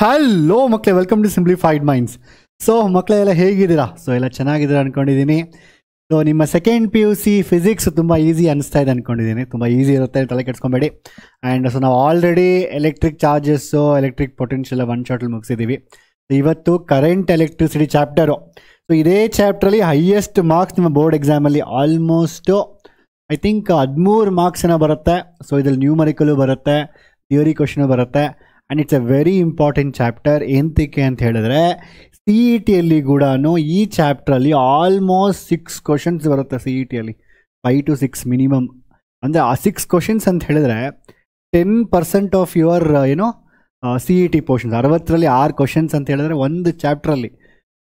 Hello ಮಕ್ಕಳೇ, welcome to simplified minds. So ಮಕ್ಕಳೆಲ್ಲ ಹೇಗಿದ್ದೀರಾ? ಸೊ ಎಲ್ಲ ಚೆನ್ನಾಗಿದ್ದೀರಾ ಅಂದ್ಕೊಂಡಿದ್ದೀನಿ. ಸೊ ನಿಮ್ಮ ಸೆಕೆಂಡ್ PUC ಫಿಸಿಕ್ಸ್ ತುಂಬ ಈಸಿ ಅನಿಸ್ತಾ ಇದೆ ಅಂದ್ಕೊಂಡಿದ್ದೀನಿ. ತುಂಬ ಈಸಿ ಇರುತ್ತೆ, ತಲೆ ಕೆಡ್ಸ್ಕೊಬೇಡಿ. ಆ್ಯಂಡ್ ಸೊ ನಾವು already electric charges, electric potential one ಶಾರ್ಟಲ್ಲಿ ಮುಗಿಸಿದ್ದೀವಿ. ಇವತ್ತು ಕರೆಂಟ್ ಎಲೆಕ್ಟ್ರಿಸಿಟಿ ಚಾಪ್ಟರು. ಸೊ ಇದೇ ಚಾಪ್ಟ್ರಲ್ಲಿ ಹೈಯೆಸ್ಟ್ ಮಾರ್ಕ್ಸ್ ನಿಮ್ಮ ಬೋರ್ಡ್ ಎಕ್ಸಾಮಲ್ಲಿ ಆಲ್ಮೋಸ್ಟು ಐ ಥಿಂಕ್ 13 ಮಾರ್ಕ್ಸ್ ಬರುತ್ತೆ. ಸೊ ಇದ್ರಲ್ಲಿ ನ್ಯೂಮರಿಕಲು ಬರುತ್ತೆ, ಥಿಯರಿ ಕ್ವಶನು ಬರುತ್ತೆ. And it's a very important chapter. ಎಂತಕ್ಕೆ ಅಂತ ಹೇಳಿದ್ರೆ CETಯಲ್ಲಿ ಕೂಡ ಈ ಚಾಪ್ಟ್ರಲ್ಲಿ ಆಲ್ಮೋಸ್ಟ್ 6 ಕ್ವಶನ್ಸ್ ಬರುತ್ತೆ. CETಯಲ್ಲಿ 5 to 6 ಮಿನಿಮಮ್. ಅಂದರೆ ಆ 6 ಕ್ವಶನ್ಸ್ ಅಂತ ಹೇಳಿದ್ರೆ 10% ಆಫ್ ಯುವರ್ CET ಪೋರ್ಷನ್ಸ್. 60ರಲ್ಲಿ 6 ಕ್ವಶನ್ಸ್ ಅಂತ ಹೇಳಿದ್ರೆ ಒಂದು ಚಾಪ್ಟ್ರಲ್ಲಿ.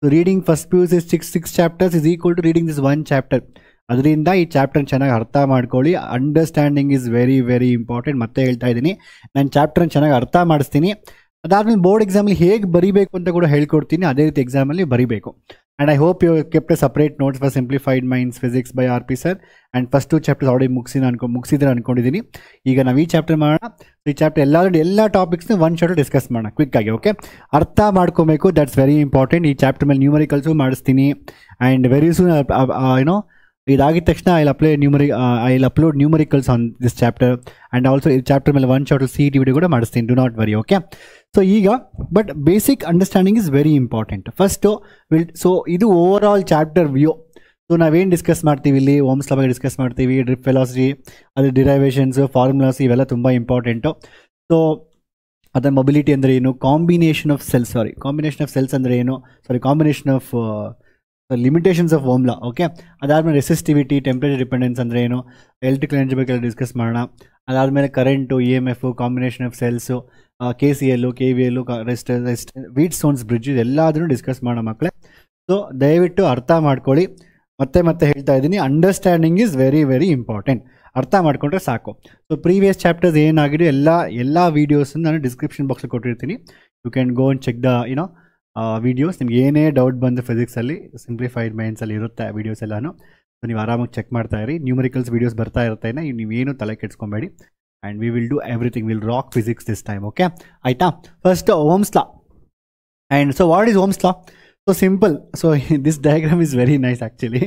So reading first PUC 6 chapters is equal to reading this 1 chapter. ಅದರಿಂದ ಈ ಚಾಪ್ಟರ್ ಚೆನ್ನಾಗಿ ಅರ್ಥ ಮಾಡ್ಕೊಳ್ಳಿ. Understanding is very very important. ಮತ್ತೆ ಹೇಳ್ತಾ ಇದ್ದೀನಿ, ನಾನು ಚಾಪ್ಟರ್ನ ಚೆನ್ನಾಗಿ ಅರ್ಥ ಮಾಡಿಸ್ತೀನಿ. ಅದಾದಮೇಲೆ ಬೋರ್ಡ್ ಎಕ್ಸಾಮಲ್ಲಿ ಹೇಗೆ ಬರೀಬೇಕು ಅಂತ ಕೂಡ ಹೇಳ್ಕೊಡ್ತೀನಿ. ಅದೇ ರೀತಿ ಎಕ್ಸಾಮಲ್ಲಿ ಬರೀಬೇಕು. And I hope you kept a separate notes for simplified minds physics by RP sir. And first 2 chapters already ಮುಗಿಸಿದ್ರೆ ಅಂದ್ಕೊಂಡಿದ್ದೀನಿ. ಈಗ ನಾವು ಈ ಚಾಪ್ಟರ್ ಮಾಡೋಣ. ಈ ಚಾಪ್ಟರ್ ಎಲ್ಲ ಟಾಪಿಕ್ಸ್ನ ಒನ್ ಶಾರ್ಟ್ ಡಿಸ್ಕಸ್ ಮಾಡೋಣ ಕ್ವಿಕ್ಕಾಗಿ. ಓಕೆ, ಅರ್ಥ ಮಾಡ್ಕೊಬೇಕು, ದಟ್ಸ್ ವೆರಿ ಇಂಪಾರ್ಟೆಂಟ್. ಈ ಚಾಪ್ಟರ್ ಮೇಲೆ ನ್ಯೂಮರಿಕಲ್ಸು ಮಾಡಿಸ್ತೀನಿ. ಆ್ಯಂಡ್ ವೆರಿ ಸೂನ್ ಇದಾಗಿದ ತಕ್ಷಣ I upload numericals on this chapter. And also ಈ ಚಾಪ್ಟರ್ ಮೇಲೆ ಒನ್ ಶಾರ್ಟ್ CET ವಿಡಿಯೋ ಕೂಡ ಮಾಡಿಸ್ತೀನಿ. Do not worry. Okay, so ಈಗ but basic understanding is very important. First so ಇದು over all chapter view. So ನಾವೇನು discuss ಮಾಡ್ತೀವಿ ಇಲ್ಲಿ, Ohm's law ಬಗ್ಗೆ ಡಿಸ್ಕಸ್ ಮಾಡ್ತೀವಿ, ಡ್ರಿಫ್ಟ್ ವೆಲಾಸಿಟಿ, ಅದು ಡಿರೈವೇಷನ್ಸು, ಫಾರ್ಮುಲಾಸ್ ಇವೆಲ್ಲ ತುಂಬ ಇಂಪಾರ್ಟೆಂಟು. ಸೊ ಅದರ ಮೊಬಿಲಿಟಿ ಅಂದರೆ ಏನು, ಕಾಂಬಿನೇಷನ್ ಆಫ್ ಸೆಲ್ಸ್ ಅಂದರೆ ಏನು, combination of limitations of Ohm law. Okay, ಅದಾದಮೇಲೆ ರೆಸಿಸ್ಟಿವಿಟಿ, ಟೆಂಪ್ರೇಚರ್ ಡಿಪೆಂಡೆನ್ಸ್ ಅಂದರೆ ಏನು, ಎಲೆಕ್ಟ್ರಿಕಲ್ ಎನರ್ಜಿ ಬಗ್ಗೆ ಡಿಸ್ಕಸ್ ಮಾಡೋಣ. ಅದಾದಮೇಲೆ current, EMF, combination of cells, KCL, KVL, Wheatstone's bridge, ಎಲ್ಲದನ್ನು ಡಿಸ್ಕಸ್ ಮಾಡೋಣ ಮಕ್ಕಳೇ. ಸೊ ದಯವಿಟ್ಟು ಅರ್ಥ ಮಾಡ್ಕೊಳ್ಳಿ. ಮತ್ತೆ ಹೇಳ್ತಾ ಇದ್ದೀನಿ, understanding is very very important. ಅರ್ಥ ಮಾಡ್ಕೊಂಡ್ರೆ ಸಾಕು. ಸೊ ಪ್ರೀವಿಯಸ್ ಚಾಪ್ಟರ್ಸ್ ಏನಾಗಿದೆ ಎಲ್ಲ ವೀಡಿಯೋಸನ್ನು ನಾನು ಡಿಸ್ಕ್ರಿಪ್ಷನ್ ಬಾಕ್ಸಲ್ಲಿ ಕೊಟ್ಟಿರ್ತೀನಿ. You can go and check the videos. ನಿಮ್ಗೆ ಏನೇ ಡೌಟ್ ಬಂದು ಫಿಸಿಕ್ಸಲ್ಲಿ ಸಿಂಪ್ಲಿಫೈಡ್ ಮೈಂಡ್ಸಲ್ಲಿ ಇರುತ್ತೆ ವೀಡಿಯೋಸ್ ಎಲ್ಲನೂ. ಸೊ ನೀವು ಆರಾಮಾಗಿ ಚೆಕ್ ಮಾಡ್ತಾ ಇರಿ. ನ್ಯೂಮರಿಕಲ್ಸ್ ವೀಡಿಯೋಸ್ ಬರ್ತಾ ಇರುತ್ತೆ, ನೀವೇನು ತಲೆ ಕೆಡ್ಸ್ಕೊಬೇಡಿ. And we will do everything, will rock physics this time. Okay, ಆಯಿತಾ? First Ohm's law. And so what is Ohm's law? So simple. So this diagram is very nice actually.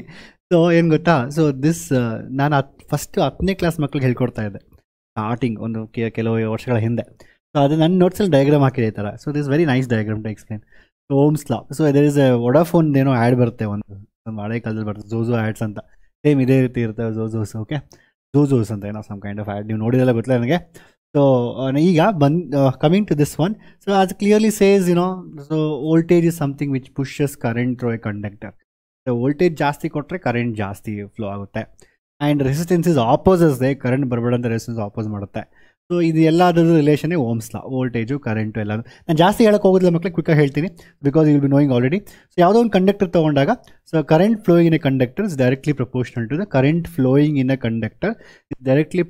So ಏನು ಗೊತ್ತಾ, so this ನಾನು first 10ನೇ class ಮಕ್ಳಿಗೆ ಹೇಳ್ಕೊಡ್ತಾ ಇದ್ದೆ starting, ಒಂದು ಕೆಲವು ವರ್ಷಗಳ ಹಿಂದೆ. ಸೊ ಅದು ನನ್ನ ನೋಟ್ಸಲ್ಲಿ ಡಯಾಗ್ರಾಮ್ ಹಾಕಿದೆ ಈ ಥರ. So this very nice diagram to explain. So Ohm's law. So there is a Vodafone ಏನೋ ಆ್ಯಡ್ ಬರುತ್ತೆ, ಒಂದು ಹಳೆ ಕಾಲದಲ್ಲಿ ಬರುತ್ತೆ, ಝೋಝೋ ಆ್ಯಡ್ಸ್ ಅಂತ. ಸೇಮ್ ಇದೇ ರೀತಿ ಇರ್ತವೆ ಝೋಝೋಸ್. ಓಕೆ, ಝೋಝೋಸ್ ಅಂತ ಏನೋ ಸಮ್ ಕೈಂಡ್ ಆಫ್ ಆ್ಯಡ್. ನೀವು ನೋಡಿದೆಲ್ಲ ಗೊತ್ತಿಲ್ಲ ನನಗೆ. ಸೊ ಈಗ coming to this one. So ಅದು clearly says so voltage is something which pushes current through a conductor. So voltage ಜಾಸ್ತಿ ಕೊಟ್ಟರೆ ಕರೆಂಟ್ ಜಾಸ್ತಿ ಫ್ಲೋ ಆಗುತ್ತೆ. And resistance is opposes. Current ಬರಬೇಡ ಅಂತ ರೆಸಿಸ್ಟೆನ್ಸ್ ಆಪೋಸ್ ಮಾಡುತ್ತೆ. ಸೊ ಇದು ಎಲ್ಲದರದ್ದು ರಿಲೇಷನ್ನೇ ಓಮ್ಸ್ ಲಾ. ವೋಲ್ಟೇಜು, ಕರೆಂಟು ಎಲ್ಲ. ನಾನು ಜಾಸ್ತಿ ಹೇಳೋಕೆ ಹೋಗೋದಿಲ್ಲ ಮಕ್ಕಳಿಗೆ, ಕ್ವಿಕ್ಕಾಗಿ ಹೇಳ್ತೀನಿ, because you will be knowing already. So ಯಾವುದೋ ಒಂದು ಕಂಡಕ್ಟರ್ ತೊಗೊಂಡಾಗ, so current flowing in a conductor is directly proportional to the current flowing in a conductor is directly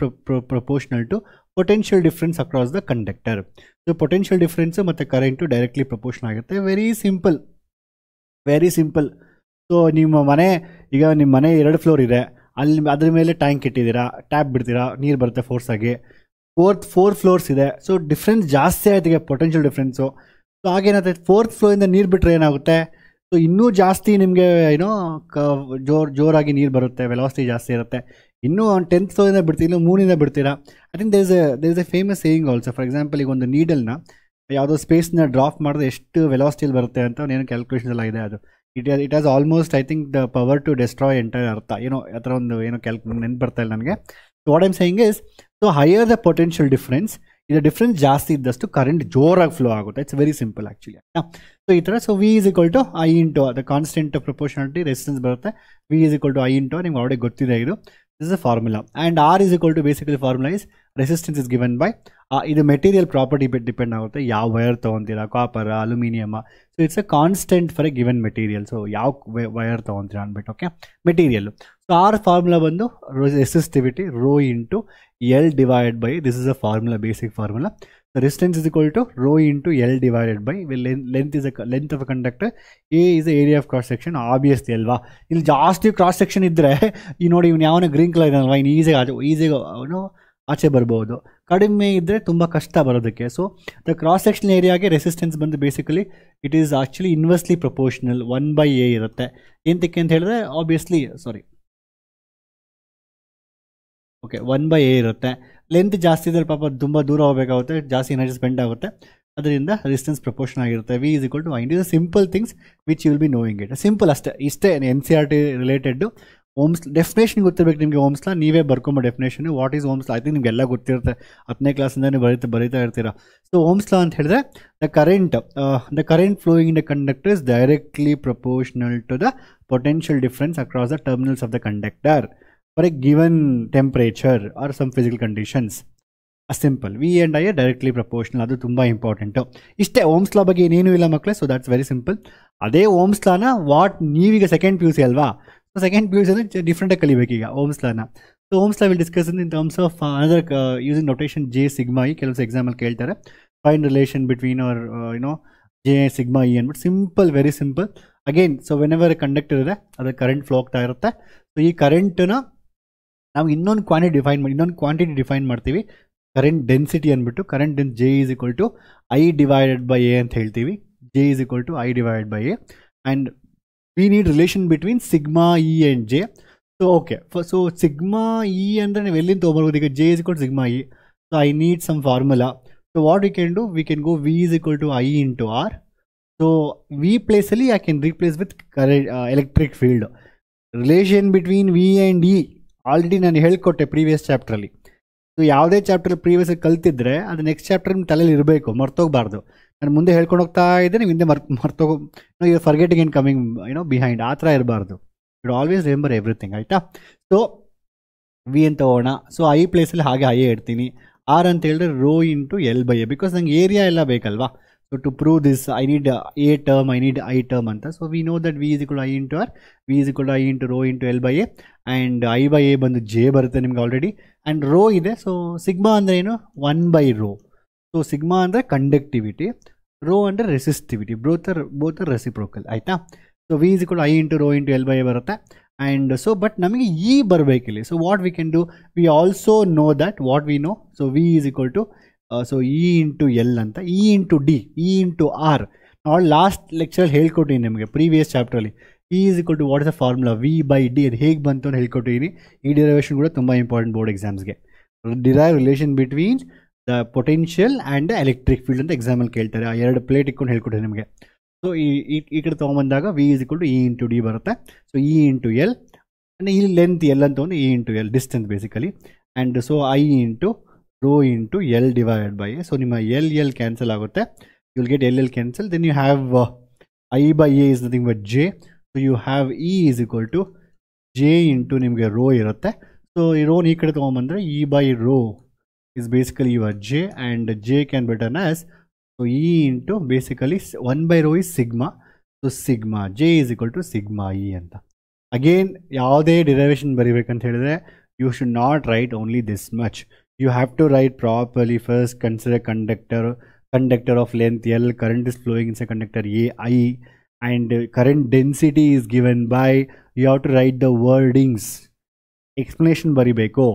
proportional to potential difference across the conductor. So potential difference ಮತ್ತು current directly proportion ಆಗುತ್ತೆ. Very simple, very simple. So ನಿಮ್ಮ ಮನೆ 2 floor ಇದೆ, ಅದ್ರ ಮೇಲೆ tank ಇಟ್ಟಿದ್ದೀರಾ, tap ಬಿಡ್ತೀರಾ, ನೀರು ಬರುತ್ತೆ ಫೋರ್ಸಾಗಿ. 4 ಫ್ಲೋರ್ಸ್ ಇದೆ. ಸೊ ಡಿಫ್ರೆನ್ಸ್ ಜಾಸ್ತಿ ಆಯ್ತು, ಪೊಟೆನ್ಷಿಯಲ್ ಡಿಫ್ರೆನ್ಸು. ಸೊ ಹಾಗೇನಾಗುತ್ತೆ, 4th ಫ್ಲೋರಿಂದ ನೀರು ಬಿಟ್ಟರೆ ಏನಾಗುತ್ತೆ, ಸೊ ಇನ್ನೂ ಜಾಸ್ತಿ ನಿಮಗೆ ಜೋರಾಗಿ ನೀರು ಬರುತ್ತೆ, ವೆಲಾಸಿಟಿ ಜಾಸ್ತಿ ಇರುತ್ತೆ. ಇನ್ನೂ 10th ಫ್ಲೋರಿಂದ ಬಿಡ್ತೀವಿ, ಇನ್ನೂ 3ರಿಂದ ಬಿಡ್ತೀರಾ. I think there is a famous saying also. For example, ಈಗ ಒಂದು ನೀಡಲ್ನ ಯಾವುದೋ ಸ್ಪೇಸ್ನ ಡ್ರಾಪ್ ಮಾಡಿದ್ರೆ ಎಷ್ಟು ವೆಲಾಸಿಟಿಯಲ್ಲಿ ಬರುತ್ತೆ ಅಂತ ಏನು ಕ್ಯಾಲ್ಕುಲೇಷನ್ಸ್ ಎಲ್ಲ ಇದೆ. ಅದು it has almost I think the power to destroy entire earth ಆ ಥರ ಒಂದು ನೆನ್ಪು ಬರ್ತಾ ಇಲ್ಲ ನನಗೆ. So what I'm saying is, so higher the potential difference, ಇದು ಡಿಫ್ರೆನ್ಸ್ ಜಾಸ್ತಿ ಇದ್ದಷ್ಟು ಕರೆಂಟ್ ಜೋರಾಗಿ ಫ್ಲೋ ಆಗುತ್ತೆ. It's very simple actually. So ಈ ಥರ. So V is equal to I into the constant of proportionality, resistance ಬರುತ್ತೆ. V is equal to I into, ನಿಮ್ಗೆ already ಗೊತ್ತಿದೆ ಇದು. This is a formula. And R is equal to basically formula is resistance is given by, ಇದು material property depend ಆಗುತ್ತೆ, ಯಾವ wire ತೊಗೊತೀರಾ, copper, aluminium. So it's a constant for a given material. So ಯಾವ wire ತೊಗೊತೀರಾ ಅಂದ್ಬಿಟ್ಟು. Okay, material. So R formula ಬಂದು resistivity rho into L divided by, this is a formula, basic formula. Resistance is equal to rho into L divided by length of a conductor. A is the area of cross section. Obviously ಅಲ್ವಾ, ಇಲ್ಲಿ ಜಾಸ್ತಿ cross section ಇದ್ದರೆ ಈ ನೋಡಿ, ಇವ್ನು ಯಾವನ green colour ಇದಲ್ವಾ, ಇನ್ನು ಈಸಿಯಾಗಿ ಅವನು ಆಚೆ ಬರ್ಬೋದು. ಕಡಿಮೆ ಇದ್ದರೆ ತುಂಬ ಕಷ್ಟ ಬರೋದಕ್ಕೆ. ಸೊ ದ ಕ್ರಾಸ್ ಸೆಕ್ಷನ್ ಏರಿಯಾಗೆ ರೆಸಿಸ್ಟೆನ್ಸ್ ಬಂದು basically it is actually inversely proportional 1/a ಇರುತ್ತೆ. ಏನಕ್ಕೆ ಅಂತ ಹೇಳಿದ್ರೆ ಆಬ್ವಿಯಸ್ಲಿ ಓಕೆ 1/a ಇರುತ್ತೆ. ಲೆಂತ್ ಜಾಸ್ತಿ ಇದ್ದರೆ ಪಾಪ ತುಂಬ ದೂರ ಹೋಗಬೇಕಾಗುತ್ತೆ, ಜಾಸ್ತಿ ಎನರ್ಜಿ ಸ್ಪೆಂಡ್ ಆಗುತ್ತೆ, ಅದರಿಂದ ರೆಸಿಸ್ಟೆನ್ಸ್ ಪ್ರಪೋರ್ಷನ್ ಆಗಿರುತ್ತೆ. V = I. It is simple things which you will be knowing it. Simple ಅಷ್ಟೇ, ಇಷ್ಟೇ NCERT ರಿಲೇಟೆಡ್. ಓಮ್ಸ್ ಡೆಫಿನೇಷನ್ ಗೊತ್ತಿರಬೇಕು ನಿಮಗೆ. ಓಮ್ಸ್ ಲಾ ನೀವೇ ಬರ್ಕೊಂಬ definition. What is Ohm's law? I think ನಿಮಗೆಲ್ಲ ಗೊತ್ತಿರುತ್ತೆ, 10ನೇ ಕ್ಲಾಸಿಂದನೇ ಬರೀತಾ ಇರ್ತೀರಾ. ಸೊ ಓಮ್ಸ್ ಲಾ ಅಂತ ಹೇಳಿದ್ರೆ the current flowing in the conductor is directly proportional to the potential difference across the terminals of the conductor for a given temperature or some physical conditions. Simple. V and I directly proportional, ಅದು ತುಂಬ important. ಇಷ್ಟೇ, Ohm's law ಬಗ್ಗೆ ಏನೇನೂ ಇಲ್ಲ ಮಕ್ಕಳೇ. So that's very simple. ಅದೇ Ohm's ಲಾನ ನೀವೀಗ ಸೆಕೆಂಡ್ PUC ಅಲ್ವಾ? ಸೊ ಸೆಕೆಂಡ್ PUC ಅಂದರೆ ಡಿಫ್ರೆಂಟಾಗಿ ಕಲಿಬೇಕೀಗ ಓಮ್ಸ್ ಲಾನ. So Ohm's law will discuss in terms of another using notation J sigma E. ಕೆಲವು ಎಕ್ಸಾಮಲ್ಲಿ ಕೇಳ್ತಾರೆ, find relation between our J sigma E ಅಂದ್ಬಿಟ್ಟು. Simple, very simple. Again, so whenever conductor ಇದೆ ಅದಕ್ಕೆ ಕರೆಂಟ್ ಫ್ಲೋ ಆಗ್ತಾ ಇರುತ್ತೆ. So ಈ ಕರೆಂಟನ್ನ ನಾವು ಇನ್ನೊಂದು ಕ್ವಾಂಟಿಟಿ ಡಿಫೈನ್ ಮಾಡ್ತೀವಿ, ಕರೆಂಟ್ ಡೆನ್ಸಿಟಿ ಅಂದ್ಬಿಟ್ಟು. ಕರೆಂಟ್ ಡೆನ್ಸ್ J = I/A ಅಂತ ಹೇಳ್ತೀವಿ. J = I/A. And we need relation between sigma E and J. So okay, so sigma E ಅಂದರೆ ನೀವು ಎಲ್ಲಿಂದ ತೊಗೊಬರ್ಬೋದು? ಈಗ J = sigma E. So I need some formula. So what we can do, we can go V = I into R. So V place ಅಲ್ಲಿ I can replace with current, electric field. Relation between V and E already ನಾನು ಹೇಳ್ಕೊಟ್ಟೆ previous ಚಾಪ್ಟ್ರಲ್ಲಿ. So ಯಾವುದೇ chapter previous ಕಲ್ತಿದ್ರೆ ಅದು next chapter ನಿಮ್ಮ ತಲೆಯಲ್ಲಿ ಇರಬೇಕು, ಮರ್ತೋಗಬಾರ್ದು. ನಾನು ಮುಂದೆ ಹೇಳ್ಕೊಂಡು ಹೋಗ್ತಾ ಇದ್ದೆ, ನೀವು ಹಿಂದೆ ಮರ್ತೋಗೋ you forgetting and coming behind, ಆ ಥರ ಇರಬಾರ್ದು. ಯು ಆಲ್ವೇಸ್ ರಿಮೆಂಬರ್ ಎವ್ರಿಥಿಂಗ್, ಆಯಿತಾ? ಸೊ V ಅಂತ ಹೋಗೋಣ. ಸೊ I ಪ್ಲೇಸಲ್ಲಿ ಹಾಗೆ I ಇಡ್ತೀನಿ. R ಅಂತ ಹೇಳಿದ್ರೆ ರೋ ಇಂಟು L/A, ಬಿಕಾಸ್ ನಂಗೆ ಏರಿಯಾ ಎಲ್ಲ ಬೇಕಲ್ವಾ. So to prove this I need A term, I need I term ಅಂತ. So we know that V = I into R, V = I into rho into L/A. And I/A ಬಂದು J ಬರುತ್ತೆ ನಿಮ್ಗೆ already. And rho ಇದೆ. So sigma ಅಂದರೆ ಏನು? 1/ρ. So sigma ಅಂದರೆ conductivity, rho ಅಂದರೆ resistivity. Both reciprocal, ಆಯಿತಾ? So V = I into rho into L/A ಬರುತ್ತೆ. ಆ್ಯಂಡ್ ಸೊ ಬಟ್ ನಮಗೆ E ಬರಬೇಕಿಲ್ಲಿ. So what we can do, we also know that what we know. So V = so E into L ಅಂತ, E into D, E into R. ನಾವು last ಲೆಕ್ಚರಲ್ಲಿ ಹೇಳ್ಕೊಟ್ಟಿದ್ದೀನಿ ನಿಮಗೆ previous ಚಾಪ್ಟ್ರಲ್ಲಿ. E = what is the formula? V/D. ಅದು ಹೇಗೆ ಬಂತು ಅಂತ ಹೇಳ್ಕೊಟ್ಟಿದ್ದೀನಿ. ಈ ಡಿರೈವೇಷನ್ ಕೂಡ ತುಂಬ ಇಂಪಾರ್ಟೆಂಟ್ ಬೋರ್ಡ್ ಎಕ್ಸಾಮ್ಸ್ಗೆ. Derive relation between the potential and electric field ಅಂತ ಎಕ್ಸಾಮಲ್ಲಿ ಕೇಳ್ತಾರೆ. ಆ ಎರಡು ಪ್ಲೇಟ್ ಇಟ್ಕೊಂಡು ಹೇಳ್ಕೊಟ್ಟಿದ್ದೀನಿ ನಿಮಗೆ. ಸೊ ಈ ಕಡೆ ತೊಗೊಂಬಂದಾಗ V = E into D ಬರುತ್ತೆ. ಸೊ E into L, ಅಂದರೆ ಈ ಲೆಂತ್ L ಅಂತ ಒಂದು E into L, distance basically. And so I into rho into L/A. So ನಿಮ್ಮ L ಕ್ಯಾನ್ಸಲ್ ಆಗುತ್ತೆ, you will get L cancel. Then you have I/A is nothing but J. So you have E = J into ನಿಮಗೆ rho ಇರುತ್ತೆ. So ಈ ರೋನ್ ಈ ಕಡೆ ತೊಗೊಂಬಂದರೆ E/ρ is basically your J, and J can be written as, so E into basically 1/ρ is sigma. So sigma J is equal to sigma E ಅಂತ. Again, ಯಾವುದೇ derivation ಬರಿಬೇಕಂತ ಹೇಳಿದ್ರೆ you should not write only this much. You have to write properly. First consider conductor of length L, current is flowing inside conductor A, I, and current density is given by, you have to write the wordings, explanation ಬರಿಬೇಕು.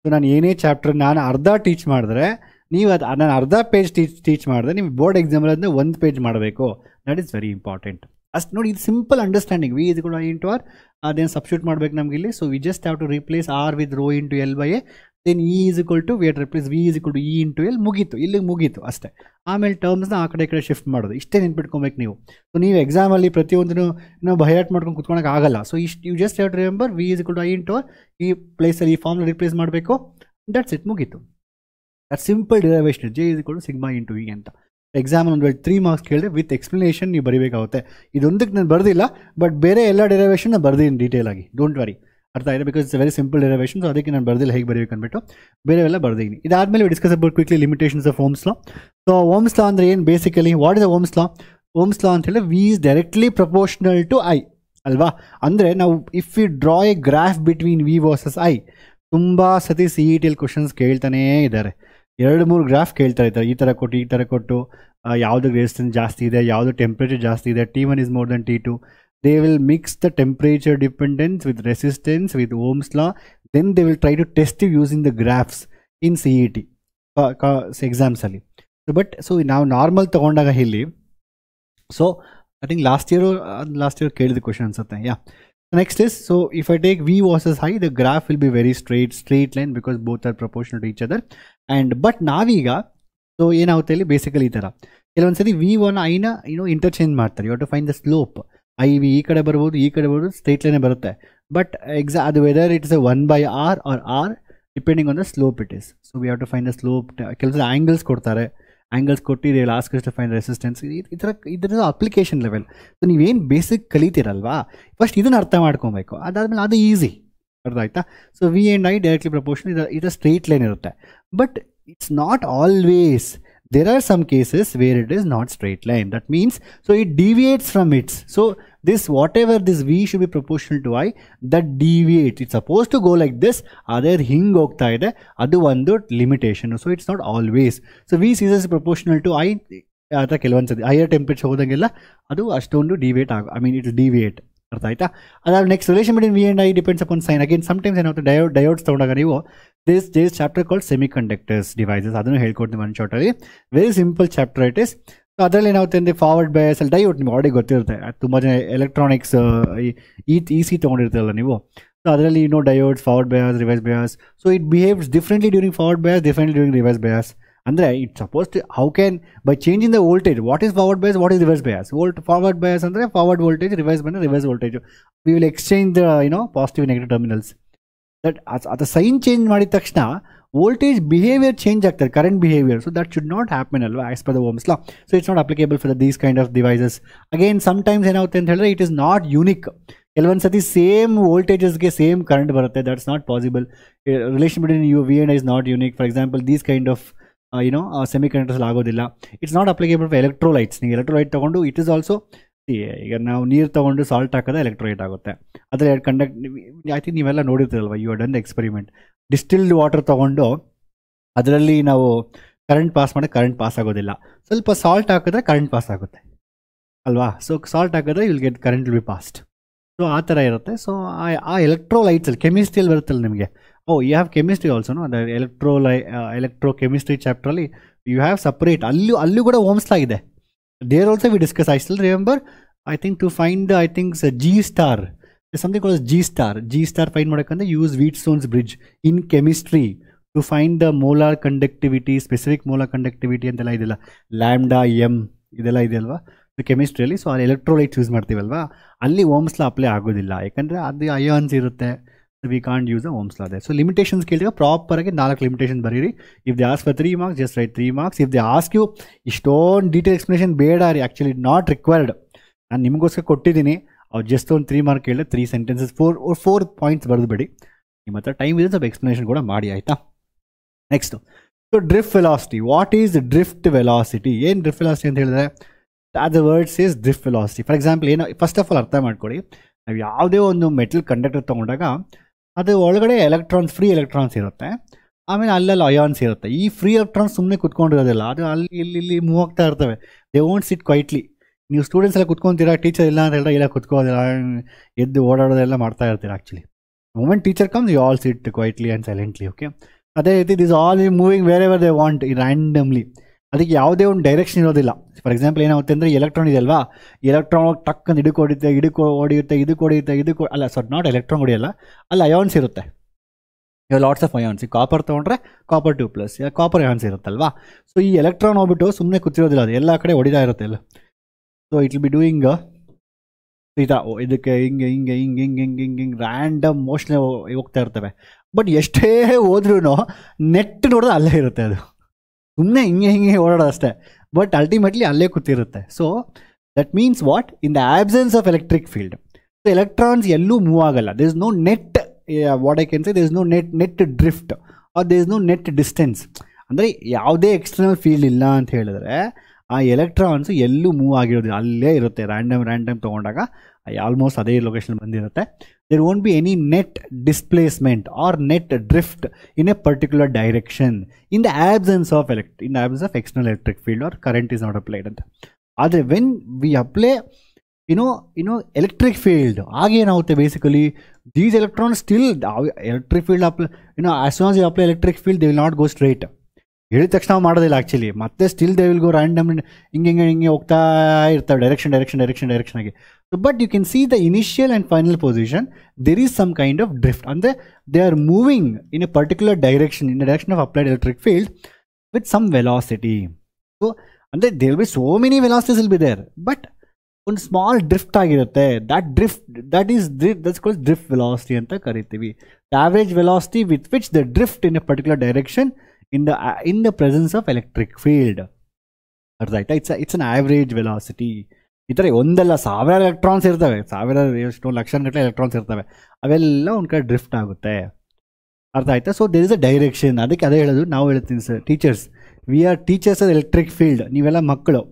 So ನಾನು ಏನೇ chapter ನಾನು ಅರ್ಧ teach ಮಾಡಿದ್ರೆ ನೀವು ನಾನು ಅರ್ಧ page teach ಮಾಡಿದ್ರೆ ನೀವು ಬೋರ್ಡ್ ಎಕ್ಸಾಮಲ್ಲಿ ಅದನ್ನ ಒಂದು ಪೇಜ್ ಮಾಡಬೇಕು. That is very important. ಅಷ್ಟು ನೋಡಿ, ಇದು simple understanding. V = I into R, ಅದೇನು ಸಬ್ಸ್ಟಿಟ್ಯೂಟ್ ಮಾಡಬೇಕು ನಮ್ಗೆ ಇಲ್ಲಿ. So we just have to replace R with rho into L/A. Then E = we have to replace V = E into L. ಮುಗೀತು, ಇಲ್ಲಿಗೆ ಮುಗೀತು ಅಷ್ಟೇ. ಆಮೇಲೆ ಟರ್ಮ್ಸ್ನ ಆ ಕಡೆ ಈ ಕಡೆ ಶಿಫ್ಟ್ ಮಾಡೋದು, ಇಷ್ಟೇ ನೆನ್ಪಿಟ್ಕೊಬೇಕು ನೀವು. ಸೊ ನೀವು ಎಕ್ಸಾಮಲ್ಲಿ ಪ್ರತಿಯೊಂದನ್ನು ಬೈಹಾರ್ಟ್ ಮಾಡ್ಕೊಂಡು ಕುತ್ಕೊಳಕ್ಕೆ ಆಗಲ್ಲ. ಸೊ ಇಷ್ಟು you just have to remember V = I into R. ಈ ಪ್ಲೇಸಲ್ಲಿ ಈ ಫಾರ್ಮ್ನ ರಿಪ್ಲೇಸ್ ಮಾಡಬೇಕು. ದಟ್ಸ್ ಇಟ್, ಮುಗೀತು. That simple derivation. J = sigma into E ಅಂತ. ಎಕ್ಸಾಮ್ ಒಂದು 3 ಮಾರ್ಕ್ಸ್ ಕೇಳಿದ್ರೆ ವಿತ್ ಎಕ್ಸ್ಪ್ಲನೇಷನ್ ನೀವು ಬರೀಬೇಕಾಗುತ್ತೆ. ಇದೊಂದಕ್ಕೆ ನಾನು ಬರೆದಿಲ್ಲ, ಬಟ್ ಬೇರೆ ಎಲ್ಲ ಡಿರೈವೇಷನ್ ನಾನು ಬರ್ದೀನಿ ಡೀಟೇಲ್ ಆಗಿ. ಡೋಂಟ್ ವರಿ, ಅರ್ಥ ಆಗಿದೆ? Because it's very simple derivation. So ಅದಕ್ಕೆ ನಾನು ಬರ್ದಿಲ್ಲ ಹೇಗೆ ಬರೀಬೇಕು ಅಂದ್ಬಿಟ್ಟು, ಬೇರೆವೆಲ್ಲ ಬರ್ದೀನಿ. ಇದಾದಮೇಲೆ discuss about quickly limitations of Ohm's law. So Ohm's law ಅಂದರೆ ಏನು basically? What is the Ohm's law? Ohm's law ಅಂತ ಹೇಳಿ V is directly proportional to I ಅಲ್ವಾ? ಅಂದರೆ ನಾವು if you draw a graph between V versus I, ತುಂಬ ಸತಿ CET questions ಕೇಳ್ತಾನೇ ಇದ್ದಾರೆ. 2-3 ಗ್ರಾಫ್ ಕೇಳ್ತಾ ಇದ್ದಾರೆ, ಈ ಥರ ಕೊಟ್ಟು ಯಾವುದು ರೆಸಿಸ್ಟೆನ್ಸ್ ಜಾಸ್ತಿ ಇದೆ, ಯಾವುದು ಟೆಂಪ್ರೇಚರ್ ಜಾಸ್ತಿ ಇದೆ, T1 is more than T2. They will mix the temperature dependence with resistance with Ohm's law. Then they will try to test you using the graphs. In C E T ಎಕ್ಸಾಮ್ಸಲ್ಲಿ. But so ನಾವು normal ತೊಗೊಂಡಾಗ ಇಲ್ಲಿ so I think last year ಕೇಳಿದ question ಅನ್ಸುತ್ತೆ. Yeah, next is, so if I take V versus I, the graph will be very straight line because both are proportional to each other. And but ನಾವೀಗ so ಏನಾಗುತ್ತೆ ಇಲ್ಲಿ basically ಈ ಥರ ಕೆಲವೊಂದ್ಸರಿ V ಒನ್ ಐನ ಇಂಟರ್ಚೇಂಜ್ ಮಾಡ್ತಾರೆ. You have to find the slope. I V ಈ ಕಡೆ ಬರ್ಬೋದು, ಈ ಕಡೆ ಬರ್ಬೋದು, ಸ್ಟ್ರೇಟ್ ಲೈನೇ ಬರುತ್ತೆ. ಬಟ್ ಅದು whether it is a 1/r or R depending on the slope it is. So we have to find the slope. ಕೆಲವೊಂದು ಆ್ಯಂಗಲ್ಸ್ ಕೊಡ್ತಾರೆ, ಆ್ಯಂಗಲ್ಸ್ ಕೊಟ್ಟು they last to find resistance. ಈ ಥರ ಇದರ ಅಪ್ಲಿಕೇಶನ್ ಲೆವೆಲ್. ಸೊ ನೀವೇನು basic ಕಲಿತೀರಲ್ವಾ, first ಇದನ್ನು ಅರ್ಥ ಮಾಡ್ಕೊಬೇಕು. ಅದಾದಮೇಲೆ ಅದು ಈಸಿ, ಅರ್ಥ ಆಯ್ತಾ. So V and I directly proportion, ಇದು ಸ್ಟ್ರೇಟ್ ಲೈನ್ ಇರುತ್ತೆ. But it's not always. There are some cases where it is not straight line. That means, so it deviates from it. So this, whatever this v should be proportional to I, that deviates. It's supposed to go like this. Other hing hogta ide, adu ಒಂದು limitation. So it's not always. So v is proportional to I. Ata ಕೆಲವೊಂದ್ಸತಿ higher temperature ಹೋದಂಗೆಲ್ಲ ಅದು ಅಷ್ಟೊಂದು deviate I mean it will deviate. ಅರ್ಥ ಆಯ್ತಾ. ಅದಾದ next relation between V and I depends upon sign. Again sometimes ಏನಾಗುತ್ತೆ, diodes ತೊಗೊಂಡಾಗ ನೀವು this chapter called semiconductors devices, ಅದನ್ನು ಹೇಳ್ಕೊಡ್ತೀನಿ ಒನ್ ಶಾರ್ಟಲ್ಲಿ. Very simple chapter it is. ಅದರಲ್ಲಿ ಏನಾಗುತ್ತೆ ಅಂದರೆ ಫಾರ್ವರ್ಡ್ ಬಯಾಸ್ ಅಲ್ಲಿ ಡಯೋಡ್ ನಿಮ್ಗೆ ಆಲ್ರೆಡಿ ಗೊತ್ತಿರುತ್ತೆ. ತುಂಬ ಜನ ಎಲೆಕ್ಟ್ರಾನಿಕ್ಸ್ ಇ ಸಿ ತೊಗೊಂಡಿರ್ತಾರಲ್ಲ ನೀವು. ಸೊ ಅದರಲ್ಲಿ diodes, forward bias, reverse bias. So it behaves differently during forward bias, differently during reverse bias. ಅಂದರೆ it suppose how can by changing the voltage, what is forward bias, what is reverse bias. Forward bias ಅಂದರೆ forward voltage, reverse ಬಂದರೆ reverse voltage. We will exchange the positive negative terminals. That ಅದು sign change ಮಾಡಿದ ತಕ್ಷಣ voltage behaviour change ಆಗ್ತಾರೆ, current behaviour. So that should not happen ಅಲ್ವಾ, as per the Ohm's law. So it's not applicable for these kind of devices. Again sometimes ಏನಾಗುತ್ತೆ ಅಂತ ಹೇಳಿದ್ರೆ it is not unique. ಕೆಲವೊಂದು ಸತಿ same ವೋಲ್ಟೇಜಸ್ಗೆ same current ಬರುತ್ತೆ. That's not possible. Relation between you V and I is not unique. For example these kind of semiconductors ಆಗೋದಿಲ್ಲ. It's not applicable for electrolytes. ನೀವು electrolyte ತೊಗೊಂಡು it is also, ಈಗ ನಾವು ನೀರು ತೊಗೊಂಡು salt ಹಾಕೋದು electrolyte ಆಗುತ್ತೆ. ಆದರೆ ಐ ಥಿಂಕ್ ನೀವೆಲ್ಲ ನೋಡಿರ್ತೀರಲ್ವ, you are done the experiment. Distilled water ತೊಗೊಂಡು ಅದರಲ್ಲಿ ನಾವು ಕರೆಂಟ್ ಪಾಸ್ ಮಾಡಿ ಕರೆಂಟ್ ಪಾಸ್ ಆಗೋದಿಲ್ಲ. ಸ್ವಲ್ಪ ಸಾಲ್ಟ್ ಹಾಕಿದ್ರೆ ಕರೆಂಟ್ ಪಾಸ್ ಆಗುತ್ತೆ ಅಲ್ವಾ. ಸೊ ಸಾಲ್ಟ್ ಹಾಕಿದ್ರೆ will get current will be passed. So ಆ ಥರ ಇರುತ್ತೆ. ಸೊ ಆ ಎಲೆಕ್ಟ್ರೋಲೈಟ್ಸಲ್ಲಿ ಕೆಮಿಸ್ಟ್ರಿಯಲ್ಲಿ ಬರುತ್ತಲ್ಲ ನಿಮಗೆ, ಯು ಹ್ಯಾವ್ ಕೆಮಿಸ್ಟ್ರಿ ಆಲ್ಸೋನು. ಅದು ಎಲೆಕ್ಟ್ರೋ ಕೆಮಿಸ್ಟ್ರಿ ಚಾಪ್ಟ್ರಲ್ಲಿ ಯು ಹ್ಯಾವ್ ಸಪ್ರೇಟ್, ಅಲ್ಲೂ ಕೂಡ ಓಮ್ಸ್ ಲಾ ಇದೆ. There also we discuss. I still remember, I think to find I think G star, something calls G star find ಮಾಡೋಕ್ಕಂದ್ರೆ use Wheatstone's bridge in chemistry to find the molar conductivity, specific molar conductivity ಅಂತೆಲ್ಲ ಇದೆಲ್ಲ, lambda M ಇದೆಲ್ಲ ಇದೆಯಲ್ವಾ ಕೆಮಿಸ್ಟ್ರಿಯಲ್ಲಿ. So ಅಲ್ಲಿ electrolytes use ಮಾಡ್ತೀವಲ್ವಾ, ಅಲ್ಲಿ Ohm's law apply ಆಗೋದಿಲ್ಲ, ಯಾಕಂದರೆ ಅದು ಅಯಾನ್ಸ್ ಇರುತ್ತೆ. V can't use a Ohm's law ಅದೇ. ಸೊ ಲಿಮಿಟೇಷನ್ಸ್ ಕೇಳಿದಾಗ ಪ್ರಾಪರಾಗಿ 4 ಲಿಮಿಟೇಷನ್ ಬರೀರಿ. If they ask for 3 marks just write 3 marks. If they ask you ಇಷ್ಟೊಂದು ಡೀಟೇಲ್ ಎಕ್ಸ್ಪ್ಲನೇಷನ್ ಬೇಡ ರೀ, ಆ್ಯಕ್ಚುಲಿ ನಾಟ್ ರಿಕ್ವೈರ್ಡ್. ನಾನು ನಿಮಗೋಸ್ಕರ ಕೊಟ್ಟಿದ್ದೀನಿ. ಅವ್ರು ಜಸ್ಟ್ ಒಂದು 3 ಮಾರ್ಕ್ ಕೇಳಿದ್ರೆ 3 ಸೆಂಟೆನ್ಸಸ್ 4 ಪಾಯಿಂಟ್ಸ್ ಬರೆದುಬಿಡಿ. ನಿಮ್ಮ ಹತ್ರ ಟೈಮ್ ಇದೆ, ಸ್ವಲ್ಪ ಎಕ್ಸ್ಪ್ಲನೇಷನ್ ಕೂಡ ಮಾಡಿ, ಆಯಿತಾ. Next, so drift velocity. What is drift velocity? ಏನು ಡ್ರಿಫ್ಟ್ ವೆಲಾಸಿಟಿ ಅಂತ ಹೇಳಿದ್ರೆ, the words is drift velocity. For example ಏನು, ಫಸ್ಟ್ ಆಫ್ ಆಲ್ ಅರ್ಥ ಮಾಡ್ಕೊಳ್ಳಿ, ನಾವು ಯಾವುದೇ ಒಂದು ಮೆಟಲ್ ಕಂಡಕ್ಟರ್ ತೊಗೊಂಡಾಗ ಅದು ಒಳಗಡೆ ಎಲೆಕ್ಟ್ರಾನ್ಸ್, ಫ್ರೀ ಎಲೆಕ್ಟ್ರಾನ್ಸ್ ಇರುತ್ತೆ. ಆಮೇಲೆ ಅಲ್ಲೆಲ್ಲ ಅಯಾನ್ಸ್ ಇರುತ್ತೆ. ಈ ಫ್ರೀ ಎಲೆಕ್ಟ್ರಾನ್ಸ್ ಸುಮ್ಮನೆ ಕುತ್ಕೊಂಡಿರೋದಿಲ್ಲ, ಅದು ಅಲ್ಲಿ ಇಲ್ಲಿ ಮೂವ್ ಆಗ್ತಾ ಇರ್ತವೆ. They won't sit quietly. ನೀವು ಸ್ಟೂಡೆಂಟ್ಸ್ ಎಲ್ಲ ಕುತ್ಕೊತೀರಾ, ಟೀಚರ್ ಇಲ್ಲ ಅಂತ ಹೇಳಿದ್ರೆ ಇಲ್ಲ ಕುತ್ಕೋದಿಲ್ಲ, ಎದ್ದು ಓಡಾಡೋದೆಲ್ಲ ಮಾಡ್ತಾ ಇರ್ತೀರ. Actually moment teacher comes you all sit quietly and silently. Okay, ಅದೇ ರೀತಿ this all moving wherever they want randomly. ಅದಕ್ಕೆ ಯಾವುದೇ ಒಂದು ಡೈರೆಕ್ಷನ್ ಇರೋದಿಲ್ಲ. ಫಾರ್ ಎಕ್ಸಾಂಪಲ್ ಏನಾಗುತ್ತೆ ಅಂದರೆ, ಎಲೆಕ್ಟ್ರಾನ್ ಇದೆ ಅಲ್ವಾ, ಎಲೆಕ್ಟ್ರಾನ್ ಟಕ್ ಅಂತ ಇದಕ್ಕೆ ಹೊಡೆಯುತ್ತೆ, ಅಲ್ಲ ಸಾರಿ ನಾಟ್ ಎಲೆಕ್ಟ್ರಾನ್ ಹೊಡೆಯಲ್ಲ, ಅಲ್ಲಿ ಅಯಾನ್ಸ್ ಇರುತ್ತೆ. ಇವಾಗ ಲಾಟ್ಸ್ ಆಫ್ ಅಯಾನ್ಸ್. ಈ ಕಾಪರ್ ತೊಗೊಂಡ್ರೆ ಕಾಪರ್ 2+, ಕಾಪರ್ ಅಯಾನ್ಸ್ ಇರುತ್ತಲ್ವಾ. ಸೊ ಈ ಎಲೆಕ್ಟ್ರಾನ್ ಹೋಗ್ಬಿಟ್ಟು ಸುಮ್ಮನೆ ಕೂತಿರೋದಿಲ್ಲ, ಅದು ಎಲ್ಲ ಕಡೆ ಹೊಡಿತಾ ಇರುತ್ತೆ ಎಲ್ಲ. So it will be doing ಇದಕ್ಕೆ ಹಿಂಗೆ ರ್ಯಾಂಡಮ್ ಮೋಷನ್ ಹೋಗ್ತಾ ಇರ್ತವೆ. ಬಟ್ ಎಷ್ಟೇ ಹೋದ್ರೂ ನೆಟ್ ನೋಡಿದ್ರೆ ಅಲ್ಲೇ ಇರುತ್ತೆ, ಅದು ಸುಮ್ಮನೆ ಹಿಂಗೆ ಓಡಾಡೋದು ಅಷ್ಟೇ. ಬಟ್ ಅಲ್ಟಿಮೇಟ್ಲಿ ಅಲ್ಲೇ ಕೂತಿರುತ್ತೆ. So that means what, in the absence of electric field, so electrons ಎಲ್ಲೂ ಮೂವ್ ಆಗಲ್ಲ. There is no net, what I can say, there is no net drift or there is no net distance. ಅಂದರೆ ಯಾವುದೇ external field ಇಲ್ಲ ಅಂತ ಹೇಳಿದ್ರೆ ಆ electrons ಎಲ್ಲೂ move ಆಗಿರೋದಿಲ್ಲ, ಅಲ್ಲೇ ಇರುತ್ತೆ. ರ್ಯಾಂಡಮ್ ತೊಗೊಂಡಾಗ ಆಲ್ಮೋಸ್ಟ್ ಅದೇ ಲೊಕೇಶನ್ ಬಂದಿರುತ್ತೆ. There won't be any net displacement or net drift in a particular direction in the absence of external electric field or current is not applied ಅಂತ. ಆದರೆ when we apply electric field ಆಗೇನಾಗುತ್ತೆ basically these electrons still electric field as soon as you apply electric field they will not go straight. ಹೇಳಿದ ತಕ್ಷಣ ನಾವು ಮಾಡೋದಿಲ್ಲ actually, ಮತ್ತೆ still they will go random ಹಿಂಗೆ ಹೋಗ್ತಾ ಇರ್ತಾವೆ ಡೈರೆಕ್ಷನ್ ಆಗಿ. But you can see the initial and final position there is some kind of drift, ಅಂದರೆ they are moving in a particular direction in the direction of applied electric field with some velocity. So ಅಂದರೆ there will be so many velocities will be there, but ಒಂದು small drift ಆಗಿರುತ್ತೆ. That's called drift velocity ಅಂತ ಕರಿತೀವಿ. The average velocity with which the drift in a particular direction in the presence of electric field. ಅರ್ಥ ಆಯ್ತಾ? It's an average velocity. ಈ ಥರ ಒಂದಲ್ಲ ಸಾವಿರಾರು ಎಲೆಕ್ಟ್ರಾನ್ಸ್ ಇರ್ತವೆ, ಎಷ್ಟು ಲಕ್ಷಗಟ್ಟಲೆ ಎಲೆಕ್ಟ್ರಾನ್ಸ್ ಇರ್ತವೆ, ಅವೆಲ್ಲ ಒಂದು ಕಡೆ ಡ್ರಿಫ್ಟ್ ಆಗುತ್ತೆ. ಅರ್ಥ ಆಯ್ತಾ? So there is a direction. ಅದಕ್ಕೆ ಅದೇ ಹೇಳೋದು, ನಾವು ಹೇಳ್ತೀನಿ sir, teachers, we are teachers of electric field. ನೀವೆಲ್ಲ ಮಕ್ಕಳು,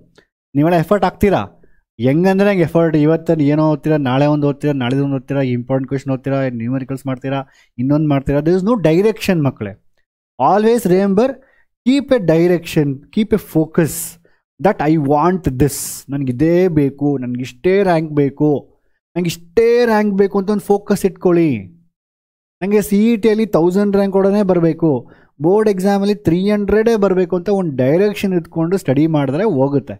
ನೀವೆಲ್ಲ ಎಫರ್ಟ್ ಹಾಕ್ತೀರಾ. ಹೆಂಗಂದ್ರೆ ನಂಗೆ ಎಫರ್ಟ್, ಇವತ್ತು ಏನೋ ಓದ್ತೀರಾ, ನಾಳೆ ಒಂದು ಓದ್ತೀರಾ, ನಾಳೆ ಒಂದು ಓದ್ತೀರಾ, ಇಂಪಾರ್ಟೆಂಟ್ ಕ್ವೆಶ್ಚನ್ ಓದ್ತೀರಾ, ನ್ಯೂಮರಿಕಲ್ಸ್ ಮಾಡ್ತೀರಾ, ಇನ್ನೊಂದು ಮಾಡ್ತೀರಾ. ದೇರ್ ಇಸ್ ನೋ ಡೈರೆಕ್ಷನ್ ಮಕ್ಕಳೇ. Always remember, keep a direction, keep a focus that I want this. ನನಗೆ ಇದೇ ಬೇಕು, ನನಗೆ ಇಷ್ಟೇ ರ್ಯಾಂಕ್ ಬೇಕು, ನನಗೆ ಇಷ್ಟೇ ರ್ಯಾಂಕ್ ಬೇಕು ಅಂತ ಒಂದು ಫೋಕಸ್ ಇಟ್ಕೊಳ್ಳಿ. ನನಗೆ CETಯಲ್ಲಿ 1000 ರ್ಯಾಂಕ್ ಕೊಡೋನೇ ಬರಬೇಕು, ಬೋರ್ಡ್ ಎಕ್ಸಾಮಲ್ಲಿ 300 ಬರಬೇಕು ಅಂತ ಒಂದು ಡೈರೆಕ್ಷನ್ ಇಟ್ಕೊಂಡು ಸ್ಟಡಿ ಮಾಡಿದ್ರೆ ಹೋಗುತ್ತೆ.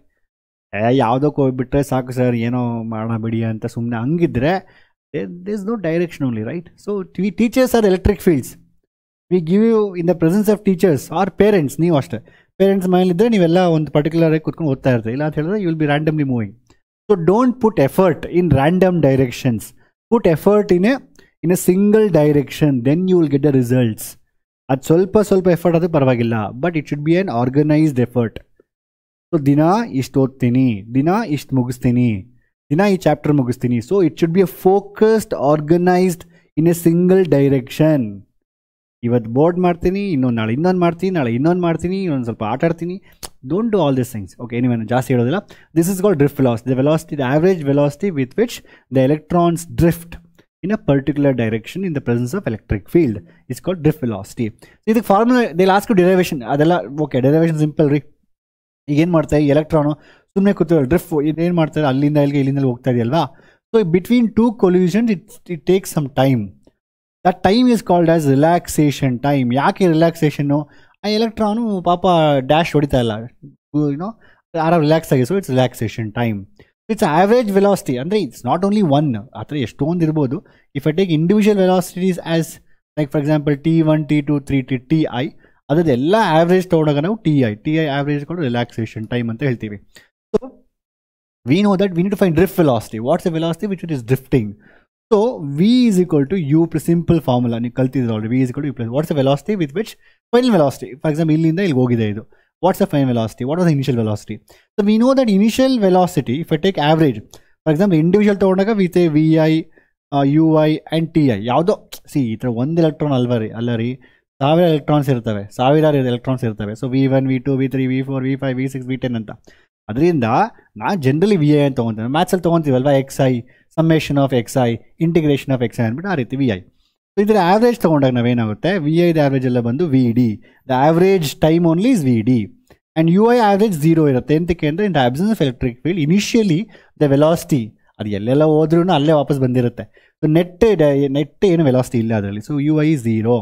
ಯಾವುದಕ್ಕೆ ಹೋಗ್ಬಿಟ್ರೆ ಸಾಕು ಸರ್, ಏನೋ ಮಾಡೋಣ ಬಿಡಿ ಅಂತ ಸುಮ್ಮನೆ ಹಂಗಿದ್ರೆ there is no direction only, right? So we teachers are electric fields. We give you in the presence of teachers or parents. ನೀವು ಅಷ್ಟೇ, ಪೇರೆಂಟ್ಸ್ ಮನೇಲಿದ್ದರೆ ನೀವೆಲ್ಲ ಒಂದು ಪರ್ಟಿಕ್ಯುಲರ್ ಆಗಿ ಕೂತ್ಕೊಂಡು ಓದ್ತಾ ಇರ್ತೀವಿ. ಇಲ್ಲ ಅಂತ ಹೇಳಿದ್ರೆ you will be randomly moving. So don't put effort in random directions. Put effort in a single direction, then you will get the results. ಅದು ಸ್ವಲ್ಪ ಎಫರ್ಟ್ ಅದು ಪರವಾಗಿಲ್ಲ, but it should be an organised effort. So ದಿನ ಇಷ್ಟು ಓದ್ತೀನಿ, ದಿನ ಇಷ್ಟು ಮುಗಿಸ್ತೀನಿ, ದಿನ ಈ ಚಾಪ್ಟರ್ ಮುಗಿಸ್ತೀನಿ. So it should B A focused, organised in a single direction. ಇವತ್ತು ಬೋರ್ಡ್ ಮಾಡ್ತೀನಿ, ನಾಳೆ ಇನ್ನೊಂದು ಮಾಡ್ತೀನಿ, ಇನ್ನೊಂದು ಸ್ವಲ್ಪ ಆಟ ಆಡ್ತೀನಿ. Don't do all this things. Okay, ನೀವೇನು ಜಾಸ್ತಿ ಹೇಳೋದಿಲ್ಲ. This is called drift velocity. The average velocity with which the electrons drift in a particular direction in the presence of electric field is called drift velocity. ಇದಕ್ಕೆ formula they last derivation, ಅದೆಲ್ಲ okay, derivation simple ರೀ. ಈಗ ಏನು ಮಾಡ್ತಾರೆ, electron ಸುಮ್ಮನೆ ಕೂತಿರೋ drift ಇದೇನು ಮಾಡ್ತಾರೆ, ಅಲ್ಲಿಂದ ಇಲ್ಲಿಂದ ಹೋಗ್ತಾ ಇದೆಯಲ್ವಾ. So between two collisions it takes some time. That time is called as relaxation time. ಯಾಕೆ ರಿಲ್ಯಾಕ್ಸೇಷನ್ನು? ಆ ಎಲೆಕ್ಟ್ರಾನು ಪಾಪ ಡ್ಯಾಶ್ ಹೊಡಿತಾ ಇಲ್ಲ, ಆರಾಮ್ ರಿಲ್ಯಾಕ್ಸ್ ಆಗಿ. So it's relaxation time. It's average velocity. ಅಂದರೆ ಇಟ್ಸ್ ನಾಟ್ ಓನ್ಲಿ ಒನ್, ಆ ಥರ ಎಷ್ಟೊಂದು ಇರ್ಬೋದು. If I take individual velocities as like for example T1, T2, 3, Ti, ಅದೆಲ್ಲ ಆವ್ರೇಜ್ ತೊಗೊಂಡಾಗ ನಾವು ಟಿ ಐ ಆವ್ರೇಜ್ ಕೊಂಡು ರಿಲ್ಯಾಕ್ಸೇಷನ್ ಟೈಮ್ ಅಂತ ಹೇಳ್ತೀವಿ. So we know that we need to find drift velocity. What's a velocity which it is drifting? So V is equal to U plus simple formula. ನೀವು ಕಲ್ತಿದ್ರೆ already. V is equal to U plus what's the velocity with which final velocity. For example, ಇಲ್ಲಿಂದ ಇಲ್ಲಿಗೆ ಹೋಗಿದೆ ಇದು. What's the final velocity? What was the initial velocity? So we know that initial velocity, if I take average, for example, individual ತಗೊಂಡಾಗ we say VI, UI and TI. ಯಾವುದೋ ಈ ಥರ ಒಂದು electron ಅಲ್ಲ ರೀ, ಸಾವಿರಾರು ಎಲೆಕ್ಟ್ರಾನ್ಸ್ ಇರ್ತವೆ. So V1, V2, V3, V4, V5, V6, V10 ಅಂತ. ಅದರಿಂದ ನಾನು ಜನರಲಿ VI ಅಂತ ತೊಗೊತೀನಿ. ಮ್ಯಾಥ್ಸಲ್ಲಿ ತೊಗೊತೀವಲ್ವಾ, XI, summation of XI, integration of XI ಅಂದ್ಬಿಟ್ಟು ಆ ರೀತಿ VI. ಸೊ ಇದರ ಆವ್ರೇಜ್ ತೊಗೊಂಡಾಗ ನಾವೇನಾಗುತ್ತೆ, VI ದ ಆವ್ರೇಜ್ ಎಲ್ಲ ಬಂದು VD. The average time only is VD. And UI average 0 ಇರುತ್ತೆ. ಎಂತಕ್ಕೆ ಅಂದರೆ ಇನ್ the absence of electric field initially the velocity ಅದು ಎಲ್ಲೆಲ್ಲ ಹೋದ್ರೂ ಅಲ್ಲೇ ವಾಪಸ್ ಬಂದಿರುತ್ತೆ. ಸೊ ನೆಟ್ ಏನು ವೆಲಾಸಿಟಿ ಇಲ್ಲ ಅದರಲ್ಲಿ. So UI 0.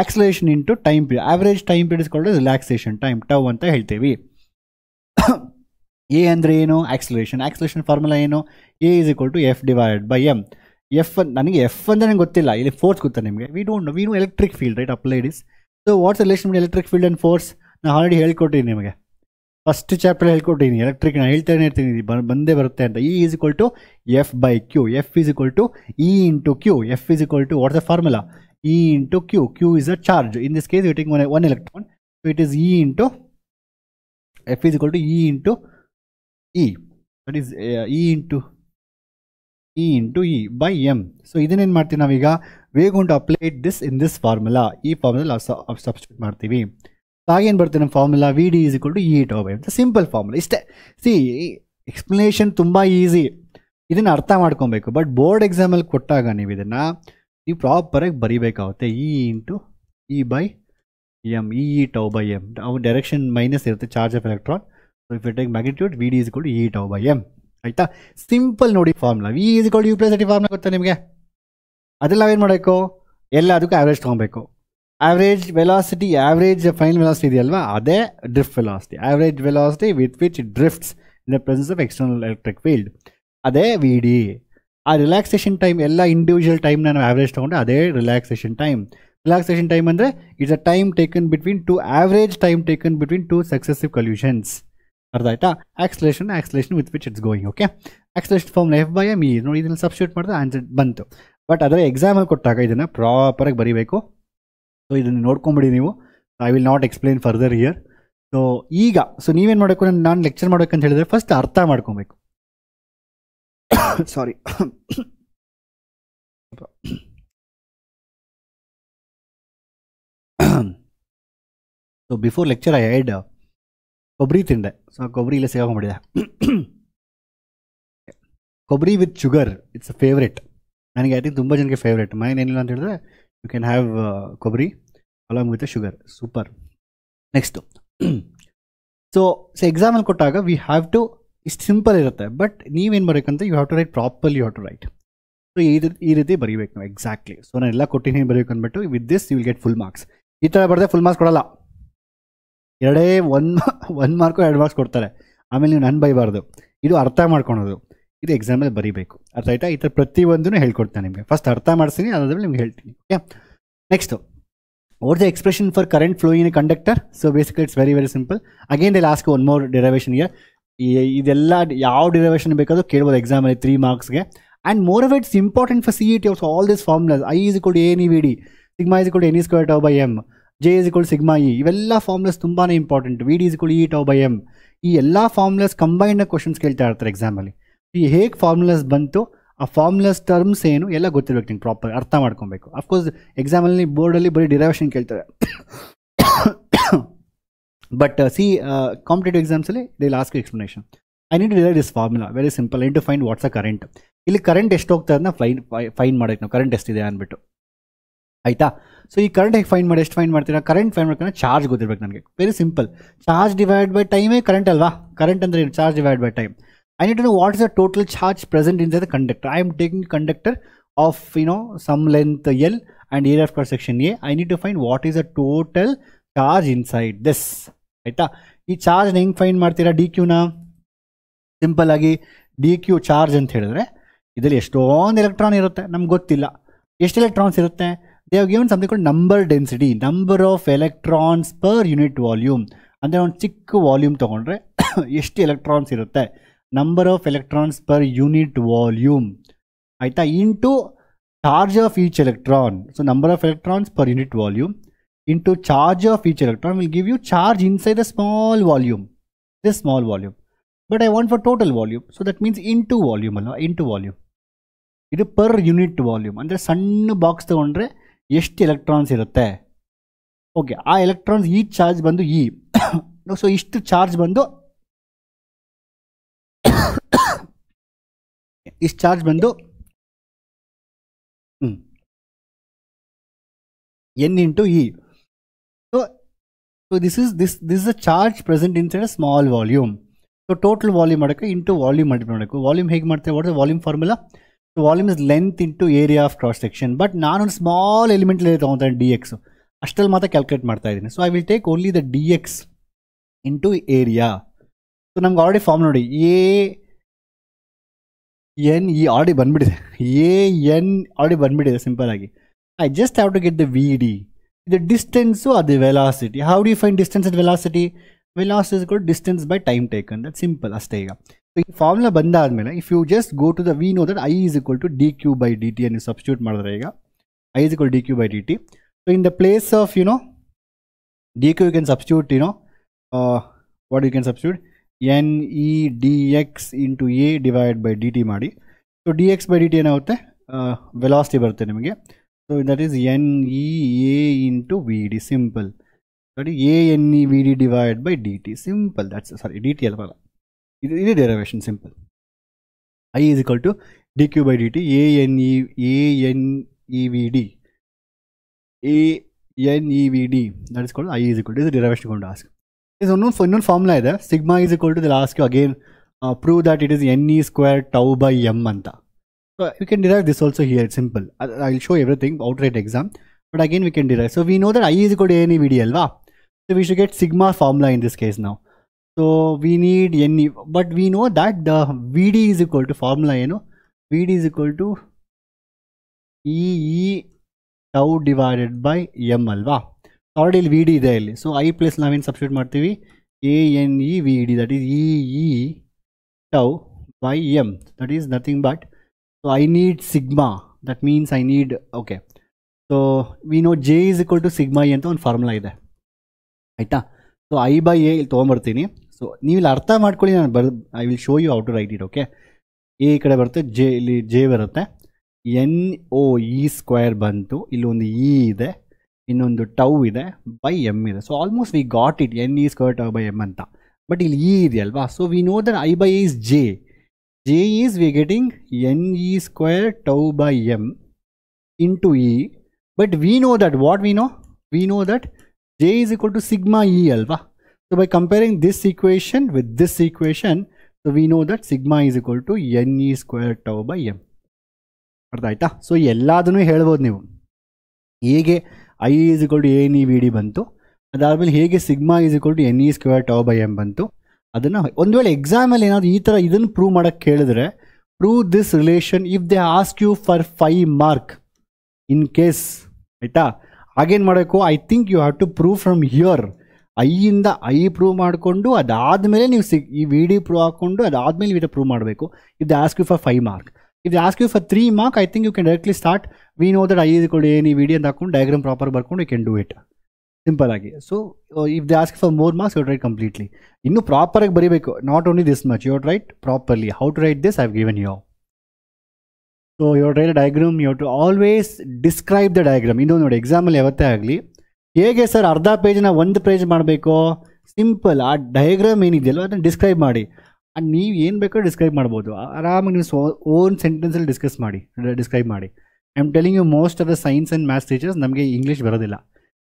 Acceleration into time period. Average time period ಇಸ್ಕೊಂಡು ರಿಲ್ಯಾಕ್ಸೇಷನ್ ಟೈಮ್ ಟೌ ಅಂತ ಹೇಳ್ತೀವಿ. ಎ ಅಂದರೆ ಏನು? ಆಕ್ಸಲರೇಷನ್ ಫಾರ್ಮುಲಾ ಏನು? A is equal to F/m. F ನನಗೆ ಎಫ್ ಅಂದರೆ ನಂಗೆ ಗೊತ್ತಿಲ್ಲ, ಇಲ್ಲಿ ಫೋರ್ಸ್ ಗೊತ್ತಾ ನಿಮಗೆ? We know electric field, right? Applied is. So what's relation between electric field and force? ನಾನು ಆಲ್ರೆಡಿ ಹೇಳ್ಕೊಟ್ಟಿದ್ದೀನಿ ನಿಮಗೆ, ಫಸ್ಟ್ ಚಾಪ್ಟರ್ ಹೇಳ್ಕೊಟ್ಟಿದ್ದೀನಿ. ಎಲೆಕ್ಟ್ರಿಕ್ ನಾನು ಹೇಳ್ತಾನೆ ಇರ್ತೀನಿ, ಬಂದೇ ಬರುತ್ತೆ ಅಂತ. E is equal to F/Q. F is equal to E into Q. F is equal to what's the formula? E into Q. Q is a charge. In this case, we are taking one electron. So it is E into F is equal to E into E. That is E into E by M. So ಇದನ್ನೇನು ಮಾಡ್ತೀವಿ ನಾವೀಗ? we are going to apply this in this formula. ಈ formula substitute ಮಾಡ್ತೀವಿ. ಹಾಗೇನು ಬರುತ್ತೆ ನಮ್ಮ formula? VD is equal to E/m. Simple formula ಇಷ್ಟೇ. Explanation ತುಂಬ ಈಸಿ, ಇದನ್ನು ಅರ್ಥ ಮಾಡ್ಕೊಬೇಕು. ಬಟ್ ಬೋರ್ಡ್ ಎಕ್ಸಾಮಲ್ಲಿ ಕೊಟ್ಟಾಗ ನೀವು ಪ್ರಾಪರಾಗಿ ಬರೀಬೇಕಾಗುತ್ತೆ. E into E/m, E/m. ಅವು ಡೈರೆಕ್ಷನ್ ಮೈನಸ್ ಇರುತ್ತೆ, charge of electron. So if you take magnitude, VD is equal to E/m. ಆಯಿತಾ. ಸಿಂಪಲ್ ನೋಡಿ formula, V is equal U plus D formula ಗೊತ್ತಾ ನಿಮಗೆ. ಅದ್ರಲ್ಲಿ ನಾವೇನು ಮಾಡಬೇಕು, ಎಲ್ಲದಕ್ಕೂ ಆವ್ರೇಜ್ ತೊಗೊಬೇಕು. Average velocity, average final velocity ಇದೆಯಲ್ವಾ, ಅದೇ drift velocity. Average velocity with which drifts in the presence of external electric field, ಅದೇ ವಿ ಡಿ. ಆ ರಿಲ್ಯಾಕ್ಸೇಷನ್ ಟೈಮ್ ಎಲ್ಲ ಇಂಡಿವಿಜುವಲ್ ಟೈಮ್ನ ನಾವು ಆವ್ರೇಜ್ ತೊಗೊಂಡ್ರೆ ಅದೇ ರಿಲ್ಯಾಕ್ಸೇಷನ್ ಟೈಮ್. ರಿಲ್ಯಾಕ್ಸೇಷನ್ ಟೈಮ್ ಅಂದರೆ it's a time taken between two average time taken between two successive collisions. ಅರ್ಥ ಆಯ್ತಾ. Acceleration with which it's going. Okay, acceleration form F/m E ನೋಡಿ, ಇದನ್ನು ಸಬ್ಸ್ಟಿಟ್ಯೂಟ್ ಮಾಡಿದ್ರೆ ಆನ್ಸರ್ ಬಂತು. ಬಟ್ ಅದರ ಎಕ್ಸಾಮಲ್ಲಿ ಕೊಟ್ಟಾಗ ಇದನ್ನು ಪ್ರಾಪರಾಗಿ ಬರೀಬೇಕು. ಸೊ ಇದನ್ನು ನೋಡ್ಕೊಂಬಿಡಿ ನೀವು. I will not explain further here. So ಈಗ ನೀವೇನು ಮಾಡಬೇಕು, ನಾನು ಲೆಕ್ಚರ್ ಮಾಡಬೇಕಂತ ಹೇಳಿದ್ರೆ ಫಸ್ಟ್ ಅರ್ಥ ಮಾಡ್ಕೊಬೇಕು. Sorry. So before lecture I had ಕೊಬ್ಬರಿ ತಿಂದೆ. ಸೊ ಕೊಬ್ಬರಿ ಇಲ್ಲ ಸಿಗಾಕೊಂಡ್ಬಿಟ್ಟಿದೆ. Kobbari with sugar it's a favourite. ನನಗೆ ಐ ಥಿಂಕ್ ತುಂಬ ಜನಕ್ಕೆ ಫೇವ್ರೇಟ್. ಮೈನ್ ಏನಿಲ್ಲ ಅಂತ ಹೇಳಿದ್ರೆ you can have kobbari along with sugar. Super. Next so ಎಕ್ಸಾಮಲ್ಲಿ ಕೊಟ್ಟಾಗ ವಿ ಹ್ಯಾವ್ ಟು, ಇಷ್ಟು ಸಿಂಪಲ್ ಇರುತ್ತೆ. ಬಟ್ ನೀವೇನು ಬರಬೇಕಂತ you have to write properly, you have to write. So ಈ ರೀತಿ ಬರೀಬೇಕು ನಾವು ಎಕ್ಸಾಕ್ಟ್ಲಿ. ಸೊ ನಾನು ಎಲ್ಲ ಕೊಟ್ಟಿನಿ ಬರೀಬೇಕು ಅಂದ್ಬಿಟ್ಟು with this you will get full marks. ಈ ಥರ ಬರೆದ್ರೆ ಫುಲ್ ಮಾರ್ಕ್ಸ್ ಕೊಡಲ್ಲ. ಎರಡೇ ಒಂದು ಮಾರ್ಕು 2 ಮಾರ್ಕ್ಸ್ ಕೊಡ್ತಾರೆ. ಆಮೇಲೆ ನೀವು ನಾನು ಬೈಬಾರ್ದು. ಇದು ಅರ್ಥ ಮಾಡ್ಕೊಳೋದು, ಇದು ಎಕ್ಸಾಮಲ್ಲಿ ಬರೀಬೇಕು. ಅರ್ಥ ಆಯ್ತಾ. ಈ ಥರ ಪ್ರತಿಯೊಂದೂ ಹೇಳ್ಕೊಡ್ತಾನೆ ನಿಮಗೆ. ಫಸ್ಟ್ ಅರ್ಥ ಮಾಡಿಸ್ತೀನಿ, ಅದಾದ್ಮೇಲೆ ನಿಮ್ಗೆ ಹೇಳ್ತೀನಿ. Okay, next what the expression for current flow in a conductor. So basically it's very very simple. Again they last one more derivation year. ಇದೆಲ್ಲ ಯಾವ ಡಿರೈವೇಷನ್ ಬೇಕಾದರೂ ಕೇಳ್ಬೋದು ಎಕ್ಸಾಮಲ್ಲಿ 3 ಮಾರ್ಕ್ಸ್ಗೆ. And more of it's important for CET also. All this formulas, I is equal to ANEVD, sigma is equal to NE square tau by m, J is equal to sigma E, ಇವೆಲ್ಲ formulas ತುಂಬಾ important. VD is equal to E tau by m. ಈ ಎಲ್ಲ formulas combined questions ಕೇಳ್ತಾ ಇರ್ತಾರೆ ಎಕ್ಸಾಮಲ್ಲಿ. ಈ ಹೇಗೆ formulas ಬಂತು, ಆ ಫಾರ್ಮುಲಾಸ್ ಟರ್ಮ್ಸ್ ಏನು ಎಲ್ಲ ಗೊತ್ತಿರ್ಬೇಕು, ನಿಮ್ಗೆ ಪ್ರಾಪರ್ ಅರ್ಥ ಮಾಡ್ಕೊಬೇಕು. ಅಫ್ಕೋರ್ಸ್ ಎಕ್ಸಾಮಲ್ಲಿ ಬೋರ್ಡಲ್ಲಿ ಬರೀ ಡಿರೈವೇಷನ್ ಕೇಳ್ತಾರೆ. ಬಟ್ ಕಾಂಪಿಟೇಟಿವ್ ಎಕ್ಸಾಮ್ಸಲ್ಲಿ they will ask explanation. I need to derive this formula. Very simple. I need to find what's a current. ಇಲ್ಲಿ ಕರೆಂಟ್ ಎಷ್ಟು ಹೋಗ್ತಾ ಅದನ್ನ ಫೈಂಡ್ ಮಾಡೋಕೆ ನಾವು ಕರೆಂಟ್ ಎಷ್ಟಿದೆ ಅಂದ್ಬಿಟ್ಟು. ಆಯಿತಾ. ಸೊ ಈ ಕರೆಂಟ್ ಹೇಗೆ ಫೈಂಡ್ ಮಾಡಿ, ಎಷ್ಟು ಫೈಂಡ್ ಮಾಡ್ತೀರಾ? ಕರೆಂಟ್ ಫೈಂಡ್ ಮಾಡ್ಕೊಂಡು ಚಾರ್ಜ್ ಗೊತ್ತಿರ್ಬೇಕು ನನಗೆ. Very simple. Charge divide by ಟೈಮೇ ಕರೆಂಟ್ ಅಲ್ವಾ. ಕರೆಂಟ್ ಅಂದರೆ charge divide by time. I need to know what is the total charge present inside the conductor. I am taking conductor of some length L and area of cross section A. I need to find what is the total charge inside this. ಆಯಿತಾ. ಈ charge ಹೆಂಗೆ find ಮಾಡ್ತೀರಾ? DQನ simple ಆಗಿ DQ charge ಅಂತ ಹೇಳಿದ್ರೆ ಇದರಲ್ಲಿ ಎಷ್ಟೊಂದು electron ಇರುತ್ತೆ, ನಮ್ಗೆ ಗೊತ್ತಿಲ್ಲ ಎಷ್ಟು ಎಲೆಕ್ಟ್ರಾನ್ಸ್ ಇರುತ್ತೆ. They have given something called number density, number of electrons per unit volume. ಅಂದರೆ ಒಂದು ಚಿಕ್ಕ ವಾಲ್ಯೂಮ್ ತೊಗೊಂಡ್ರೆ ಎಷ್ಟು ಎಲೆಕ್ಟ್ರಾನ್ಸ್ ಇರುತ್ತೆ, number of electrons per unit volume. ಆಯಿತಾ. Into charge of each electron. So number of electrons per unit volume into charge of each electron will give you charge inside the small volume, this small volume. But I want for total volume, so that means into volume ಅಲ್ಲ, into volume. ಇದು per unit volume. ಅಂದರೆ ಸಣ್ಣ box ತಗೊಂಡ್ರೆ ಎಷ್ಟು electrons ಇರುತ್ತೆ. Okay, ಆ electrons ಈ charge ಬಂದು ಇ. ಸೊ ಇಷ್ಟು ಚಾರ್ಜ್ ಬಂದು ಇಷ್ಟು ಚಾರ್ಜ್ ಬಂದು n into e. So this is a charge present inside a small volume. So total volume ಮಾಡೋಕ್ಕೆ into volume multiply ಮಾಡಬೇಕು. ವಾಲ್ಯೂಮ್ ಹೇಗೆ ಮಾಡ್ತೇವೆ? What is volume formula? So volume is length into area of cross section. But ನಾನೊಂದು small ಎಲಿಮೆಂಟ್ಲಿ ತೊಗೊಳ್ತೇನೆ dx. ಅಷ್ಟರಲ್ಲಿ ಮಾತ್ರ calculate ಮಾಡ್ತಾ ಇದ್ದೀನಿ. So I will take only the dx into area. So ನಮ್ಗೆ already form ನೋಡಿ, AN E ಆಲ್ರೆಡಿ ಬಂದ್ಬಿಟ್ಟಿದೆ. AN already ಬಂದ್ಬಿಟ್ಟಿದೆ simple ಆಗಿ. I just have to get the VD. The distance or the velocity. How do you find distance and velocity? Velocity is equal to distance by time taken. That's simple. Asthe ಈಗ. So ಈ formula ಬಂದಾದ್ಮೇಲೆ if you just go to the, we know that I is equal to dq by dt and you substitute ಮಾಡಿದ್ರೆ ಈಗ I is equal to dq by dt. So in the place of dq you can substitute what you can substitute n e dx into a divided by dt ಮಾಡಿ. So dx by dt ಏನಾಗುತ್ತೆ? Velocity ಬರುತ್ತೆ ನಿಮಗೆ. So that is n e a into vd. Simple. That is a n e vd divided by dt. Simple. That's sorry, dt alva. This is derivation. Simple. I is equal to dq by dt. a n e vd. a n e vd. That is called I is equal to. This is derivation going to ask. This is unknown formula. Sigma is equal to. They'll ask you again prove that it is ne square tau by m anta. So you can derive this also here. It's simple. I'll show everything outright exam, but again we can derive. So we know that I is equal to ne vd alva. So we should get sigma formula in this case now. So we need ne, but we know that the vd is equal to formula, vd is equal to e tau divided by m alva. Already vd ಇದೆ ಇಲ್ಲಿ. So I plus ನಾವೇನು substitute ಮಾಡ್ತೀವಿ, ane vd, that is e tau by m, that is nothing but, so I need sigma, that means I need, okay, so we know j is equal to sigma e ಅಂತ ಒಂದು formula ಇದೆ ಆಯ್ತಾ. So I by a ಇಲ್ಲಿ ತೊಗೊಂಬರ್ತೀನಿ. So ನೀವು ಇಲ್ಲಿ ಅರ್ಥ ಮಾಡ್ಕೊಳ್ಳಿ, ನಾನು I will show you how to write it. Okay, A ಈ ಕಡೆ ಬರುತ್ತೆ, ಜೆ ಇಲ್ಲಿ ಜೆ ಬರುತ್ತೆ, ಎನ್ ಒ ಇ ಸ್ಕ್ವೇರ್ ಬಂತು, ಇಲ್ಲಿ ಒಂದು ಇ ಇದೆ, ಇನ್ನೊಂದು ಟೌ ಇದೆ, ಬೈ ಎಮ್ ಇದೆ. So almost we got it, N E square tau by M ಅಂತ. ಬಟ್ ಇಲ್ಲಿ ಇ ಇದೆಯಲ್ವಾ, so we know that I by A is J. J is we getting N E square tau by M into E. But we know that what we know that J is equal to sigma E ಅಲ್ವಾ. So by comparing this equation with this equation, so we know that sigma is equal to n E square tau by m. ಅರ್ಥ ಆಯ್ತಾ? So ಎಲ್ಲದನ್ನೂ ಹೇಳ್ಬೋದು ನೀವು. ಹೇಗೆ I is equal to A N E V d ಬಂತು, ಅದಾದಮೇಲೆ ಹೇಗೆ sigma is equal to n E square tau by m ಬಂತು, ಅದನ್ನು ಒಂದು ವೇಳೆ ಎಕ್ಸಾಮಲ್ಲಿ ಏನಾದರೂ ಈ ಥರ ಇದನ್ನು ಪ್ರೂವ್ ಮಾಡೋಕ್ಕೆ ಕೇಳಿದ್ರೆ, prove this relation if they ask you for 5 mark in case, ಆಯಿತಾ? ಹಾಗೇನು ಮಾಡಬೇಕು, I think you have to prove from here. ಐಯಿಂದ ಐ ಪ್ರೂವ್ ಮಾಡಿಕೊಂಡು ಅದಾದಮೇಲೆ ನೀವು ಈ ವಿ ಡಿ ಪ್ರೂವ್ ಹಾಕ್ಕೊಂಡು ಅದಾದಮೇಲೆ ವಿಧ ಪ್ರೂವ್ ಮಾಡಬೇಕು. If they ask you for 5 mark. If they ask you for 3 mark, I think you can directly start. We know that I is equal to a any video and the diagram proper ಬರ್ಕೊಂಡು you can do it. Simple ಆಗಿ. So if they ask for more marks, you write completely. ಇನ್ನು proper ಆಗಿ ಬರೀಬೇಕು. Not only this much, you write properly. How to write this, I have given you. So you write a diagram. You have to always describe the diagram. ಇದು ನೋಡಿ, ಎಕ್ಸಾಮಲ್ಲಿ ಯಾವತ್ತೇ ಆಗಲಿ, ಹೇಗೆ sir ಅರ್ಧ ಪೇಜ್ನ ಒಂದು ಪೇಜ್ ಮಾಡಬೇಕು? ಸಿಂಪಲ್, ಆ ಡಯಾಗ್ರಾಮ್ ಏನಿದೆಯಲ್ಲ ಅದನ್ನು ಡಿಸ್ಕ್ರೈಬ್ ಮಾಡಿ. ಆ್ಯಂಡ್ ನೀವು ಏನು ಬೇಕೋ ಡಿಸ್ಕ್ರೈಬ್ ಮಾಡ್ಬೋದು. ಆರಾಮಾಗಿ ನೀವು ಓನ್ ಸೆಂಟೆನ್ಸಲ್ಲಿ ಡಿಸ್ಕ್ರೈಬ್ ಮಾಡಿ. I am telling you, most of the science and maths teachers ನಮಗೆ ಇಂಗ್ಲೀಷ್ ಬರೋದಿಲ್ಲ.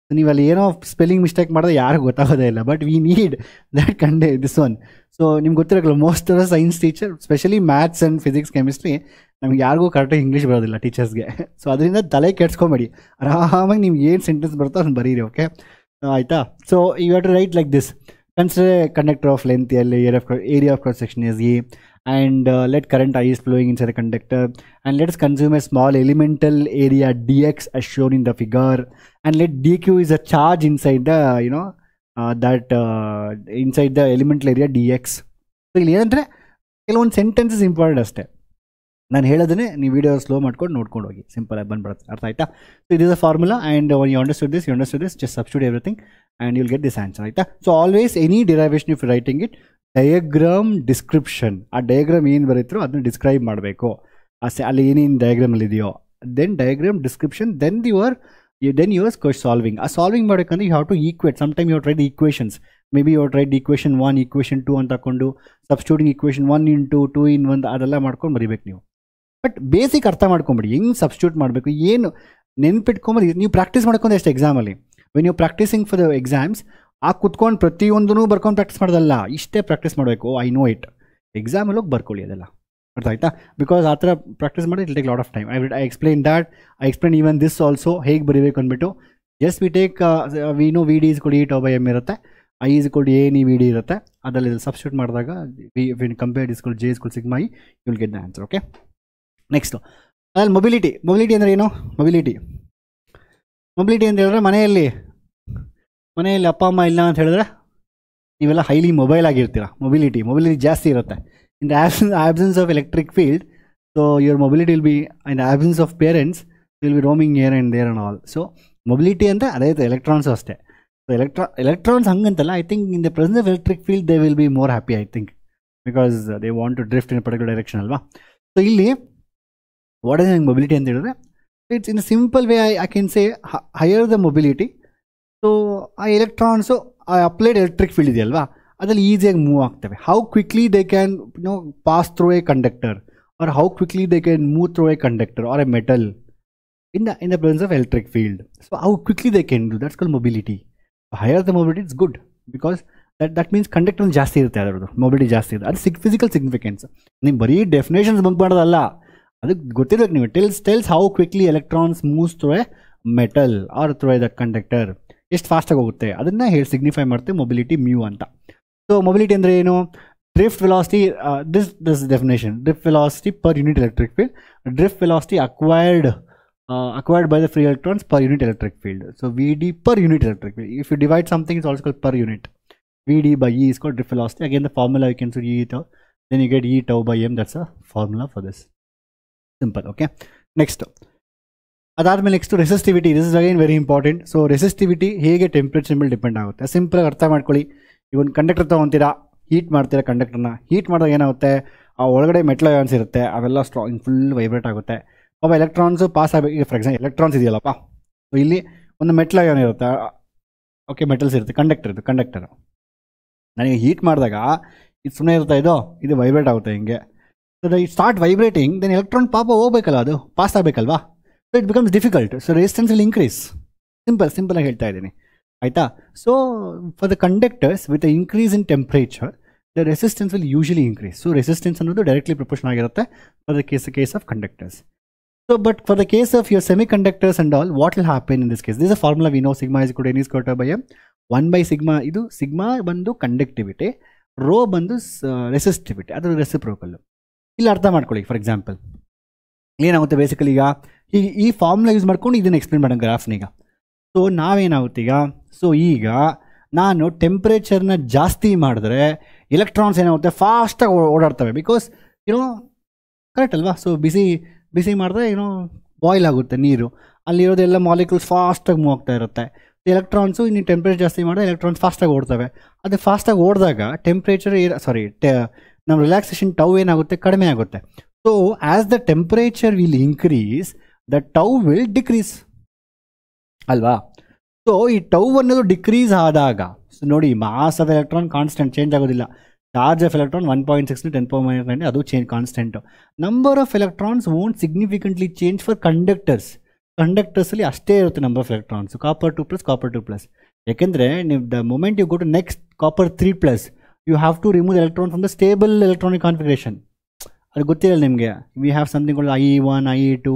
ಸೊ ನೀವು ಅಲ್ಲಿ ಏನೋ ಸ್ಪೆಲ್ಲಿಂಗ್ ಮಿಸ್ಟೇಕ್ ಮಾಡಿದ್ರೆ ಯಾರಿಗೂ ಗೊತ್ತಾಗೋದೇ ಇಲ್ಲ. But we need that this one. So ನಿಮ್ಗೆ ಗೊತ್ತಿರಲ್ಲ, most of the science teacher, specially maths and physics chemistry, ನಮ್ಗೆ ಯಾರಿಗೂ ಕರೆಕ್ಟಾಗಿ ಇಂಗ್ಲೀಷ್ ಬರೋದಿಲ್ಲ ಟೀಚರ್ಸ್ಗೆ. ಸೊ ಅದರಿಂದ ತಲೆ ಕೆಡ್ಸ್ಕೊಬೇಡಿ, ಆರಾಮಾಗಿ ನಿಮ್ಗೆ ಏನು ಸೆಂಟೆನ್ಸ್ ಬರುತ್ತೋ ಅದನ್ನು ಬರೀರಿ. ಓಕೆ ಆಯಿತಾ? So you have to write like this. Consider a conductor of length L, area of cross section is E, and let current I is flowing inside the conductor, and let us consume a small elemental area dx as shown in the figure, and let dq is a charge inside the inside the elemental area dx. So ಇಲ್ಲಿ ಏನಂದರೆ ಕೆಲವೊಂದು sentences important ಅಷ್ಟೇ. ನಾನು ಹೇಳೋದನ್ನೇ ನೀವು video slow ಮಾಡ್ಕೊಂಡು ನೋಡ್ಕೊಂಡು ಹೋಗಿ, simple ಆಗಿ ಬಂದ್ಬಿಡುತ್ತೆ. ಅರ್ಥ ಆಯ್ತಾ? So it is a formula, and you understood this, just substitute everything and you'll get this answer. ಆಯಿತಾ? So always any derivation if writing it, diagram description, ಆ ಡಯಾಗ್ರಾಮ್ ಏನು ಬರೀತರೋ ಅದನ್ನು ಡಿಸ್ಕ್ರೈಬ್ ಮಾಡಬೇಕು. ಅಲ್ಲಿ ಏನೇನು ಡಯಾಗ್ರಾಮಲ್ಲಿ ಇದೆಯೋ, then diagram description, then your solving. ಆ ಸಾಲ್ವಿಂಗ್ ಮಾಡಬೇಕಂದ್ರೆ you have to equate. Sometime you try the equations, may be you try equation 1, equation 2 ಅಂತ ಹಾಕೊಂಡು ಸಬ್ಸ್ಟಿಟ್ಯೂಟಿಂಗ್ ಈಕ್ವೇಷನ್ 1 into 2 in 1 ಅದೆಲ್ಲ ಮಾಡ್ಕೊಂಡು ಬರೀಬೇಕು ನೀವು. ಬಟ್ ಬೇಸಿಕ್ ಅರ್ಥ ಮಾಡ್ಕೊಂಬಿಡಿ, ಹೆಂಗೆ ಸಬ್ಸ್ಟಿಟ್ಯೂಟ್ ಮಾಡಬೇಕು, ಏನು ನೆನ್ಪಿಟ್ಕೊಂಬರಿ. ನೀವು ಪ್ರಾಕ್ಟೀಸ್ ಮಾಡ್ಕೊಂಡು ಎಷ್ಟು ಎಕ್ಸಾಮಲ್ಲಿ, when you practicing for the exams, ಆ ಕುತ್ಕೊಂಡು ಪ್ರತಿಯೊಂದೂ ಬರ್ಕೊಂಡು ಪ್ರಾಕ್ಟೀಸ್ ಮಾಡೋದಲ್ಲ, ಇಷ್ಟೇ ಪ್ರಾಕ್ಟೀಸ್ ಮಾಡಬೇಕು. I know it. ಎಕ್ಸಾಮಲ್ಲಿ ಹೋಗಿ ಬರ್ಕೊಳ್ಳಿ ಅದೆಲ್ಲ. ಅರ್ಥ ಆಯ್ತಾ? ಬಿಕಾಸ್ ಆ ಥರ ಪ್ರಾಕ್ಟೀಸ್ ಮಾಡಿ it take lot of time. I explain that. I explain even this also, ಹೇಗೆ ಬರೀಬೇಕು ಅಂದ್ಬಿಟ್ಟು. Just we take we know V D is equal to E tau by M ಇರುತ್ತೆ, I is equal to A N E V D ಇರುತ್ತೆ. ಅದರಲ್ಲಿ substitute ಮಾಡಿದಾಗ we compare is equal J is equal sigma E, you will get the answer. Okay, next ಅದ್ರಲ್ಲಿ mobility ಅಂದರೆ ಏನು? Mobility ಅಂತ ಹೇಳಿದ್ರೆ, ಮನೆಯಲ್ಲಿ ಅಪ್ಪ ಅಮ್ಮ ಇಲ್ಲ ಅಂತ ಹೇಳಿದ್ರೆ ನೀವೆಲ್ಲ ಹೈಲಿ ಮೊಬೈಲ್ ಆಗಿರ್ತೀರ. ಮೊಬಿಲಿಟಿ ಜಾಸ್ತಿ ಇರುತ್ತೆ. In the absence of electric field, so your mobility will be, in the absence of parents will be roaming here and there and all. So mobility ಅಂದರೆ ಅದೇ ಎಲೆಕ್ಟ್ರಾನ್ಸು ಅಷ್ಟೇ. ಸೊ ಎಲೆಕ್ಟ್ರಾನ್ಸ್ ಹಂಗಂತಲ್ಲ, I think in the presence of electric field they will be more happy, I think, because they want to drift in particular direction ಅಲ್ವಾ. So ಇಲ್ಲಿ what is mobility ಅಂತ ಹೇಳಿದ್ರೆ, it's in a simple way I can say higher the mobility. So ಆ electrons, ಆ applied electric field ಇದೆಯಲ್ವಾ, ಅದರಲ್ಲಿ ಈಸಿಯಾಗಿ move ಆಗ್ತವೆ. How quickly they can pass through a conductor, or how quickly they can move through a conductor or a metal in the presence of electric field. So how quickly they can do, that's called mobility. Higher the mobility, it's good, because that means conductor ಜಾಸ್ತಿ ಇರುತ್ತೆ ಅದರದ್ದು mobility ಜಾಸ್ತಿ ಇರುತ್ತೆ ಅದು physical significance. ನೀವು ಬರೀ definitions bunk ಮಾಡೋದಲ್ಲ, ಅದಕ್ಕೆ ಗೊತ್ತಿರಬೇಕು ನೀವು. Tells how quickly electrons moves through A metal R through A that conductor, ಎಷ್ಟು ಫಾಸ್ಟಾಗಿ ಹೋಗುತ್ತೆ ಅದನ್ನು ಹೇಳಿ ಸಿಗ್ನಿಫೈ ಮಾಡುತ್ತೆ ಮೊಬಿಲಿಟಿ ಮ್ಯೂ ಅಂತ. ಸೊ ಮೊಬಿಲಿಟಿ ಅಂದರೆ ಏನು? Drift velocity, this definition, drift velocity per unit electric field, drift velocity acquired by the free electrons per unit electric field. So Vd per unit electric field. If you divide something, it's also called per unit. Vd by E is called drift velocity. Again, the formula you can see E tau. Then you get E tau by m. That's a formula for this. Simple. Okay. Next. ಅದಾದ್ಮೇಲೆ next resistivity. This is again very important. So resistivity ಹೇಗೆ temperature ಮೇಲೆ depend ಆಗುತ್ತೆ. Simple ಆಗಿ ಅರ್ಥ ಮಾಡ್ಕೊಳ್ಳಿ. ಈಗ ಒಂದು conductor ತೊಗೊತೀರಾ, heat ಮಾಡ್ತೀರಾ ಕಂಡಕ್ಟರ್ನ. ಹೀಟ್ ಮಾಡಿದಾಗ ಏನಾಗುತ್ತೆ, ಆ ಒಳಗಡೆ ಮೆಟಲ್ ಅಯಾನ್ಸ್ ಇರುತ್ತೆ, ಅವೆಲ್ಲ ಸ್ಟ್ರಾಂಗ್ ಫುಲ್ ವೈಬ್ರೇಟ್ ಆಗುತ್ತೆ. ಪಾಪ ಎಲೆಕ್ಟ್ರಾನ್ಸು ಪಾಸ್ ಆಗಬೇಕು. ಈಗ ಫಾರ್ ಎಕ್ಸಾಂಪಲ್ ಎಲೆಕ್ಟ್ರಾನ್ಸ್ ಇದೆಯಲ್ಲಪ್ಪ, ಸೊ ಇಲ್ಲಿ ಒಂದು ಮೆಟಲ್ ಅಯಾನ್ ಇರುತ್ತೆ, ಓಕೆ ಮೆಟಲ್ಸ್ ಇರುತ್ತೆ, ಕಂಡಕ್ಟರ್ ನನಗೆ ಹೀಟ್ ಮಾಡಿದಾಗ ಇದು ಸುಮ್ಮನೆ ಇರುತ್ತೆ, ಇದು ವೈಬ್ರೇಟ್ ಆಗುತ್ತೆ ಹಿಂಗೆ. So it start vibrating, then electron ಪಾಪ ಹೋಗ್ಬೇಕಲ್ಲ, ಅದು ಪಾಸ್ ಆಗಬೇಕಲ್ವಾ. So it becomes difficult. So resistance will increase. Simple ಆಗಿ ಹೇಳ್ತಾ ಇದ್ದೀನಿ ಆಯಿತಾ. So for the conductors with increase in temperature the resistance will usually increase. So resistance ಅನ್ನೋದು directly proportion ಆಗಿರುತ್ತೆ for the case of conductors. So, but for the case of your semiconductors and all, what will happen in this case? This is a formula we know, sigma is equal to n squared by m. 1 by sigma, idu sigma bandu conductivity, rho bandu resistivity, adu reciprocal. Illa artha ಮಾಡ್ಕೊಳ್ಳಿ. For example ಏನಾಗುತ್ತೆ basically, ಈಗ ಈ formula use ಮಾಡ್ಕೊಂಡು ಇದನ್ನು explain ಮಾಡೋಣ ಗ್ರಾಫ್ನೀಗ. So ನಾವೇನಾಗುತ್ತೆ so ಈಗ ನಾನು ಟೆಂಪ್ರೇಚರ್ನ ಜಾಸ್ತಿ ಮಾಡಿದ್ರೆ ಎಲೆಕ್ಟ್ರಾನ್ಸ್ ಏನಾಗುತ್ತೆ ಫಾಸ್ಟಾಗಿ ಓಡಾಡ್ತವೆ. ಬಿಕಾಸ್ ಕರೆಕ್ಟ್ ಅಲ್ವಾ. ಸೊ ಬಿಸಿ ಮಾಡಿದ್ರೆ ಬಾಯ್ಲ್ ಆಗುತ್ತೆ ನೀರು, ಅಲ್ಲಿರೋದೆಲ್ಲ ಮಾಲಿಕ್ಯೂಲ್ಸ್ ಫಾಸ್ಟಾಗಿ ಮೂವ್ ಆಗ್ತಾ ಇರುತ್ತೆ. ಎಲೆಕ್ಟ್ರಾನ್ಸು ನೀವು ಟೆಂಪ್ರೇಚರ್ ಜಾಸ್ತಿ ಮಾಡಿದ್ರೆ ಎಲೆಕ್ಟ್ರಾನ್ಸ್ ಫಾಸ್ಟಾಗಿ ಓಡ್ತವೆ. ಅದು ಫಾಸ್ಟಾಗಿ ಓಡಿದಾಗ ಟೆಂಪ್ರೇಚರ್ ನಮ್ಮ ರಿಲ್ಯಾಕ್ಸೇಷನ್ ಟೌ ಏನಾಗುತ್ತೆ, ಕಡಿಮೆ ಆಗುತ್ತೆ. So as the temperature will increase the tau will decrease ಅಲ್ವಾ. ಸೊ ಈ ಟೌ ಅನ್ನೋದು ಡಿಕ್ರೀಸ್ ಆದಾಗ, ಸೊ ನೋಡಿ mass of electron constant, change ಆಗೋದಿಲ್ಲ. Charge of electron 1.6 10 power minus 9, ಅದು change constant. Number of electrons won't significantly change for ಕಂಡಕ್ಟರ್ಸಲ್ಲಿ ಅಷ್ಟೇ ಇರುತ್ತೆ ನಂಬರ್ ಆಫ್ ಎಲೆಕ್ಟ್ರಾನ್ಸ್. ಕಾಪರ್ 2+, ಯಾಕೆಂದರೆ ನೀವು the moment you go to next copper 3+, you have to remove electron from the stable electronic configuration. ಅದು ಗೊತ್ತಿರಲ್ಲ ನಿಮಗೆ. We have something called IE1, IE2,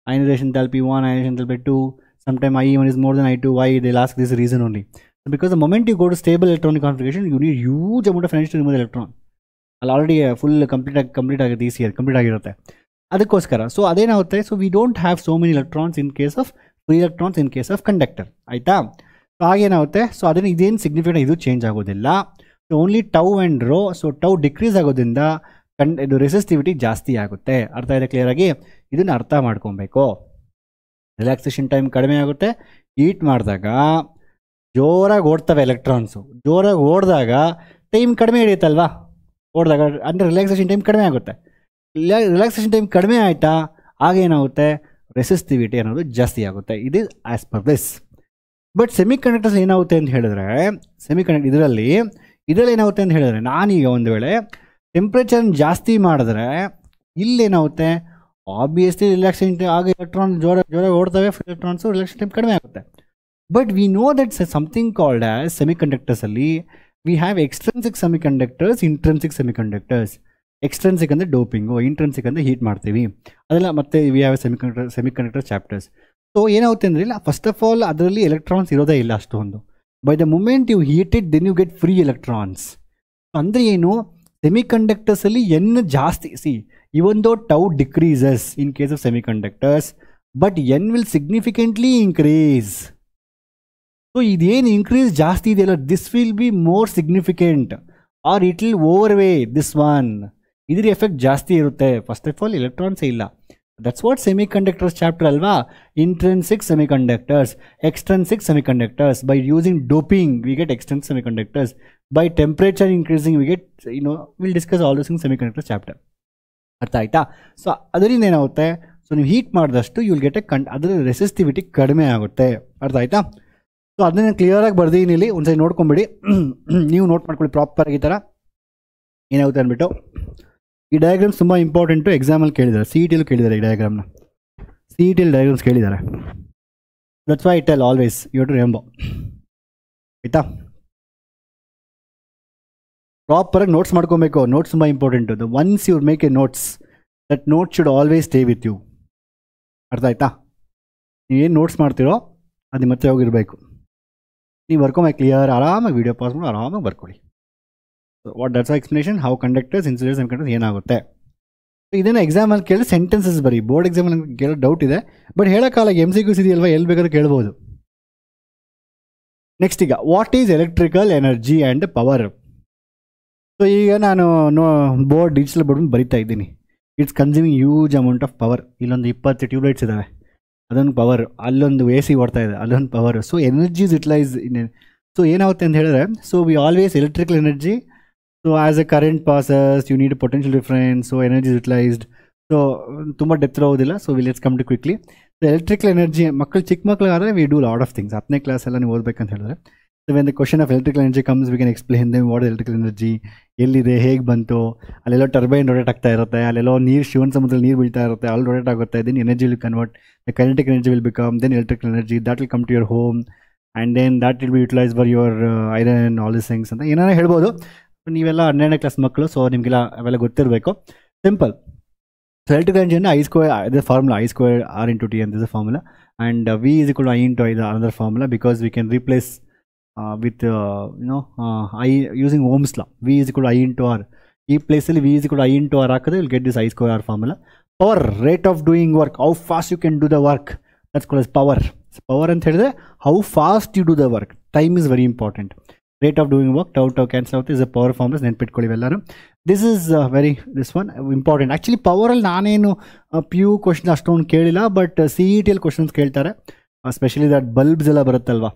ionization enthalpy 1, ionization enthalpy 2. Sometimes IE1 is more than I2. Why? They'll ask this reason only. Because the moment you go to stable electronic configuration, you need huge amount of energy to remove the electron. ಅಲ್ಲಿ already full complete ಆಗುತ್ತೆ, ಈ ಸಿಯರ್ complete ಆಗಿರುತ್ತೆ ಅದಕ್ಕೋಸ್ಕರ. So ಅದೇನಾಗುತ್ತೆ, so we don't have so many electrons in case of free electrons in case of conductor, ಆಯಿತಾ. ಸೊ ಹಾಗೇನಾಗುತ್ತೆ, ಸೊ ಅದನ್ನು ಇದೇನು ಸಿಗ್ನಿಫಿಕೆಂಟ್ ಇದು ಚೇಂಜ್ ಆಗೋದಿಲ್ಲ. So only tau and rho. So tau decrease ಆಗೋದ್ರಿಂದ ಇದು ರೆಸಿಸ್ಟಿವಿಟಿ ಜಾಸ್ತಿ ಆಗುತ್ತೆ. ಅರ್ಥ ಇದೆ ಕ್ಲಿಯರಾಗಿ? ಇದನ್ನು ಅರ್ಥ ಮಾಡ್ಕೊಬೇಕು. ರಿಲ್ಯಾಕ್ಸೇಷನ್ ಟೈಮ್ ಕಡಿಮೆ ಆಗುತ್ತೆ. ಹೀಟ್ ಮಾಡಿದಾಗ ಜೋರಾಗಿ ಓಡ್ತವೆ ಎಲೆಕ್ಟ್ರಾನ್ಸು. ಜೋರಾಗಿ ಓಡಿದಾಗ ಟೈಮ್ ಕಡಿಮೆ ಹಿಡಿಯುತ್ತಲ್ವಾ, ಓಡಿದಾಗ ಅಂದರೆ ರಿಲ್ಯಾಕ್ಸೇಷನ್ ಟೈಮ್ ಕಡಿಮೆ ಆಗುತ್ತೆ. ರಿಲ್ಯಾಕ್ಸೇಷನ್ ಟೈಮ್ ಕಡಿಮೆ ಆಯಿತಾ, ಆಗೇನಾಗುತ್ತೆ, ರೆಸಿಸ್ಟಿವಿಟಿ ಅನ್ನೋದು ಜಾಸ್ತಿ ಆಗುತ್ತೆ. ಇದು as per this. But semiconductors ಏನಾಗುತ್ತೆ ಅಂತ ಹೇಳಿದ್ರೆ, ಇದರಲ್ಲಿ ಏನಾಗುತ್ತೆ ಅಂತ ಹೇಳಿದ್ರೆ, ನಾನೀಗ ಒಂದು ವೇಳೆ ಟೆಂಪ್ರೇಚರ್ ಜಾಸ್ತಿ ಮಾಡಿದ್ರೆ ಇಲ್ಲೇನಾಗುತ್ತೆ, ಆಬ್ವಿಯಸ್ಲಿ ರಿಲ್ಯಾಕ್ಸೇಷನ್ ಆಗ ಎಲೆಕ್ಟ್ರಾನ್ ಜೋರಾಗಿ ಓಡ್ತವೆ, ಎಲೆಕ್ಟ್ರಾನ್ಸು ರಿಲ್ಯಾಕ್ಸೇಷನ್ ಟೈಮ್ ಕಡಿಮೆ ಆಗುತ್ತೆ. But we know that something called as ಸೆಮಿಕಂಡಕ್ಟರ್ಸಲ್ಲಿ we have extrinsic semiconductors, intrinsic semiconductors. Extrinsic ಅಂದರೆ ಡೋಪಿಂಗು, ಇಂಟ್ರೆನ್ಸಿಕ್ ಅಂದರೆ ಹೀಟ್ ಮಾಡ್ತೀವಿ, ಅದೆಲ್ಲ ಮತ್ತೆ we have semiconductor chapters. So ಏನಾಗುತ್ತೆ ಅಂದರೆ, ಫಸ್ಟ್ ಆಫ್ ಆಲ್ ಅದರಲ್ಲಿ ಎಲೆಕ್ಟ್ರಾನ್ಸ್ ಇರೋದೇ ಇಲ್ಲ ಅಷ್ಟೊಂದು. By the moment you heat it, then you get free electrons. ಅಂದರೆ ಏನು, ಸೆಮಿಕಂಡಕ್ಟರ್ಸಲ್ಲಿ ಎನ್ ಜಾಸ್ತಿ, even though tau decreases in case of semiconductors, but n will significantly increase. So iದೇನು increase ಜಾಸ್ತಿ ಇದೆಯಲ್ಲ, this will be more significant or it will overweigh this one. ಇದರ effect ಜಾಸ್ತಿ ಇರುತ್ತೆ. First of all ಎಲೆಕ್ಟ್ರಾನ್ಸೇ ಇಲ್ಲ. That's what semiconductors chapter ಅಲ್ವಾ. Intrinsic semiconductors, extrinsic semiconductors. By using doping we get extrinsic semiconductors. By temperature increasing we get will discuss all this in semiconductor chapter. ಅರ್ಥ ಆಯ್ತಾ? So ಅದರಿಂದ ಏನಾಗುತ್ತೆ, so ನೀವು heat ಮಾಡಿದಷ್ಟು you will get ಅದರ resistivity ಕಡಿಮೆ ಆಗುತ್ತೆ. ಅರ್ಥ ಆಯ್ತಾ? ಸೊ ಅದನ್ನು ಕ್ಲಿಯರಾಗಿ ಬರ್ದೀನಿ ಇಲ್ಲಿ, ಒಂದ್ಸರಿ ನೋಡ್ಕೊಂಬಿಡಿ. ನೀವು ನೋಟ್ ಮಾಡ್ಕೊಳ್ಳಿ ಪ್ರಾಪರಾಗಿ. ಈ ಥರ ಏನಾಗುತ್ತೆ ಅಂದ್ಬಿಟ್ಟು. ಈ ಡಯಾಗ್ರಾಮ್ಸ್ ತುಂಬ ಇಂಪಾರ್ಟೆಂಟು, ಎಕ್ಸಾಮಲ್ಲಿ ಕೇಳಿದ್ದಾರೆ, CET ಕೇಳಿದ್ದಾರೆ ಈ ಡಯಾಗ್ರಾಮ್ನ. CET ಡಯಾಗ್ರಾಮ್ಸ್ ಕೇಳಿದ್ದಾರೆ. That's why I tell always you have to remember. ಆಯಿತಾ? ಪ್ರಾಪರಾಗಿ ನೋಟ್ಸ್ ಮಾಡ್ಕೊಬೇಕು. ನೋಟ್ಸ್ ತುಂಬ important. The once you make a notes, that note should always stay with you. ಅರ್ಥ ಆಯ್ತಾ? ನೀವೇನು ನೋಟ್ಸ್ ಮಾಡ್ತೀರೋ ಅದು ಮತ್ತೆ ಹೋಗಿರಬೇಕು. ನೀವು ಬರ್ಕೊಂಬೇಕು ಕ್ಲಿಯರ್, ಆರಾಮಾಗಿ ವೀಡಿಯೋ ಪಾಸ್ ಮಾಡಿ ಆರಾಮಾಗಿ ಬರ್ಕೊಳ್ಳಿ. What that's explanation how conductors insulators and conductors ಏನಾಗುತ್ತೆ. ಇದನ್ನು ಎಕ್ಸಾಮಲ್ಲಿ ಕೇಳಿ ಸೆಂಟೆನ್ಸಸ್ ಬರೀ. ಬೋರ್ಡ್ ಎಕ್ಸಾಮಲ್ಲಿ ಕೇಳೋ ಡೌಟ್ ಇದೆ, ಬಟ್ ಹೇಳೋಕ್ಕಾಲ MCQs ಇದೆಯಲ್ವಾ, ಎಲ್ಲಿ ಬೇಕಾದ್ರೂ ಕೇಳ್ಬೋದು. ನೆಕ್ಸ್ಟ್ ಈಗ what is electrical energy and power. So ಈಗ ನಾನು ಬೋರ್ಡ್ ಡಿಜಿಟಲ್ ಬೋರ್ಡ್ ಬರಿತಾ ಇದ್ದೀನಿ. It's consuming huge amount of power. ಇಲ್ಲೊಂದು 20 ಟ್ಯೂಬ್ಲೈಟ್ಸ್ ಇದ್ದಾವೆ, ಅದೊಂದು ಪವರ್. ಅಲ್ಲೊಂದು AC ಓಡ್ತಾ ಇದೆ, ಅಲ್ಲೊಂದು power. So energy is utilise in. So ಏನಾಗುತ್ತೆ ಅಂತ ಹೇಳಿದ್ರೆ, so we always electrical energy. So as a current passes you need potential difference. So energy is utilised. So ತುಂಬ ಡೆಪ್ತ್ ಹೋಗೋದಿಲ್ಲ. So let's come to quickly. So electrical energy ಮಕ್ಕಳು ಚಿಕ್ಕ ಮಕ್ಕಳಾದರೆ we do lot of things. 10ನೇ ಕ್ಲಾಸೆಲ್ಲ ನೀವು ಓದಬೇಕಂತ ಹೇಳಿದ್ರೆ, so when the question of electrical energy comes we can explain them what electrical energy, ಎಲ್ಲಿದೆ, ಹೇಗೆ ಬಂತು. ಅಲ್ಲೆಲ್ಲೋ ಟರ್ಬೈನ್ ರೊಟೇಟ್ ಆಗ್ತಾ ಇರುತ್ತೆ, ಅಲ್ಲೆಲ್ಲೋ ನೀರು ಶಿವನ ಸಮುದ್ರದಲ್ಲಿ ನೀರು ಬೀಳ್ತಾ ಇರುತ್ತೆ, ಅಲ್ಲಿ ರೊಟೇಟ್ ಆಗುತ್ತೆ. Then energy will convert, the kinetic energy will become then electrical energy. That will come to your home and then that will be utilise for your iron all this things ಅಂತ ಏನಾರ ಹೇಳ್ಬೋದು. ನೀವೆಲ್ಲ 12ನೇ class ಮಕ್ಕಳು, so ನಿಮಗೆಲ್ಲ ಅವೆಲ್ಲ ಗೊತ್ತಿರಬೇಕು. Simple. So electrical energy ಅಂದರೆ I², ಇದು formula. I² R into T ಅಂತ is a formula, and V is equal to I into I is another formula, because we can replace with I using Ohm's law. V is equal to I into R. ಈ ಪ್ಲೇಸಲ್ಲಿ V is equal to I into R ಹಾಕಿದ್ರೆ will get this I² R formula. Power, rate of doing work, how fast you can do the work, that's called as power. Power ಅಂತ ಹೇಳಿದ್ರೆ how fast you do the work. Time is very important. Rate of doing work, tau cancel ಆಗುತ್ತೆ, is a power formulas. ನೆನ್ಪಿಟ್ಕೊಳ್ಳಿ ಇವೆಲ್ಲರೂ. This is this one important. Actually ಪವರಲ್ಲಿ ನಾನೇನು PU question ಅಷ್ಟೊಂದು ಕೇಳಿಲ್ಲ, but CET questions ಕೇಳ್ತಾರೆ. Specially that bulbs ಎಲ್ಲ ಬರುತ್ತಲ್ವ.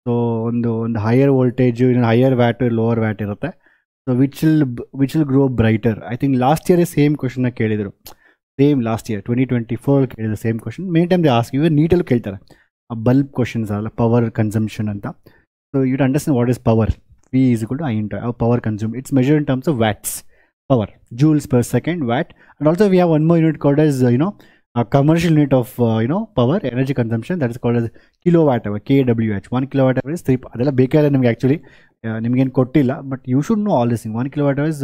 ಸೊ ಒಂದು ಹೈಯರ್ ವೋಲ್ಟೇಜು, ಇನ್ನೊಂದು ಹೈಯರ್ ವ್ಯಾಟ್, ಲೋವರ್ ವ್ಯಾಟ್ ಇರುತ್ತೆ. So which will grow brighter. I think last ಇಯರೇ ಸೇಮ್ ಕ್ವಶನ್ನ ಕೇಳಿದರು. ಸೇಮ್ ಲಾಸ್ಟ್ ಇಯರ್ 2024 ಕೇಳಿದ್ರು same question. Main time they ask you, ನೀಟಲ್ಲಿ ಕೇಳ್ತಾರೆ ಆ ಬಲ್ಬ್ ಕ್ವಶನ್ಸ್ ಅಲ್ಲ, ಪವರ್ ಕನ್ಸಂಪ್ಷನ್ ಅಂತ. So you understand what is power. V is equal to I into I. Power consumed. It's measured in terms of watts. Power, joules per second, watt. And also we have one more unit called as a commercial unit of power, energy consumption. That is called as kilowatt hour, kWh. 1 kilowatt hour is 3. ಅದೆಲ್ಲ ಬೇಕಾದ್ರೆ ನಿಮಗೆ actually ನಿಮಗೇನು ಕೊಟ್ಟಿಲ್ಲ, but you should know all this thing. 1 kilowatt hour is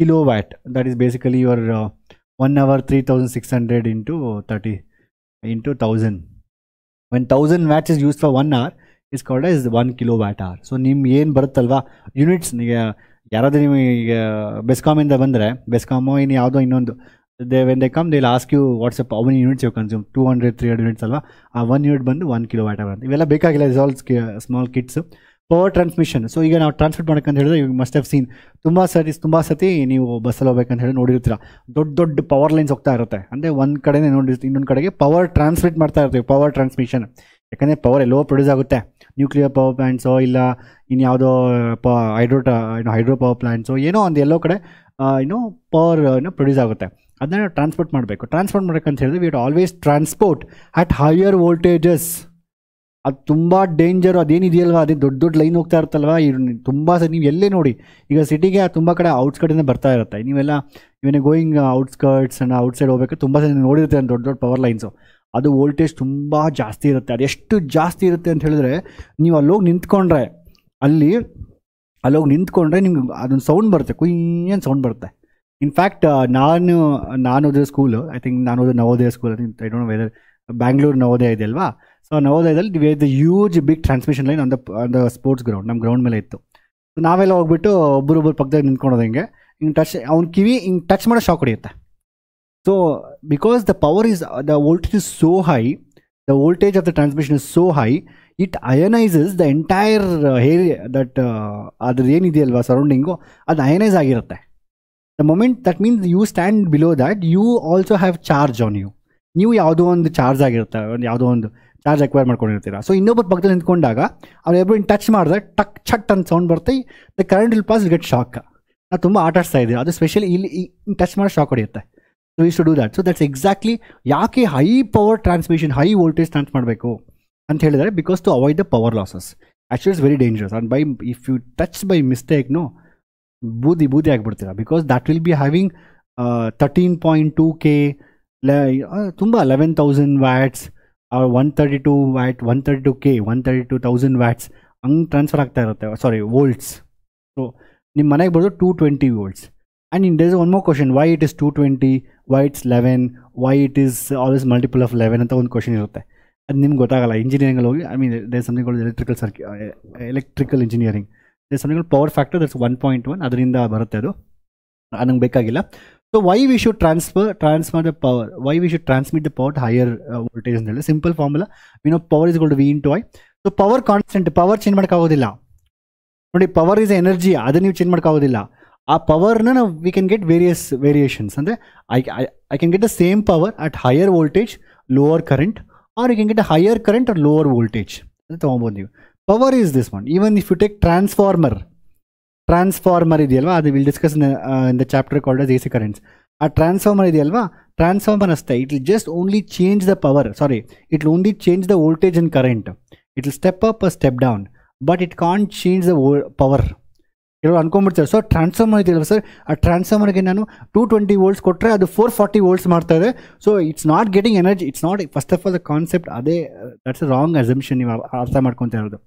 kilowatt. That is basically your 1 hour 3600 into 30 into 1000. When 1000 watts is used for 1 hour, is called as 1 kilowatt hour. So ನಿಮ್ಗೆ ಏನು ಬರುತ್ತಲ್ವಾ units, ಈಗ ಯಾರಾದರೂ ನಿಮಗೆ ಬೆಸ್ಕಾಮಿಂದ ಬಂದರೆ, ಬೆಸ್ಕಾಮೋ ಇನ್ನು ಯಾವುದೋ ಇನ್ನೊಂದು, when they come they will ask you what's up how many units you consume. 200-300 units ಅಲ್ವಾ, ಆ 1 ಯೂನಿಟ್ ಬಂದು 1 kilowatt hour ಅಂತ. ಇವೆಲ್ಲ ಬೇಕಾಗಿಲ್ಲ, is all small kits. Power transmission. So ಈಗ ನಾವು ಟ್ರಾನ್ಸ್ಮಿಟ್ ಮಾಡೋಕ್ಕಂತ ಹೇಳಿದ್ರೆ ಯು ಮಸ್ಟ್ ಹ್ಯಾವ್ ಸೀನ್, ತುಂಬ ಸತಿ ನೀವು ಬಸ್ಸಲ್ಲಿ ಹೋಗ್ಬೇಕಂತ ಹೇಳಿ ನೋಡಿರ್ತೀರ, ದೊಡ್ಡ ಪವರ್ ಲೈನ್ಸ್ ಹೋಗ್ತಾ ಇರುತ್ತೆ. ಅಂದರೆ ಒಂದು ಕಡೆನೇ ನೋಡಿರ್ತೀವಿ, ಇನ್ನೊಂದು ಕಡೆಗೆ ಪವರ್ ಟ್ರಾನ್ಸ್ಮಿಟ್ ಮಾಡ್ತಾ ಇರ್ತೀವಿ, ಪವರ್ ಟ್ರಾನ್ಸ್ಮಿಷನ್. ಯಾಕಂದರೆ ಪವರ್ ಎಲ್ಲೋ ಪ್ರೊಡ್ಯೂಸ್ ಆಗುತ್ತೆ. ನ್ಯೂಕ್ಲಿಯರ್ ಪವರ್ ಪ್ಲ್ಯಾಂಟ್ಸೋ ಇಲ್ಲ ಇನ್ಯಾವುದೋ ಹೈಡ್ರೋ ಪವರ್ ಪ್ಲ್ಯಾಂಟ್ಸೋ ಏನೋ ಒಂದು ಎಲ್ಲೋ ಕಡೆ ಪವರ್ ಪ್ರೊಡ್ಯೂಸ್ ಆಗುತ್ತೆ. ಅದನ್ನ ಟ್ರಾನ್ಸ್ಪೋರ್ಟ್ ಮಾಡಬೇಕು. ಟ್ರಾನ್ಸ್ಪೋರ್ಟ್ ಮಾಡೋಕ್ಕಂತ ಹೇಳಿದ್ರೆ we always transport at higher voltages. ಅದು ತುಂಬ ಡೇಂಜರು. ಅದೇನಿದೆಯಲ್ವ, ಅದೇ ದೊಡ್ಡ ಲೈನ್ ಹೋಗ್ತಾ ಇರುತ್ತಲ್ವ, ತುಂಬ ಸರಿ ನೀವು ಎಲ್ಲೇ ನೋಡಿ, ಈಗ ಸಿಟಿಗೆ ತುಂಬ ಕಡೆ ಔಟ್ಸ್ಕರ್ಟಿಂದ ಬರ್ತಾ ಇರುತ್ತೆ. ನೀವೆಲ್ಲ ಇವನೇ ಗೋಯಿಂಗ್ ಔಟ್ಸ್ಕರ್ಟ್ಸ್ ಆ್ಯಂಡ್ ಔಟ್ಸೈಡ್ ಹೋಗ್ಬೇಕು, ತುಂಬ ಸರಿ ನೋಡಿರ್ತೀರ ದೊಡ್ಡ ಪವರ್ ಲೈನ್ಸು. ಅದು ವೋಲ್ಟೇಜ್ ತುಂಬ ಜಾಸ್ತಿ ಇರುತ್ತೆ. ಅದೆಷ್ಟು ಜಾಸ್ತಿ ಇರುತ್ತೆ ಅಂತ ಹೇಳಿದ್ರೆ, ನೀವು ಅಲ್ಲೋಗಿ ನಿಂತ್ಕೊಂಡ್ರೆ ನಿಮ್ಗೆ ಅದೊಂದು ಸೌಂಡ್ ಬರುತ್ತೆ, ಕುಯ್ಯನ್ ಸೌಂಡ್ ಬರುತ್ತೆ. ಇನ್ಫ್ಯಾಕ್ಟ್ ನಾನು ಓದಿದ ಸ್ಕೂಲು, ಐ ಥಿಂಕ್ ನಾನು ಓದೋ Navodaya school, I don't know whether Bangalore Navodaya ಇದೆ ಅಲ್ವಾ. ಸೊ ನವೋದಯದಲ್ಲಿ we the huge big transmission line on the sports ground, ನಮ್ಮ ಗ್ರೌಂಡ್ ಮೇಲೆ ಇತ್ತು. ಸೊ ನಾವೆಲ್ಲ ಹೋಗ್ಬಿಟ್ಟು ಒಬ್ಬರೊಬ್ಬರು ಪಕ್ಕದಾಗ ನಿಂತ್ಕೊಳೋದು, ಹಿಂಗೆ ಅವ್ನ ಕಿವಿ ಹಿಂಗೆ ಟಚ್ ಮಾಡೋ shock ಹೊಡೆಯುತ್ತೆ. So because the voltage is so high, the voltage of the transmission is so high, it ionizes the entire area that ಅದ್ರ ಏನಿದೆಯಲ್ವಾ ಸರೌಂಡಿಂಗು, ಅದು ಅಯನೈಸ್ ಆಗಿರುತ್ತೆ. The moment, that means you stand below that, you also have charge on you. ನೀವು ಯಾವುದೋ ಒಂದು charge ಆಗಿರುತ್ತೆ, ಯಾವುದೋ ಒಂದು charge acquire ಮಾಡ್ಕೊಂಡಿರ್ತೀರ. So ಇನ್ನೊಬ್ಬರ ಪಕ್ಕದಲ್ಲಿ ನಿಂತ್ಕೊಂಡಾಗ ಅವ್ರು ಟಚ್ ಮಾಡಿದ್ರೆ ಟಕ್ ಛಟ್ ಅಂತ ಸೌಂಡ್ ಬರುತ್ತೆ. The current will pass, will get shock. ನಾವು ತುಂಬ ಆಟಾಡ್ತಾ ಇದ್ದೀವಿ, ಅದು ಸ್ಪೆಷಲಿ ಇಲ್ಲಿ ಟಚ್ ಮಾಡಿ shock ಹೊಡೆಯುತ್ತೆ. So we used to do that. So that's exactly ಯಾಕೆ high power transmission, high voltage trans ಮಾಡಬೇಕು ಅಂತ ಹೇಳಿದರೆ, because to avoid the power losses. Actually it's very dangerous. And if you touch by mistake ಬೂದಿ ಆಗಿಬಿಡ್ತೀರ, because that will be having 13.2K, ತುಂಬ 11,000 watts, 132 watt, 132K, 132,000 watts ಹಂಗೆ transfer ಆಗ್ತಾ ಇರುತ್ತೆ. ಸಾರಿ, volts. So ನಿಮ್ಮ ಮನೆಗೆ ಬರೋದು 220 volts. And there is one more question, why it is 220, why it's 11, why it is always multiple of 11 ಅಂತ ಒಂದು question ಇರುತ್ತೆ. ಅದು ನಿಮ್ಗೆ ಗೊತ್ತಾಗಲ್ಲ. ಇಂಜಿನಿಯರಿಂಗಲ್ಲಿ ಹೋಗಿ, I mean there something called electrical engineering, there something called power factor, that's 1.1, ಅದರಿಂದ ಬರುತ್ತೆ. ಅದು ನಂಗೆ ಬೇಕಾಗಿಲ್ಲ. So why we should transfer the power, why we should transmit the power higher voltage ಅಂತ ಹೇಳಿ simple formula. We know power is gold V into I. So power constant, power change ಮಾಡೋಕ್ಕಾಗೋದಿಲ್ಲ ನೋಡಿ. Power is energy, ಅದನ್ನು ನೀವು change ಮಾಡೋಕ್ಕಾಗೋದಿಲ್ಲ. ಆ ಪವರ್ನ ನಾವು ವಿ ಕ್ಯಾನ್ ಗೆಟ್ ವೇರಿಯೇಷನ್ಸ್. ಅಂದರೆ I can get the same power at higher voltage, lower current, or you can get a higher current or lower voltage ಅಂತ ತೊಗೊಬೋದು ನೀವು. Power is this one. Even if you take transformer ಇದೆಯಲ್ವಾ, ಅದು will discuss in the chapter called as AC currents. ಆ transformer ಇದೆಯಲ್ವಾ, transformer ಅಷ್ಟೇ, it will just only change the power, it will only change the voltage and current. It will step up or step down, but it can't change the power. ಕೆಲವರು ಅನ್ಕೊಂಡ್ಬಿಡ್ತಾರೆ, so transformer ಇದೆಯಲ್ಲ sir, ಆ ಟ್ರಾನ್ಸ್ಫಾರ್ಮರ್ಗೆ ನಾನು 220 volts ಕೊಟ್ಟರೆ ಅದು 440 volts ಮಾಡ್ತಾ ಇದೆ. So it's not getting energy, it's not, first of all the concept ಅದೇ, ದಟ್ಸ್ ಅ ರಾಂಗ್ ಅಸಂಪ್ಷನ್ ನೀವು ಅರ್ಥ ಮಾಡ್ಕೊತಾ ಇರೋದು.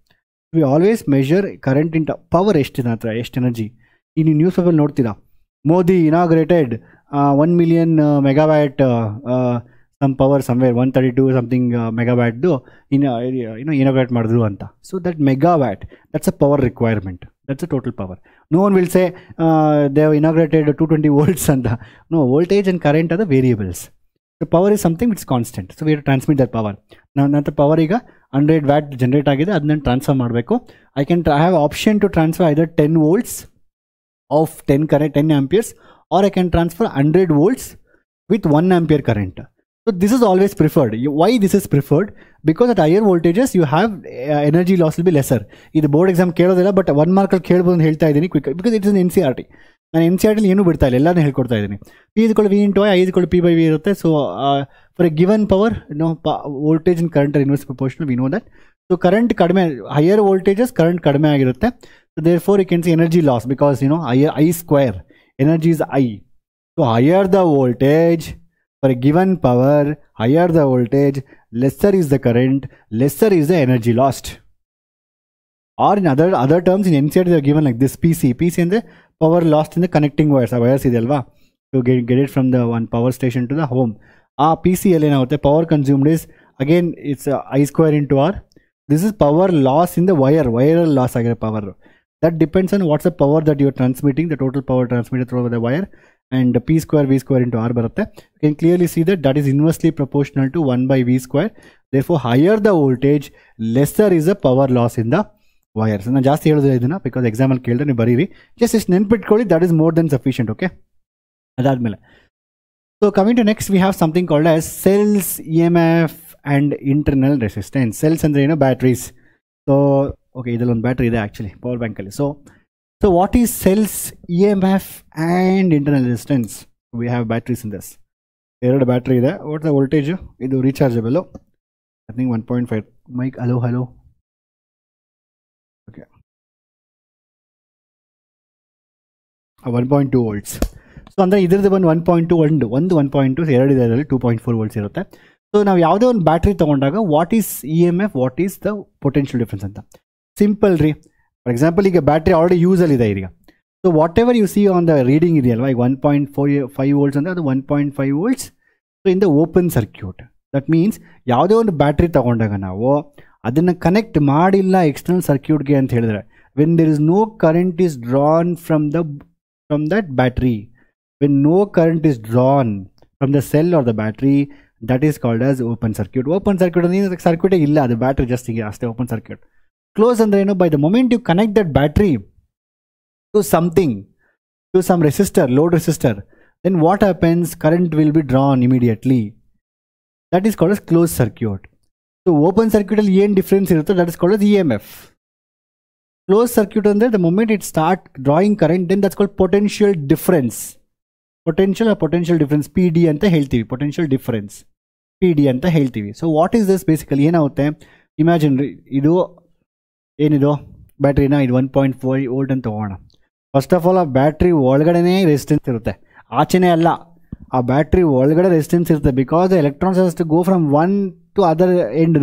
We always measure current into power ಎಷ್ಟಿದೆ ಹತ್ರ, ಎಷ್ಟು ಎನರ್ಜಿ. ಈ ನೀವು ನ್ಯೂಸ್ ಪೇಪರ್ ನೋಡ್ತೀರಾ, Modi inaugurated 1 million megawatt some power somewhere 132 something ಮೆಗಾವ್ಯಾಟ್ದು ಇನಾಗ್ರೇಟ್ ಮಾಡಿದ್ರು ಅಂತ. So that megawatt, that's a power requirement, that's a total power. No one will say they have inaugurated 220 volts ಅಂತ. No, voltage and current are the variables. So power is something it's constant. So we transmit that power. ನಂತರ power ಈಗ 100 watt generate ಆಗಿದೆ, ಅದನ್ನ transfer ಮಾಡಬೇಕು. I have option to transfer either 10 volts of 10 current 10 amperes, or I can transfer 100 volts with 1 ampere current. So this is always preferred. Why this is preferred? Because at higher voltages you have energy loss will be lesser. ಇದು board exam ಕೇಳೋದಿಲ್ಲ, but 1 mark ಕೇಳ್ಬೋದು ಅಂತ ಹೇಳ್ತಾ ಇದ್ದೀನಿ quick, because it is NCERT. ನಾನು NCERT ಏನೂ ಬಿಡ್ತಾ ಇಲ್ಲ, ಎಲ್ಲನೂ ಹೇಳ್ಕೊಡ್ತಾ ಇದ್ದೀನಿ. P is equal to V into I is equal to P by V ಇರುತ್ತೆ. So for a given power voltage and current R inverse proportional, V know that. So current ಕಡಿಮೆ, higher voltages current ಕಡಿಮೆ ಆಗಿರುತ್ತೆ. So therefore you can see energy loss, because I square, energy is I. So higher the voltage for a given power, higher the voltage, lesser is the current, lesser is the energy lost. Or in other terms in NCERT they are given like this, PC and the power lost in the connecting wires. Wires ಇದೆ ಅಲ್ವಾ, to get it from the one power station to the home. PC ಅಲ್ಲಿ ಏನಾಗುತ್ತೆ, power consumed is, again it's I square into R. This is power loss in the wire loss ಆಗಿರೋ power. That depends on what's the power that you are transmitting, the total power transmitted through the wire, and P square V square into R barutte. You can clearly see that is inversely proportional to 1 by V square. Therefore higher the voltage, lesser is the power loss in the wires. ನಾನು ಜಾಸ್ತಿ ಹೇಳೋದಿಲ್ಲ ಇದನ್ನ, because ಎಕ್ಸಾಮಲ್ಲಿ ಕೇಳಿದ್ರೆ ನೀವು ಬರೀರಿ, just ಇಷ್ಟು ನೆನ್ಪಿಟ್ಕೊಳ್ಳಿ, that is more than sufficient. Okay, ಅದಾದಮೇಲೆ so coming to next, we have something called as cells, EMF and internal resistance. Cells ಅಂದರೆ ಏನು, ಬ್ಯಾಟ್ರೀಸ್. ಸೊ ಓಕೆ, ಇದರಲ್ಲಿ ಒಂದು ಬ್ಯಾಟ್ರಿ ಇದೆ ಆ್ಯಕ್ಚುಲಿ ಪವರ್ ಬ್ಯಾಂಕಲ್ಲಿ. So what is cells, EMF and internal resistance? We have batteries in this. 2 battery ಇದೆ. What the voltage? ಇದು rechargeable, I think 1.5. Mike hello okay, 1.2 volts. ಸೊ ಅಂದರೆ ಇದ್ರದ್ದು ಬಂದು 1.2, ಒಂದು 1.2, 2 ಇದೆ, ಅದರಲ್ಲಿ 2.4 volts ಇರುತ್ತೆ. ಸೊ ನಾವು ಯಾವುದೇ ಒಂದು ಬ್ಯಾಟ್ರಿ ತೊಗೊಂಡಾಗ what is EMF, what is the potential difference ಅಂತ ಸಿಂಪಲ್ ರೀ. ಫಾರ್ ಎಕ್ಸಾಂಪಲ್ ಈಗ ಬ್ಯಾಟ್ರಿ ಆಲ್ರೆಡಿ ಯೂಸಲ್ಲಿದೆ ಈಗ. So what ever U C on the reading ಇದೆಯಲ್ವಾ, ಈಗ 1.5 volts ಅಂದರೆ ಅದು 1.5 volts. So in the open circuit, that means ಯಾವುದೇ ಒಂದು ಬ್ಯಾಟ್ರಿ ತೊಗೊಂಡಾಗ ನಾವು ಅದನ್ನು ಕನೆಕ್ಟ್ ಮಾಡಿಲ್ಲ ಎಕ್ಸ್ಟರ್ನಲ್ ಸರ್ಕ್ಯೂಟ್ಗೆ ಅಂತ ಹೇಳಿದ್ರೆ, when there is no current is drawn from that battery, when no current is drawn from the cell or the battery, that is called as open circuit. Open circuit ಅಂದರೆ ಸರ್ಕ್ಯೂಟೇ ಇಲ್ಲ, ಅದು battery just ಹೀಗೆ ಅಷ್ಟೇ open circuit. Close ಅಂದರೆ ಏನು, by the moment you connect that battery to something, to some resistor, load resistor, then what happens, current will be drawn immediately. That is called as closed circuit. So open circuit alli ಏನು difference ಇರುತ್ತೆ, that is called as EMF. Closed circuit ಅಂದರೆ the moment it start drawing current, then that's called potential difference. Potential difference, PD ಅಂತ ಹೇಳ್ತೀವಿ, potential difference, PD ಅಂತ ಹೇಳ್ತೀವಿ. So what is this basically? ಏನಾಗುತ್ತೆ, imagine ಇದು ಏನಿದು ಬ್ಯಾಟ್ರಿನ, ಇದು 1.4 volt ಅಂತ ತಗೋಣ. ಫಸ್ಟ್ ಆಫ್ ಆಲ್ ಆ ಬ್ಯಾಟ್ರಿ ಒಳಗಡೆನೇ ರೆಸಿಸ್ಟೆನ್ಸ್ ಇರುತ್ತೆ, ಆಚೆನೇ ಅಲ್ಲ. ಆ ಬ್ಯಾಟ್ರಿ ಒಳಗಡೆ ರೆಸಿಸ್ಟೆನ್ಸ್ ಇರುತ್ತೆ, because electrons has to go from one to other end.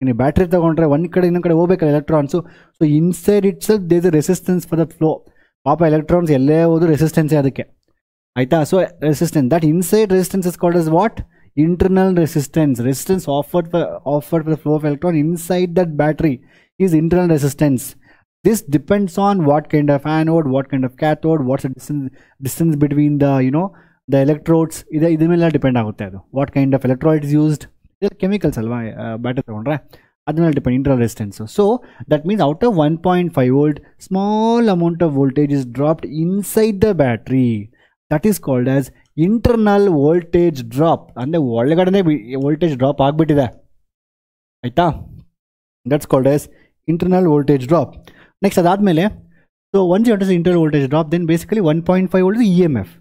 ನೀವು ಬ್ಯಾಟ್ರಿ ತಗೊಂಡ್ರೆ ಒಂದು ಕಡೆ ಇನ್ನೊಂದು ಕಡೆ ಹೋಗ್ಬೇಕಲ್ಲ electrons. So inside itself there is a resistance for the flow. ಪಾಪ ಎಲೆಕ್ಟ್ರಾನ್ಸ್ ಎಲ್ಲೇ ಹೋದ್ರು ರೆಸಿಸ್ಟೆನ್ಸೇ ಅದಕ್ಕೆ ಆಯಿತಾ. So resistance that inside resistance is called as what internal resistance offered for the flow of electron inside that battery is internal resistance. This depends on what kind of anode, what kind of cathode, what's the distance between the the electrodes. ಇದ್ರ ಮೇಲೆ depend ಆಗುತ್ತೆ ಅದು. What kind of electrode is used, ಇದು chemicals ಅಲ್ವಾ battery ತಗೊಂಡ್ರೆ ಅದ್ರ ಮೇಲೆ depend internal resistance. So that means out of 1.5 volt small amount of voltage is dropped inside the battery. That is called as internal voltage drop. ಅಂದರೆ ಒಳಗಡೆ voltage drop ಆಗಿಬಿಟ್ಟಿದೆ ಆಯಿತಾ. That's called as internal voltage drop. Next ಅದಾದಮೇಲೆ so once you understand internal voltage drop then basically 1.5 volt E M F.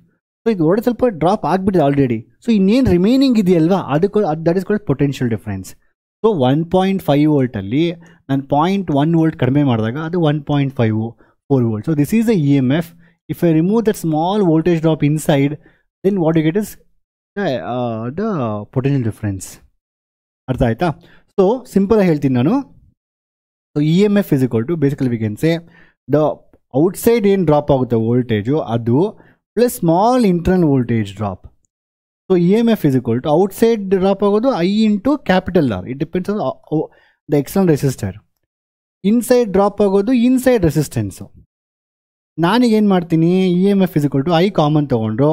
So ಇದು ಒಳ್ಳೆ ಸ್ವಲ್ಪ drop ಆಗಿಬಿಟ್ಟಿದೆ already. So ಇನ್ನೇನು ರಿಮೈನಿಂಗ್ ಇದೆಯಲ್ವಾ ಅದಕ್ಕೆ that is called potential difference. So 1.5 ವೋಲ್ಟಲ್ಲಿ ನಾನು 0.1 volt ಕಡಿಮೆ ಮಾಡಿದಾಗ ಅದು 1.54 volt. So this is the E M F. If I remove that small voltage drop inside then what you get is the potential difference. ಅರ್ಥ ಆಯ್ತಾ. So simple ಆಗಿ ಹೇಳ್ತೀನಿ ನಾನು. So E M F is equal to basically we can say the outside ಏನು drop ಆಗುತ್ತೆ voltage ಅದು plus small internal voltage drop. So E M F is equal to outside drop ಆಗೋದು I into capital R. It depends on the external resistor. Inside drop ಆಗೋದು inside resistance. ನಾನೀಗೇನು ಮಾಡ್ತೀನಿ, E M F is equal to I common ತೊಗೊಂಡ್ರು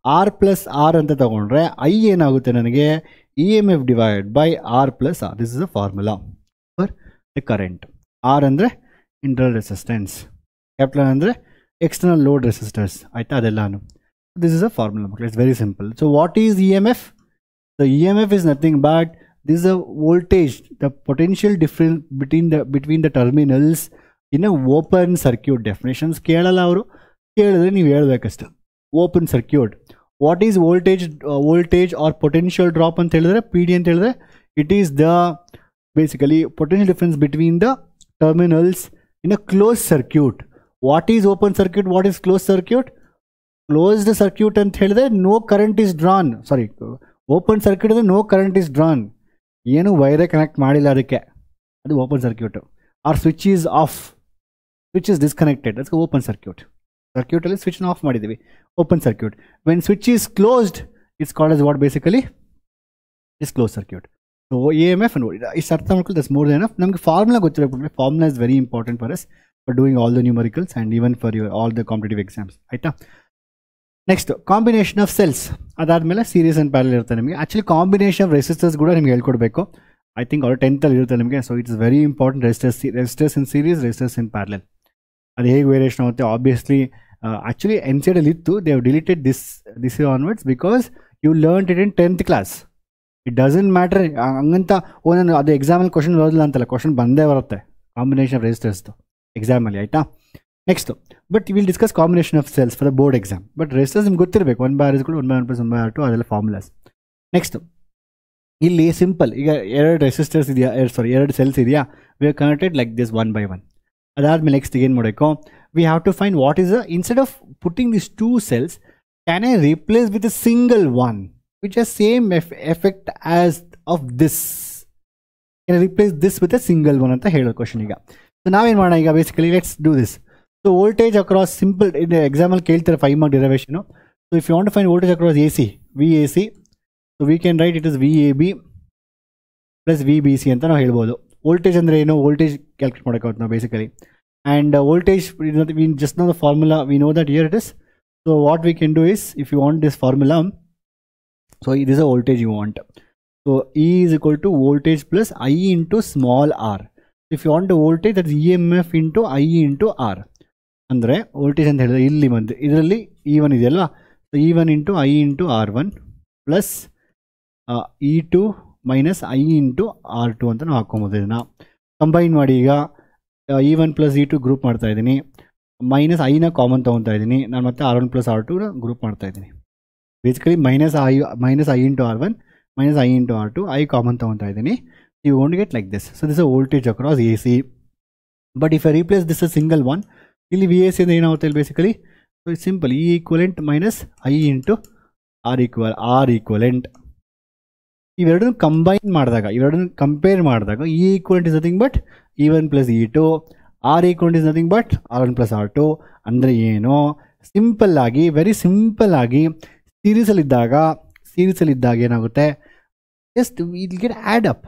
R plus R ಅಂತ ತೊಗೊಂಡ್ರೆ I ಏನಾಗುತ್ತೆ ನನಗೆ E M F divide by R plus R. This is a formula for the current. R ಅಂದರೆ internal resistance, capital ಅಂದರೆ external load resistors ಆಯ್ತಾ ಅದೆಲ್ಲಾನು. This is a formula, it's very simple. So what is EMF? The EMF is nothing but this is a voltage, the potential difference between the terminals in a open circuit. Definitions ಕೇಳಲ್ಲ ಅವರು, ಕೇಳಿದ್ರೆ ನೀವು ಹೇಳ್ಬೇಕಷ್ಟೆ. Open circuit. What is voltage or potential drop ಅಂತ ಹೇಳಿದ್ರೆ P D ಅಂತ ಹೇಳಿದ್ರೆ it is the basically potential difference between the terminals in a close circuit. What is open circuit? What is closed circuit? Closed circuit ಅಂತ ಹೇಳಿದ್ರೆ no current is drawn. Sorry, open circuit ಅಂದರೆ no current is drawn. ಏನು ವೈರೇ connect ಮಾಡಿಲ್ಲ ಅದಕ್ಕೆ, ಅದು open circuit. Or switch is off, switch is disconnected, ಅದಕ್ಕೆ open circuit. ಸರ್ಕ್ಯೂಟಲ್ಲಿ ಸ್ವಿಚ್ನ ಆಫ್ ಮಾಡಿದ್ದೀವಿ, open circuit. When switch is closed it's called as what basically is close circuit. So E M F ಇಷ್ಟು ಅರ್ಥ ಮಾಡ್ಕೊಳ್ಳಿ, ದಟ್ಸ್ ಮೋರ್ ದೆನ್ ಎನಫ್. ನಮಗೆ formula ಗೊತ್ತಿರಬೇಕು. Formula is very important for us for doing all the numericals and even for all the competitive exams ಆಯ್ತಾ. Next combination of cells. ಅದಾದಮೇಲೆ series and parallel ಇರುತ್ತೆ ನಿಮಗೆ. Actually combination of resistors ಕೂಡ ನಿಮ್ಗೆ ಹೇಳ್ಕೊಡ್ಬೇಕು. I think ಅವ್ರು 10th ಇರುತ್ತೆ ನಿಮಗೆ. So it's very important. Resistors in series, resistors in parallel. ಅದು ಹೇಗೆ ವೇರಿಯೇಷನ್ ಆಗುತ್ತೆ ಆಬ್ವಿಯಸ್ಲಿ. ಆ್ಯಕ್ಚುಲಿ ಎನ್ ಸಿ ಡಿಯಲ್ಲಿ ಇತ್ತು, they have deleted this onwards because you learn it in 10th class. It doesn't matter ಹಂಗಂತ ನಾನು ಅದು ಎಕ್ಸಾಮಲ್ಲಿ ಕ್ವಶನ್ ಬರೋದಿಲ್ಲ ಅಂತಲ್ಲ, ಕ್ವಶನ್ ಬಂದೇ ಬರುತ್ತೆ ಕಾಂಬಿನೇಷನ್ ಆಫ್ ರೆಸಿಸ್ಟರ್ಸ್ದು ಎಕ್ಸಾಮಲ್ಲಿ ಆಯಿತಾ. Next but will discuss combination of cells for the board exam. But resistors ನಿಮ್ಗೆ ಗೊತ್ತಿರಬೇಕು. 1/R = 1/1 + 1/R2 ಅದೆಲ್ಲ ಫಾರ್ಮುಲಾಸ್. ನೆಕ್ಸ್ಟ್ ಇಲ್ಲಿ ಸಿಂಪಲ್, ಈಗ ಎರಡು ರೆಸಿಸ್ಟರ್ಸ್ ಇದೆಯಾ, ಎರಡು ಸೆಲ್ಸ್ ಇದೆಯಾ, we are connected like this 1 by 1. ಅದಾದಮೇಲೆ ನೆಕ್ಸ್ಟ್ ಏನು ಮಾಡಬೇಕು, we have to find what is instead of putting this 2 cells can I replace with a single one which has same effect as of this, can I replace this with a single one ಅಂತ ಹೇಳೋ question. ಈಗ so ನಾವೇನು ಮಾಡೋಣ ಈಗ basically let's do this. So voltage across simple ಇದು ಎಕ್ಸಾಮಲ್ಲಿ ಕೇಳ್ತಾರೆ 5 mark ಡಿರೈವೇಷನು. So if you want to find voltage across A C, V A C, so we can write it is V A B plus V B C ಅಂತ ನಾವು ಹೇಳ್ಬೋದು. Voltage ಅಂದರೆ ಏನು, voltage calculate ಮಾಡೋಕ್ಕಾಗುತ್ತೆ ನಾವು basically. And voltage we just know the formula, we know that here it is. So what we can do is, if you want this formula, so it is a voltage you want. So E is equal to voltage plus I into small R. If you want the voltage that is E M F into I into R. ಅಂದರೆ voltage ಅಂತ ಹೇಳಿದ್ರೆ ಇಲ್ಲಿ ಬಂದು ಇದರಲ್ಲಿ E1 ಇದೆಯಲ್ವಾ, so E1 into I into R1 plus E2 minus I into R2 ಅಂತ ನಾವು ಹಾಕ್ಕೊಬೋದು. ಇದನ್ನು ಕಂಬೈನ್ ಮಾಡಿ ಈಗ E1 ಪ್ಲಸ್ E2 ಗ್ರೂಪ್ ಮಾಡ್ತಾ ಇದ್ದೀನಿ, ಮೈನಸ್ ಐನ ಕಾಮನ್ ತೊಗೊತಾ ಇದ್ದೀನಿ ನಾನು, ಮತ್ತೆ R1 ಪ್ಲಸ್ R2 ಗ್ರೂಪ್ ಮಾಡ್ತಾ ಇದ್ದೀನಿ. Basically minus I into R1 minus I into R2, I common ತೊಗೊತಾ ಇದ್ದೀನಿ. You won't get like this. So this is a voltage across AC. But if I replace this as single one, ಇಲ್ಲಿ V A C ಅಂದರೆ ಏನಾಗುತ್ತೆ ಇಲ್ಲಿ basically. So it's simple, E equivalent minus I into R equivalent. ಇವೆರಡನ್ನು combine ಮಾಡಿದಾಗ, ಇವೆರಡನ್ನು compare ಮಾಡಿದಾಗ E equivalent is nothing but E1 plus E2, R equal is nothing but R1 plus R2 ಅಂದರೆ ಏನು? Simple ಆಗಿ, ವೆರಿ ಸಿಂಪಲ್ ಆಗಿ ಸೀರೀಸಲ್ಲಿದ್ದಾಗ ಏನಾಗುತ್ತೆ, just it get add up,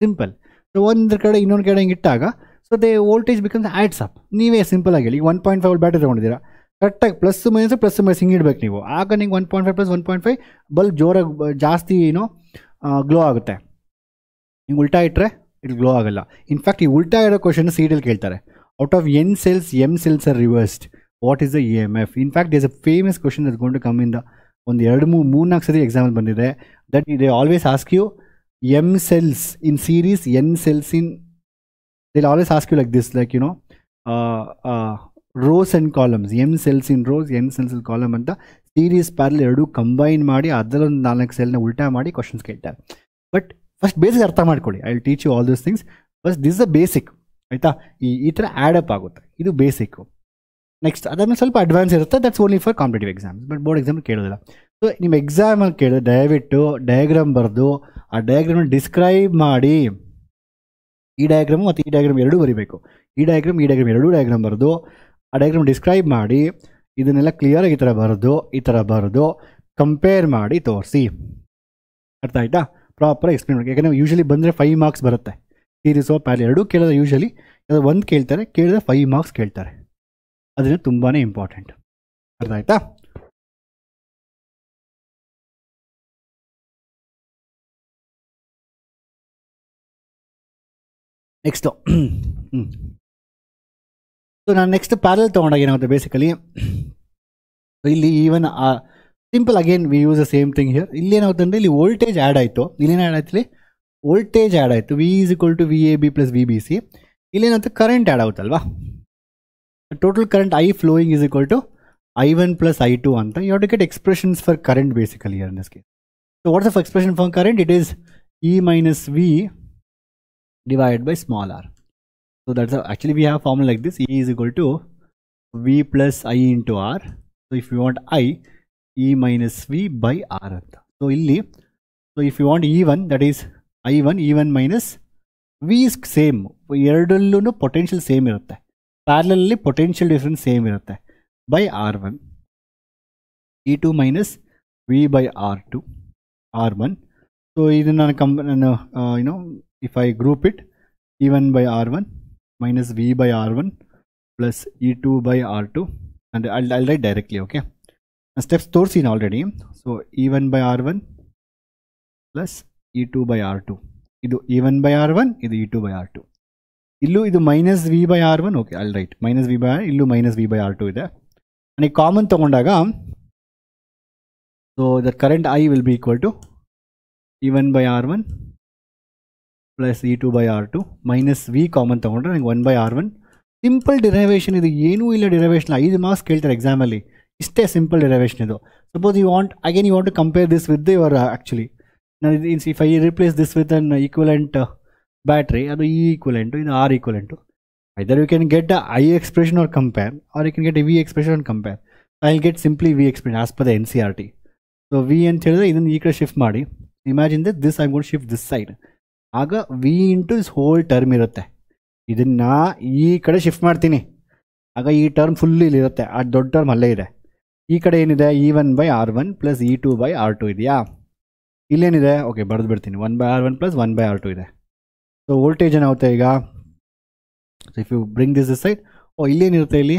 simple. So ಒಂದು ಕಡೆ ಇನ್ನೊಂದು ಕಡೆ ಹಿಂಗೆ ಇಟ್ಟಾಗ so they voltage becomes ads up. ನೀವೇ ಸಿಂಪಲ್ ಆಗಿ ಈಗ 1.5 ವೋಲ್ಟ್ ಬ್ಯಾಟ್ರಿ ತೊಗೊಂಡಿದ್ದೀರಾ, ಕರೆಕ್ಟಾಗಿ ಪ್ಲಸ್ ಮೈನಸ್ ಹಿಂಗೆ ಇಡಬೇಕು ನೀವು. ಆಗ ನಿಂಗೆ 1.5 ಪ್ಲಸ್ 1.5 ಬಲ್ಬ್ ಜೋರಾಗಿ ಜಾಸ್ತಿ ಗ್ಲೋ ಆಗುತ್ತೆ. ಹಿಂಗೆ ಉಲ್ಟಾ ಇಟ್ಟರೆ ಇಟ್ ಗ್ಲೋ ಆಗಲ್ಲ. ಇನ್ಫ್ಯಾಕ್ಟ್ ಈ ಉಲ್ಟಾ ಇರೋ ಕ್ವಶನ್ ಸಿಡಿಯಲ್ಲಿ ಕೇಳ್ತಾರೆ. Out of N cells M cells or reversed, what is the EMF? In fact there is a famous question that going to come in the ಒಂದು 2-3-4 ಸರಿ ಎಕ್ಸಾಂಪಲ್ ಬಂದಿದೆ. That they always ask you M cells in series, N cells in, they will always ask you like this, like rows and columns, M cells in rows, N cells in column ಅಂತ series parallel ಎರಡು combine ಮಾಡಿ ಅದರೊಂದು 4 ಸೆಲ್ನ ಉಲ್ಟಾ ಮಾಡಿ questions ಕೇಳ್ತಾರೆ. But first basic ಅರ್ಥ ಮಾಡ್ಕೊಳ್ಳಿ. I will teach you all those things. First this a basic, ಆಯಿತಾ? ಈ ಥರ ಆ್ಯಡಪ್ ಆಗುತ್ತೆ, ಇದು ಬೇಸಿಕ್ಕು. ನೆಕ್ಸ್ಟ್ ಅದಾದ್ಮೇಲೆ ಸ್ವಲ್ಪ ಅಡ್ವಾನ್ಸ್ ಇರುತ್ತೆ, that's only for competitive exams, but board exam ಕೇಳೋದಿಲ್ಲ. ಸೊ ನಿಮ್ಮ ಎಕ್ಸಾಮಲ್ಲಿ ಕೇಳಿದ್ರೆ ದಯವಿಟ್ಟು ಡಯಾಗ್ರಾಮ್ ಬರೆದು ಆ ಡಯಾಗ್ರಾಮ್ನ ಡಿಸ್ಕ್ರೈಬ್ ಮಾಡಿ, ಈ ಡಯಾಗ್ರಾಮು ಮತ್ತು ಈ ಡಯಾಗ್ರಾಮ್ ಎರಡೂ ಬರೀಬೇಕು. ಈ ಡಯಾಗ್ರಾಮ್ ಎರಡೂ ಡಯಾಗ್ರಾಮ್ ಬರೆದು ಆ ಡಯಾಗ್ರಾಮ್ ಡಿಸ್ಕ್ರೈಬ್ ಮಾಡಿ ಇದನ್ನೆಲ್ಲ ಕ್ಲಿಯರಾಗಿ ಈ ಥರ ಬರೆದು ಕಂಪೇರ್ ಮಾಡಿ ತೋರಿಸಿ. ಅರ್ಥ ಆಯಿತಾ? ಪ್ರಾಪರ್ ಎಕ್ಸ್ಪ್ಲೇನ್ ಮಾಡಿ. ಯಾಕಂದರೆ ಯೂಶಲಿ ಬಂದರೆ 5 ಮಾರ್ಕ್ಸ್ ಬರುತ್ತೆ. ಸೀರೀಸೋ ಪ್ಯಾರಲ್ ಎರಡೂ ಕೇಳಿದ್ರೆ ಯೂಶಲಿ ಅದು ಒಂದು ಕೇಳ್ತಾರೆ, ಕೇಳಿದ್ರೆ 5 ಮಾರ್ಕ್ಸ್ ಕೇಳ್ತಾರೆ. ಅದನ್ನು ತುಂಬಾ ಇಂಪಾರ್ಟೆಂಟ್. ಅರ್ಥ ಆಯ್ತಾ? ನೆಕ್ಸ್ಟು ಸೊ ನಾನು ನೆಕ್ಸ್ಟ್ ಪ್ಯಾರಲ್ ತೊಗೊಂಡಾಗ ಏನಾಗುತ್ತೆ ಬೇಸಿಕಲಿ, ಇಲ್ಲಿ even simple again we use the same thing here. ಇಲ್ಲಿ ಏನಾಗುತ್ತೆ ಅಂದರೆ ಇಲ್ಲಿ ವೋಲ್ಟೇಜ್ ಆ್ಯಡ್ ಆಯಿತು. ಇಲ್ಲೇನು ಆ್ಯಡ್ ಆಯ್ತು? ಇಲ್ಲಿ ವೋಲ್ಟೇಜ್ ಆ್ಯಡ್ ಆಯಿತು. V is equal to VAB plus VBC. ಇಲ್ಲೇನಾಗುತ್ತೆ? ಕರೆಂಟ್ ಆ್ಯಡ್ ಆಗುತ್ತಲ್ವಾ? Total current I flowing is equal to I1 plus I2 ಅಂತ. You have to get expressions for current basically here in this case. So what's the expression for current? It is E minus V divided by small r. So that's actually we have formula like this. E is equal to V plus I into R. So if you want I, E minus V by R ಅಂತ. So ಇಲ್ಲಿ, so if you want E1, that is I1, E1 minus V is same. ಎರಡಲ್ಲೂ potential same ಇರುತ್ತೆ. ಪ್ಯಾರಲಲ್ಲಿ potential difference same ಇರುತ್ತೆ. By R1, E2 minus V by R2, R1. So ಇದನ್ನು ನಾನು if I group it, E1 by R1 minus V by R1 plus E2 by R2, and I'll write directly, okay? Steps ತೋರಿಸಿನ already. So E1 by R1 plus E2 by R2. ಇದು E1 by R1, ಇದು E2 by R2. ಇಲ್ಲೂ ಇದು minus V by R1, okay, I'll write minus V by R, ಇಲ್ಲೂ minus V by R2 ಇದೆ. ನನಗೆ common ತೊಗೊಂಡಾಗ so that current I will be equal to E1 by R1 plus E2 by R2 minus V common ತೊಗೊಂಡ್ರೆ ನನಗೆ 1 by R1. Simple derivation ಇದು, ಏನೂ ಇಲ್ಲ derivation. 5 marks ಕೇಳ್ತಾರೆ ಎಕ್ಸಾಮಲ್ಲಿ, ಇಷ್ಟೇ ಸಿಂಪಲ್ ಡಿರೈವೇಷನ್ ಇದು. Suppose you want again you want to compare this with your actually if I replace this with an equivalent battery, ಅದು E ಈಕ್ವಲೆಂಟು, ಇದು R equivalent. Either you can get I expression or compare, or you can get V expression or compare. I will get simply V expression as per the NCERT. So V ಅಂತ ಹೇಳಿದ್ರೆ ಇದನ್ನು ಈ ಕಡೆ shift ಮಾಡಿ, imagine this I got shift this side. ಆಗ V into this whole term ಇರುತ್ತೆ. ಇದನ್ನು ಈ ಕಡೆ ಶಿಫ್ಟ್ ಮಾಡ್ತೀನಿ, ಆಗ ಈ ಟರ್ಮ್ ಫುಲ್ ಇಲ್ಲಿರುತ್ತೆ, ಆ ದೊಡ್ಡ ಟರ್ಮ್ ಅಲ್ಲೇ ಇದೆ. ಈ ಕಡೆ ಏನಿದೆ? E1 by R1 plus E2 by R2 ಇದೆಯಾ? ಇಲ್ಲೇನಿದೆ? ಓಕೆ, ಬರೆದು ಬಿಡ್ತೀನಿ. 1 by R1 plus 1 by R2 ಇದೆ. ಸೊ ವೋಲ್ಟೇಜ್ ಏನಾಗುತ್ತೆ ಈಗ? So if you bring this side, ಇಲ್ಲೇನಿರುತ್ತೆ ಇಲ್ಲಿ?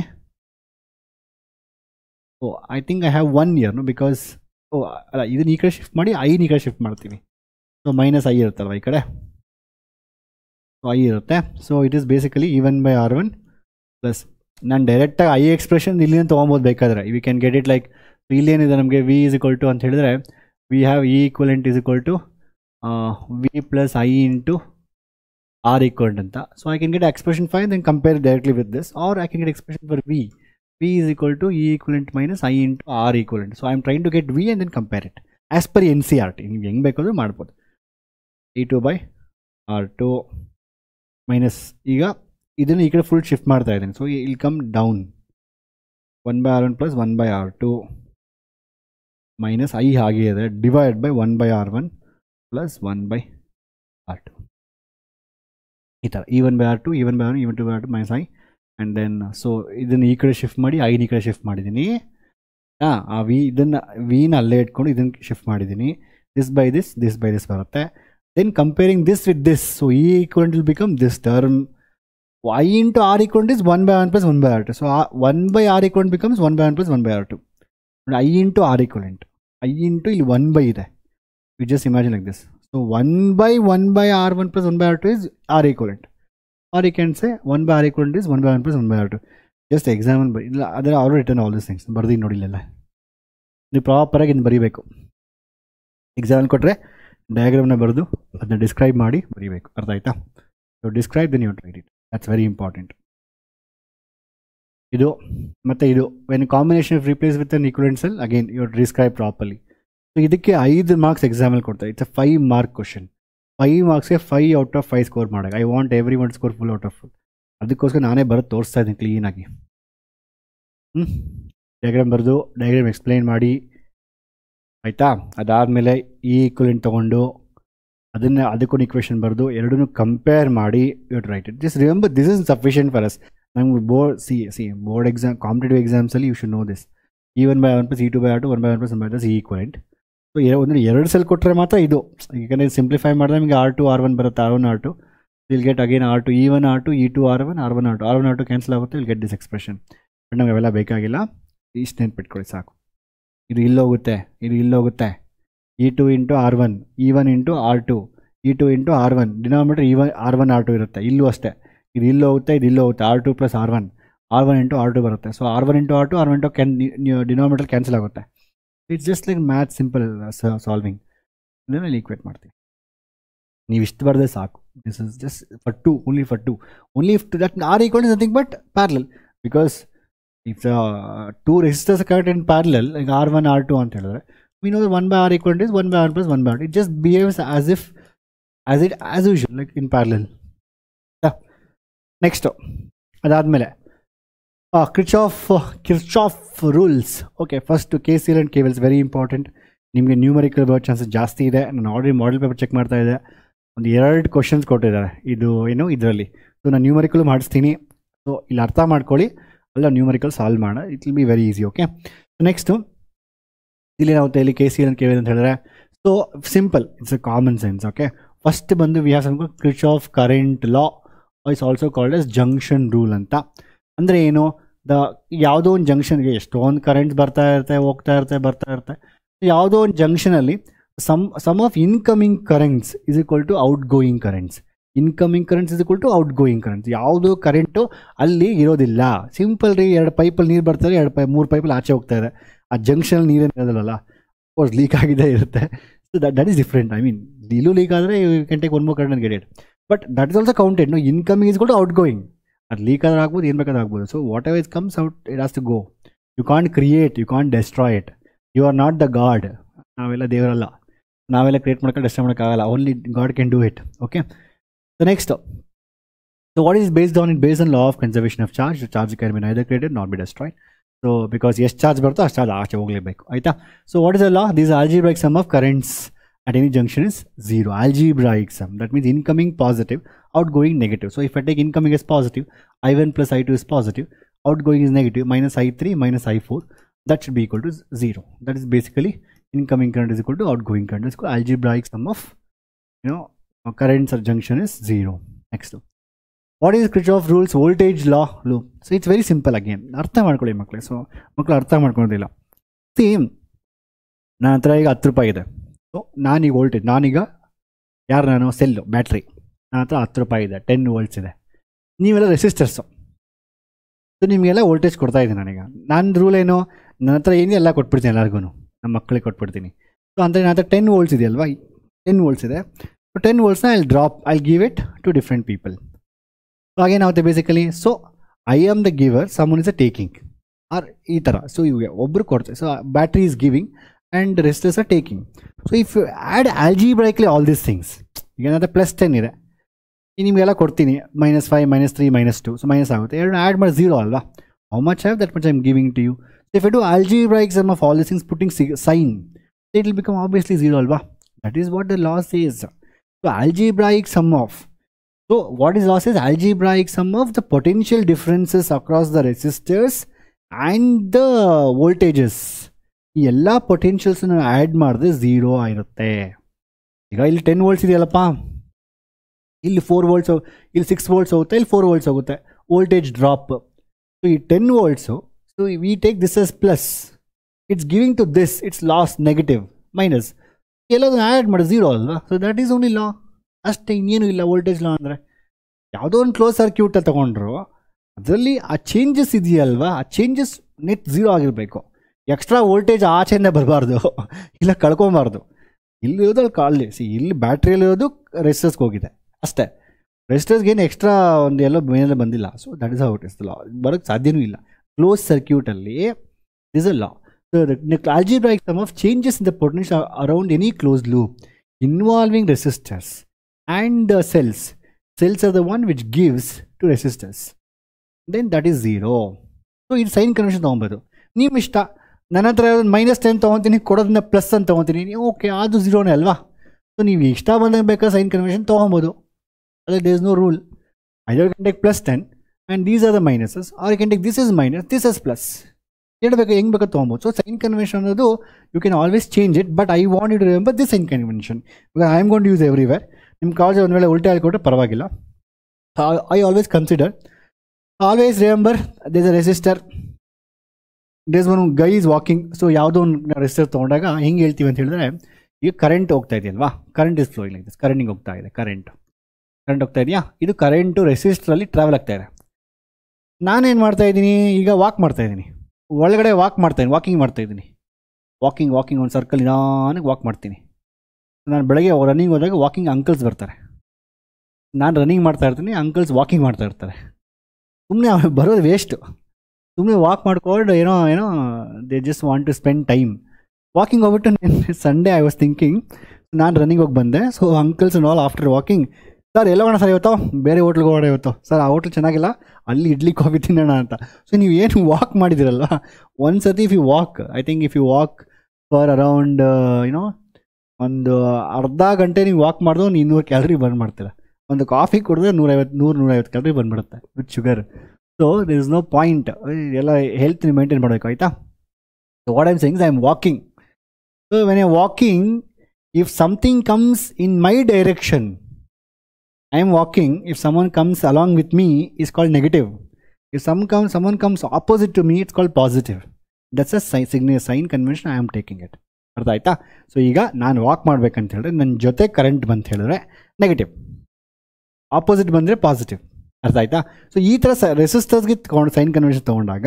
I think I have 1 year, because ಅಲ್ಲ, ಇದನ್ನ ಈ ಕಡೆ ಶಿಫ್ಟ್ ಮಾಡಿ ಐನ ಈ ಕಡೆ ಶಿಫ್ಟ್ ಮಾಡ್ತೀವಿ. ಸೊ ಮೈನಸ್ I ಇರುತ್ತಲ್ವ ಈ ಕಡೆ, ಸೊ I ಇರುತ್ತೆ. So it is basically E1 by R1 plus, ನಾನು ಡೈರೆಕ್ಟಾಗಿ I ಎಕ್ಸ್ಪ್ರೆಷನ್ ಇಲ್ಲಿಂದ ತೊಗೊಬೋದು ಬೇಕಾದರೆ. We can get it like, ಇಲ್ಲೇನಿದೆ ನಮಗೆ V ಈಸ್ ಈಕ್ವಲ್ ಟು ಅಂತ ಹೇಳಿದ್ರೆ, we have E equivalent is equal to V plus I into R equivalent ಅಂತ. So I can get expression 5, then compare directly with this, or I can get expression for V. V is equal to E equivalent minus I into R equivalent. So I am trying to get V and then compare it as per NCERT. ನೀವು ಹೆಂಗೆ ಬೇಕಾದರೂ ಮಾಡ್ಬೋದು. E2 by R2 minus, ಈಗ ಇದನ್ನು ಈ ಕಡೆ full shift ಮಾಡ್ತಾ ಇದ್ದೀನಿ. ಸೊ ಇಲ್ come down 1 by R1 plus 1 by R2 minus I ಹಾಗೆ ಇದೆ, divide by 1 by R1 plus 1 by R2. ಈ ಥರ E1 by R2, E1 by R1, E2 by R2 minus I and then so ಇದನ್ನು ಈ ಕಡೆ shift ಮಾಡಿ ಐನ ಈ ಕಡೆ ಶಿಫ್ಟ್ ಮಾಡಿದ್ದೀನಿ. ಆ ಇದನ್ನು ವಿನ ಅಲ್ಲೇ ಇಟ್ಕೊಂಡು ಇದನ್ನು ಶಿಫ್ಟ್ ಮಾಡಿದ್ದೀನಿ. ದಿಸ್ ಬೈ ದಿಸ್ ಬರುತ್ತೆ. Then comparing this with this, so ಈ equivalent will become this term I into r equivalent is 1 by 1 plus 1 by r2. So 1 by r equivalent becomes 1 by 1 plus 1 by r2. And I into r equivalent. I into 1 by ಇದೆ. You just imagine like this. So 1 by r1 plus 1 by r2 is r equivalent. Or you can say 1 by r equivalent is 1 by 1 plus 1 by r2. Just examine. There are already written all these things. ಬರ್ದಿ ನೋಡಿಲ್ಲ. ನೀವು proper ಆಗಿ ಇದನ್ನು ಬರೀಬೇಕು. Example ಕೊಟ್ಟರೆ ಡಯಾಗ್ರಾಮ್ನ ಬರೆದು ಅದನ್ನ describe ಮಾಡಿ ಬರೀಬೇಕು. ಅರ್ಥ ಆಯ್ತಾ? So describe then you write it. That's very important. ಇದು ಮತ್ತೆ ಇದು when a combination of replace with an equivalent cell, again you have to describe properly. So ಇದಕ್ಕೆ 5 ಮಾರ್ಕ್ಸ್ ಎಕ್ಸಾಂಪಲ್ ಕೊಡ್ತಾರೆ. It's a 5 mark question. 5 ಮಾರ್ಕ್ಸ್ಗೆ 5 out of 5 score ಮಾಡಕ್ಕೆ. I want every one score full out of full. ಅದಕ್ಕೋಸ್ಕರ ನಾನೇ ಬರೋದು ತೋರಿಸ್ತಾ ಇದ್ದೀನಿ ಕ್ಲೀನಾಗಿ. ಡಯಾಗ್ರಾಮ್ ಬರೆದು ಡಯಾಗ್ರಾಮ್ ಎಕ್ಸ್ಪ್ಲೈನ್ ಮಾಡಿ ಆಯಿತಾ. ಅದಾದಮೇಲೆ ಈ ಈಕ್ವಲೆಂಟ್ ತೊಗೊಂಡು ಅದಕ್ಕೊಂದು ಇಕ್ವೇಷನ್ ಬರೆದು ಎರಡನ್ನೂ ಕಂಪೇರ್ ಮಾಡಿ you write it. Just remember this is sufficient for us. ನಮ್ಗೆ ಬೋರ್ಡ್ ಎಕ್ಸಾಮ್ ಕಾಂಪಿಟೇಟಿವ್ ಎಕ್ಸಾಮ್ಸಲ್ಲಿ you should know this. E1 by 1 plus E2 by R2 1 by 1 plus 1 by 2 is equivalent. So ಎರಡು cell ಕೊಟ್ಟರೆ ಮಾತ್ರ ಇದು. ಯಾಕಂದರೆ simplify ಮಾಡಿದ್ರೆ ನಿಮಗೆ R2 R1 ಬರುತ್ತೆ. R1 R2 will get again R2 E1 R2 E2 R1 R1 R2 R1 R2 cancel ಆಗುತ್ತೆ. Will get this expression. But ನಮಗೆ ಅವೆಲ್ಲ ಬೇಕಾಗಿಲ್ಲ. ಇಷ್ಟು ನೆನ್ಪಿಟ್ಕೊಳ್ಳಿ ಸಾಕು. ಇದು ಇಲ್ಲೋಗುತ್ತೆ, ಇದು ಇಲ್ಲೋಗುತ್ತೆ. E2 into R1 E1 into R2 E2 into R1 denominator R1 R2 ಇರುತ್ತೆ. ಇಲ್ಲೂ ಅಷ್ಟೇ. ಇದು ಇಲ್ಲೂ ಹೋಗುತ್ತೆ, ಇದು ಇಲ್ಲೂ ಹೋಗುತ್ತೆ. R2 plus R1 into R2 ಬರುತ್ತೆ. So R1 into R2 R1 into denominator cancel ಆಗುತ್ತೆ. It's just like math simple solving. ಇದನ್ನು ಈಕ್ವೇಟ್ ಮಾಡ್ತೀವಿ. ನೀವು ಇಷ್ಟು ಬರದೆ ಸಾಕು. This is just for two, only for two. Only if that R equal is nothing but parallel. Because if two resistors connected in parallel, ಈಗ R1 R2 ಅಂತ ಹೇಳಿದ್ರೆ we know that 1 by R equivalent is 1 by R plus 1 by R. It just behaves as usual, like in parallel. Next, adadmele Kirchhoff rules. Okay, first KCL and KVL is very important. ನಿಮಗೆ numerical ಬರೋ chances ಜಾಸ್ತಿ ಇದೆ. ನಾನು already model paper check ಮಾಡ್ತಾ ಇದ್ದೆ. ಒಂದು 2 questions ಕೊಟ್ಟಿದ್ದಾರೆ. ಇದು ಏನು ಇದರಲ್ಲಿ. ಸೊ ನಾನು ನ್ಯೂಮರಿಕಲ್ ಮಾಡಿಸ್ತೀನಿ. ಸೊ ಇಲ್ಲಿ ಅರ್ಥ ಮಾಡ್ಕೊಳ್ಳಿ. ಅಲ್ಲ ನ್ಯೂಮರಿಕಲ್ ಸಾಲ್ವ್ ಮಾಡೋಣ. It will be very easy. Okay, next ಇಲ್ಲಿ ಏನಾಗುತ್ತೆ, ಇಲ್ಲಿ KCL and KVL ಅಂತ ಹೇಳಿದ್ರೆ, so simple, it's a common sense. Okay, first ಬಂದು we have some Kirchhoff current law, it's also called as junction rule ಅಂತ. ಅಂದರೆ ಏನು, ಯಾವುದೋ ಒಂದು ಜಂಕ್ಷನ್ಗೆ ಎಷ್ಟೊಂದು ಕರೆಂಟ್ಸ್ ಬರ್ತಾ ಇರುತ್ತೆ, ಹೋಗ್ತಾ ಇರುತ್ತೆ. ಯಾವುದೋ ಒಂದು ಜಂಕ್ಷನಲ್ಲಿ sum of incoming currents is equal to outgoing currents. Incoming currents is equal to outgoing currents. ಯಾವುದೋ ಕರೆಂಟು ಅಲ್ಲಿ ಇರೋದಿಲ್ಲ. ಸಿಂಪಲ್ ರೀ, 2 ಪೈಪಲ್ಲಿ ನೀರು ಬರ್ತಾರೆ, 3 ಪೈಪಲ್ಲಿ ಆಚೆ ಹೋಗ್ತಾ ಇದೆ. ಆ ಜಂಕ್ಷನ್ ನೀರೇನು ಇರೋದಿಲ್ಲ, ಕೋರ್ಸ್ ಲೀಕ್ ಆಗಿದೆ ಇರುತ್ತೆ. So that is different. I mean ಇಲ್ಲೂ ಲೀಕ್ ಆದರೆ you can take 1 more current and get it. But that is also counted. No, incoming is good, outgoing. ಅದು ಲೀಕ್ ಆದ್ರೆ ಆಗ್ಬೋದು, ಏನು ಬೇಕಾದ್ರೆ ಆಗ್ಬೋದು. So whatever it comes out, it has to go. You can't create, you can't destroy it. You are not the god. ನಾವೆಲ್ಲ ದೇವರಲ್ಲ, ನಾವೆಲ್ಲ create ಮಾಡೋಕ್ಕೆ ಡೆಸ್ಟ್ರಾಯ್ ಮಾಡೋಕ್ಕಾಗಲ್ಲ. Only god can do it. Okay, so next, so what is based on it? Based on law of conservation of charge. Charge can be neither created not be destroyed. So because ಎಷ್ಟು charge ಬರುತ್ತೋ ಅಷ್ಟು charge ಆಚೆ ಹೋಗಲೇಬೇಕು. ಆಯಿತಾ? So what is the law? This algebraic sum of currents at any junction is 0. Algebraic sum. That means incoming positive, outgoing negative. So if I take incoming as positive, I1 plus I2 is positive, outgoing is negative, minus I3 minus I4, that should be equal to 0. That is basically incoming current is equal to outgoing current. It's called algebraic sum of, currents or junction is 0. Next, what is Kirchhoff rules? Voltage law. So it's very simple again. ಅರ್ಥ ಮಾಡ್ಕೊಳ್ಳಿ ಮಕ್ಕಳೇ. So ಮಕ್ಕಳು ಅರ್ಥ ಮಾಡ್ಕೊಳ್ಳೋದಿಲ್ಲ. Same, ನನ್ನ ಹತ್ರ ಈಗ 10 ರೂಪಾಯಿ ಇದೆ. ಸೊ ನಾನೀಗ ವೋಲ್ಟೇಜ್, ನಾನು ಸೆಲ್ಲು, ಬ್ಯಾಟ್ರಿ, ನನ್ನ ಹತ್ರ 10 ರೂಪಾಯಿ ಇದೆ, 10 volts ಇದೆ. ನೀವೆಲ್ಲ ರೆಸಿಸ್ಟರ್ಸು. ಸೊ ನಿಮಗೆಲ್ಲ ವೋಲ್ಟೇಜ್ ಕೊಡ್ತಾ ಇದ್ದೀನಿ ನಾನೀಗ. ನನ್ನ ರೂಲ್ ಏನು, ನನ್ನ ಹತ್ರ ಏನೇ ಎಲ್ಲ ಕೊಟ್ಬಿಡ್ತೀನಿ, ಎಲ್ಲರಿಗೂ ನಮ್ಮ ಮಕ್ಕಳಿಗೆ ಕೊಟ್ಬಿಡ್ತೀನಿ. ಸೊ ಅಂದರೆ ನನ್ನ ಹತ್ರ 10 volts ಇದೆ ಅಲ್ವಾ, 10 volts ಇದೆ. ಸೊ 10 voltsನ I'll give it to different people. So ಹಾಗೇನಾಗುತ್ತೆ ಬೇಸಿಕಲಿ. So I am the giver, someone is a taking, or ಈ ಥರ. ಸೊ ಇವು ಒಬ್ಬರು ಕೊಡ್ತಾರೆ. So battery is giving and the rest are taking. So if you add algebraically all these things, ಈಗ ಏನಾದ್ರೆ +10 ಇದೆ, ನಿಮಗೆಲ್ಲ ಕೊಡ್ತೀನಿ, -5 -3 -2, ಸೊ ಮೈನಸ್ ಆಗುತ್ತೆ. ಎರಡು ಆ್ಯಡ್ ಮಾಡಿ 0 ಅಲ್ವಾ. How much have that much I am giving to you. If you do algebraic sum of all these things putting sign, it will become obviously 0 ಅಲ್ವಾ. That is what the law says. So algebraic sum of so what is loss is algebraic sum of the potential differences across the resistors and the voltages. ಈ ಎಲ್ಲ ಪೊಟೆನ್ಷಿಯಲ್ಸನ್ನು add ಮಾಡಿದ್ರೆ 0 ಆಗಿರುತ್ತೆ. ಈಗ ಇಲ್ಲಿ 10 volts ಇದೆಯಲ್ಲಪ್ಪ, ಇಲ್ಲಿ 4 volts, ಇಲ್ಲಿ 6 volts ಹೋಗುತ್ತೆ, ಇಲ್ಲಿ 4 ವೋಲ್ಟ್ಸ್ ಹೋಗುತ್ತೆ, ವೋಲ್ಟೇಜ್ ಡ್ರಾಪ್. ಸೊ ಈ 10 volts, so we take this as plus, it's giving to this, it's loss negative minus, ಎಲ್ಲದನ್ನು ಆ್ಯಡ್ ಮಾಡಿ 0 ಅಲ್ವಾ. So that is only law, ಅಷ್ಟೇ, ಇನ್ನೇನು ಇಲ್ಲ. ವೋಲ್ಟೇಜ್ ಲಾ ಅಂದರೆ ಯಾವುದೋ ಒಂದು ಕ್ಲೋಸ್ ಸರ್ಕ್ಯೂಟ್ ತಗೊಂಡ್ರು ಅದರಲ್ಲಿ ಆ ಚೇಂಜಸ್ ಇದೆಯಲ್ವಾ, ಆ ಚೇಂಜಸ್ ನೆಟ್ 0 ಆಗಿರಬೇಕು. ಎಕ್ಸ್ಟ್ರಾ ವೋಲ್ಟೇಜ್ ಆಚೆಯಿಂದ ಬರಬಾರ್ದು, ಇಲ್ಲ ಕಳ್ಕೊಬಾರ್ದು. ಇಲ್ಲಿರೋದಲ್ಲಿ ಕಾಲಿ ಇಲ್ಲಿ ಬ್ಯಾಟ್ರಿಯಲ್ಲಿರೋದು ರೆಸಿಸ್ಟರ್ಸ್ಗೆ ಹೋಗಿದೆ ಅಷ್ಟೇ. ರೆಸಿಸ್ಟರ್ಸ್ಗೆ ಏನು ಎಕ್ಸ್ಟ್ರಾ ಒಂದು ಎಲ್ಲೋ ಮೇಲೆ ಬಂದಿಲ್ಲ. So that is how it is the law. ಬರೋಕ್ಕೆ ಸಾಧ್ಯನೂ ಇಲ್ಲ ಕ್ಲೋಸ್ ಸರ್ಕ್ಯೂಟಲ್ಲಿ. This a law. So the algebraic sum of changes in the potential around any closed loop involving resistors and cells. Cells are the one which gives to resistors. Then that is 0. So ಇದು sign convention ತೊಗೊಬೋದು. ನಿಮ್ಮ ಇಷ್ಟ, ನನ್ನ ಹತ್ರ -10 ತೊಗೊತೀನಿ, ಕೊಡೋದನ್ನ plus ಅಂತ ತೊಗೊತೀನಿ, okay, ಅದು 0ನೇ ಅಲ್ವಾ. So ನೀವು ಇಷ್ಟ ಬಂದಾಗ ಬೇಕಾದ್ರೆ ಸೈನ್ ಕನ್ವೆನ್ಷನ್ ತೊಗೊಬೋದು. ಅದೇ there is no rule. Either you can take +10 and these are the minuses, or you can take this is minus, this is plus. ಹೇಳ್ಬೇಕು ಹೆಂಗೆ ಬೇಕಾದ್ರೆ ತೊಗೊಬೋದು. ಸೊ ಸೈನ್ ಕನ್ವೆನ್ಷನ್ ಅನ್ನೋದು you can always change it, but I want you to remember this sign convention because I am going to use everywhere. ನಿಮ್ಮ college ಒಂದು ವೇಳೆ ಉಲ್ಟಾ ಹೇಳ್ಕೊಟ್ರೆ ಪರವಾಗಿಲ್ಲ. I always consider, always remember there is a resistor, there is one guy is walking. So ಯಾವುದೋ ಒಂದು resistor ತೊಗೊಂಡಾಗ ಹೆಂಗೆ ಹೇಳ್ತೀವಿ ಅಂತ ಹೇಳಿದ್ರೆ, ಈಗ ಕರೆಂಟ್ ಹೋಗ್ತಾ ಇದೆಯಲ್ವಾ, current is flowing like this, ಕರೆಂಟಿಂಗ್ ಹೋಗ್ತಾ ಇದೆ, ಕರೆಂಟ್ ಹೋಗ್ತಾ ಇದೆಯಾ, ಇದು ಕರೆಂಟು ರೆಸಿಸ್ಟ್ರಲ್ಲಿ ಟ್ರಾವೆಲ್ ಆಗ್ತಾ ಇದೆ. ನಾನೇನು ಮಾಡ್ತಾ ಇದ್ದೀನಿ, ಈಗ ವಾಕ್ ಮಾಡ್ತಾ ಇದ್ದೀನಿ, ಒಳಗಡೆ ವಾಕಿಂಗ್ ಮಾಡ್ತಾ ಇದ್ದೀನಿ, ವಾಕಿಂಗ್ ಒಂದು ಸರ್ಕಲ್ ನಿಧಾನಕ್ಕೆ ವಾಕ್ ಮಾಡ್ತೀನಿ. ನಾನು ಬೆಳಗ್ಗೆ ರನ್ನಿಂಗ್ ಹೋದಾಗ ವಾಕಿಂಗ್ ಅಂಕಲ್ಸ್ ಬರ್ತಾರೆ, ನಾನು ರನ್ನಿಂಗ್ ಮಾಡ್ತಾ ಇರ್ತೀನಿ, ಅಂಕಲ್ಸ್ ವಾಕಿಂಗ್ ಮಾಡ್ತಾ ಇರ್ತಾರೆ. ಸುಮ್ಮನೆ ಬರೋದು ವೇಸ್ಟು. ಸುಮ್ಮನೆ ವಾಕ್ ಮಾಡ್ಕೊಂಡು ಏನೋ they just want to spend time. Walking ಹೋಗ್ಬಿಟ್ಟು ಸಂಡೇ ಐ ವಾಸ್ ಥಿಂಕಿಂಗ್, ನಾನು ರನ್ನಿಂಗ್ ಹೋಗಿ ಬಂದೆ. So uncles and all after walking, sir ಎಲ್ಲ ಹೋಗೋಣ ಸರ್ ಇವತ್ತು, ಬೇರೆ ಹೋಟ್ಲಿಗೆ ಹೋಗೋಣ ಇವತ್ತು, ಸರ್ ಆ ಹೋಟ್ಲ್ ಚೆನ್ನಾಗಿಲ್ಲ, ಅಲ್ಲಿ ಇಡ್ಲಿ ಕಾಫಿ ತಿನ್ನೋಣ ಅಂತ. ಸೊ ನೀವು ಏನು ವಾಕ್ ಮಾಡಿದಿರಲ್ವ, ಒಂದು ಸತಿ if you walk, I think if you walk for around ಒಂದು ಅರ್ಧ ಗಂಟೆ ನೀವು ವಾಕ್ ಮಾಡಿದ್ರೆ ಒಂದು 200 ಕ್ಯಾಲರಿ ಬರ್ನ್ ಮಾಡ್ತೀರ. ಒಂದು ಕಾಫಿ ಕುಡಿದ್ರೆ 150 ಕ್ಯಾಲರಿ ಬಂದ್ಬಿಡುತ್ತೆ with sugar. So there is no point. ಎಲ್ಲ ಹೆಲ್ತ್ ಮೇಂಟೈನ್ ಮಾಡಬೇಕು, ಆಯಿತಾ. So what I'm saying, I am walking. So when I walking, if something comes in my direction, I am walking, if someone comes along with me, is called negative. If someone comes opposite to me, it's called positive. That's a sign convention I am taking it. ಅರ್ಥ ಆಯ್ತಾ. So ಈಗ ನಾನು walk ಮಾಡ್ಬೇಕಂತ ಹೇಳಿದ್ರೆ ನನ್ನ ಜೊತೆ current ಬಂತ ಹೇಳಿದ್ರೆ ನೆಗೆಟಿವ್, ಆಪೋಸಿಟ್ ಬಂದರೆ ಪಾಸಿಟಿವ್. ಅರ್ಥ ಆಯ್ತಾ. ಸೊ ಈ ಥರ ರೆಸಿಸ್ಟರ್ಸ್ಗೆ ತೊಗೊಂಡು ಸೈನ್ ಕನ್ವೆನ್ಷನ್ ತೊಗೊಂಡಾಗ,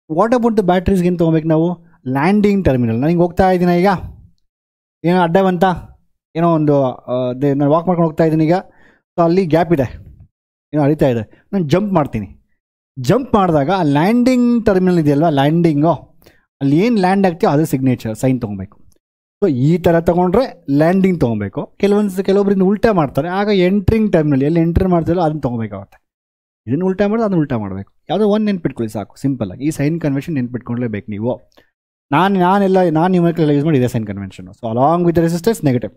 ವಾಟ್ ಅಬೌಟ್ ದ ಬ್ಯಾಟ್ರೀಸ್ಗೆ ಏನು ತೊಗೊಬೇಕು ನಾವು, ಲ್ಯಾಂಡಿಂಗ್ ಟರ್ಮಿನಲ್. ನಾನು ಹಿಂಗೆ ಹೋಗ್ತಾ ಇದ್ದೀನಿ, ಈಗ ಏನೋ ಅಡ್ಡ ಬಂತ, ಏನೋ ಒಂದು ನಾನು ವಾಕ್ ಮಾಡ್ಕೊಂಡು ಹೋಗ್ತಾ ಇದ್ದೀನಿ, ಈಗ ಸೊ ಅಲ್ಲಿ ಗ್ಯಾಪ್ ಇದೆ, ಏನೋ ಅರಿತಾ ಇದೆ, ನಾನು ಜಂಪ್ ಮಾಡ್ತೀನಿ. ಜಂಪ್ ಮಾಡಿದಾಗ ಆ ಲ್ಯಾಂಡಿಂಗ್ ಟರ್ಮಿನಲ್ ಇದೆಯಲ್ವ, ಲ್ಯಾಂಡಿಂಗು, ಅಲ್ಲಿ ಏನು ಲ್ಯಾಂಡ್ ಆಗ್ತೀಯೋ ಅದು ಸಿಗ್ನೇಚರ್ ಸೈನ್ ತೊಗೊಬೇಕು. ಸೊ ಈ ಥರ ತೊಗೊಂಡ್ರೆ ಲ್ಯಾಂಡಿಂಗ್ ತೊಗೊಬೇಕು. ಕೆಲವೊಬ್ಬರಿಂದ ಉಲ್ಟಾ ಮಾಡ್ತಾರೆ, ಆಗ ಎಂಟ್ರಿಂಗ್ ಟರ್ಮಿನಲ್ ಎಲ್ಲಿ ಎಂಟ್ರ್ ಮಾಡ್ತಾರೋ ಅದನ್ನು ತೊಗೋಬೇಕಾಗುತ್ತೆ. ಇದನ್ನು ಉಲ್ಟಾ ಮಾಡೋದು ಅದನ್ನು ಉಲ್ಟಾ ಮಾಡಬೇಕು. ಯಾವುದೋ ಒಂದು ನೆನ್ಪಿಟ್ಕೊಳ್ಳಿ ಸಾಕು, ಸಿಂಪಲ್ಲಾಗಿ. ಈ ಸೈನ್ ಕನ್ವೆನ್ಷನ್ ನೆನ್ಪಿಟ್ಕೊಳ್ಳೇಬೇಕು ನೀವು. ನಾನು ನ್ಯೂಮರಿಕಲ್ ಯೂಸ್ ಮಾಡಿ ಇದೇ sign convention. So along with resistors negative,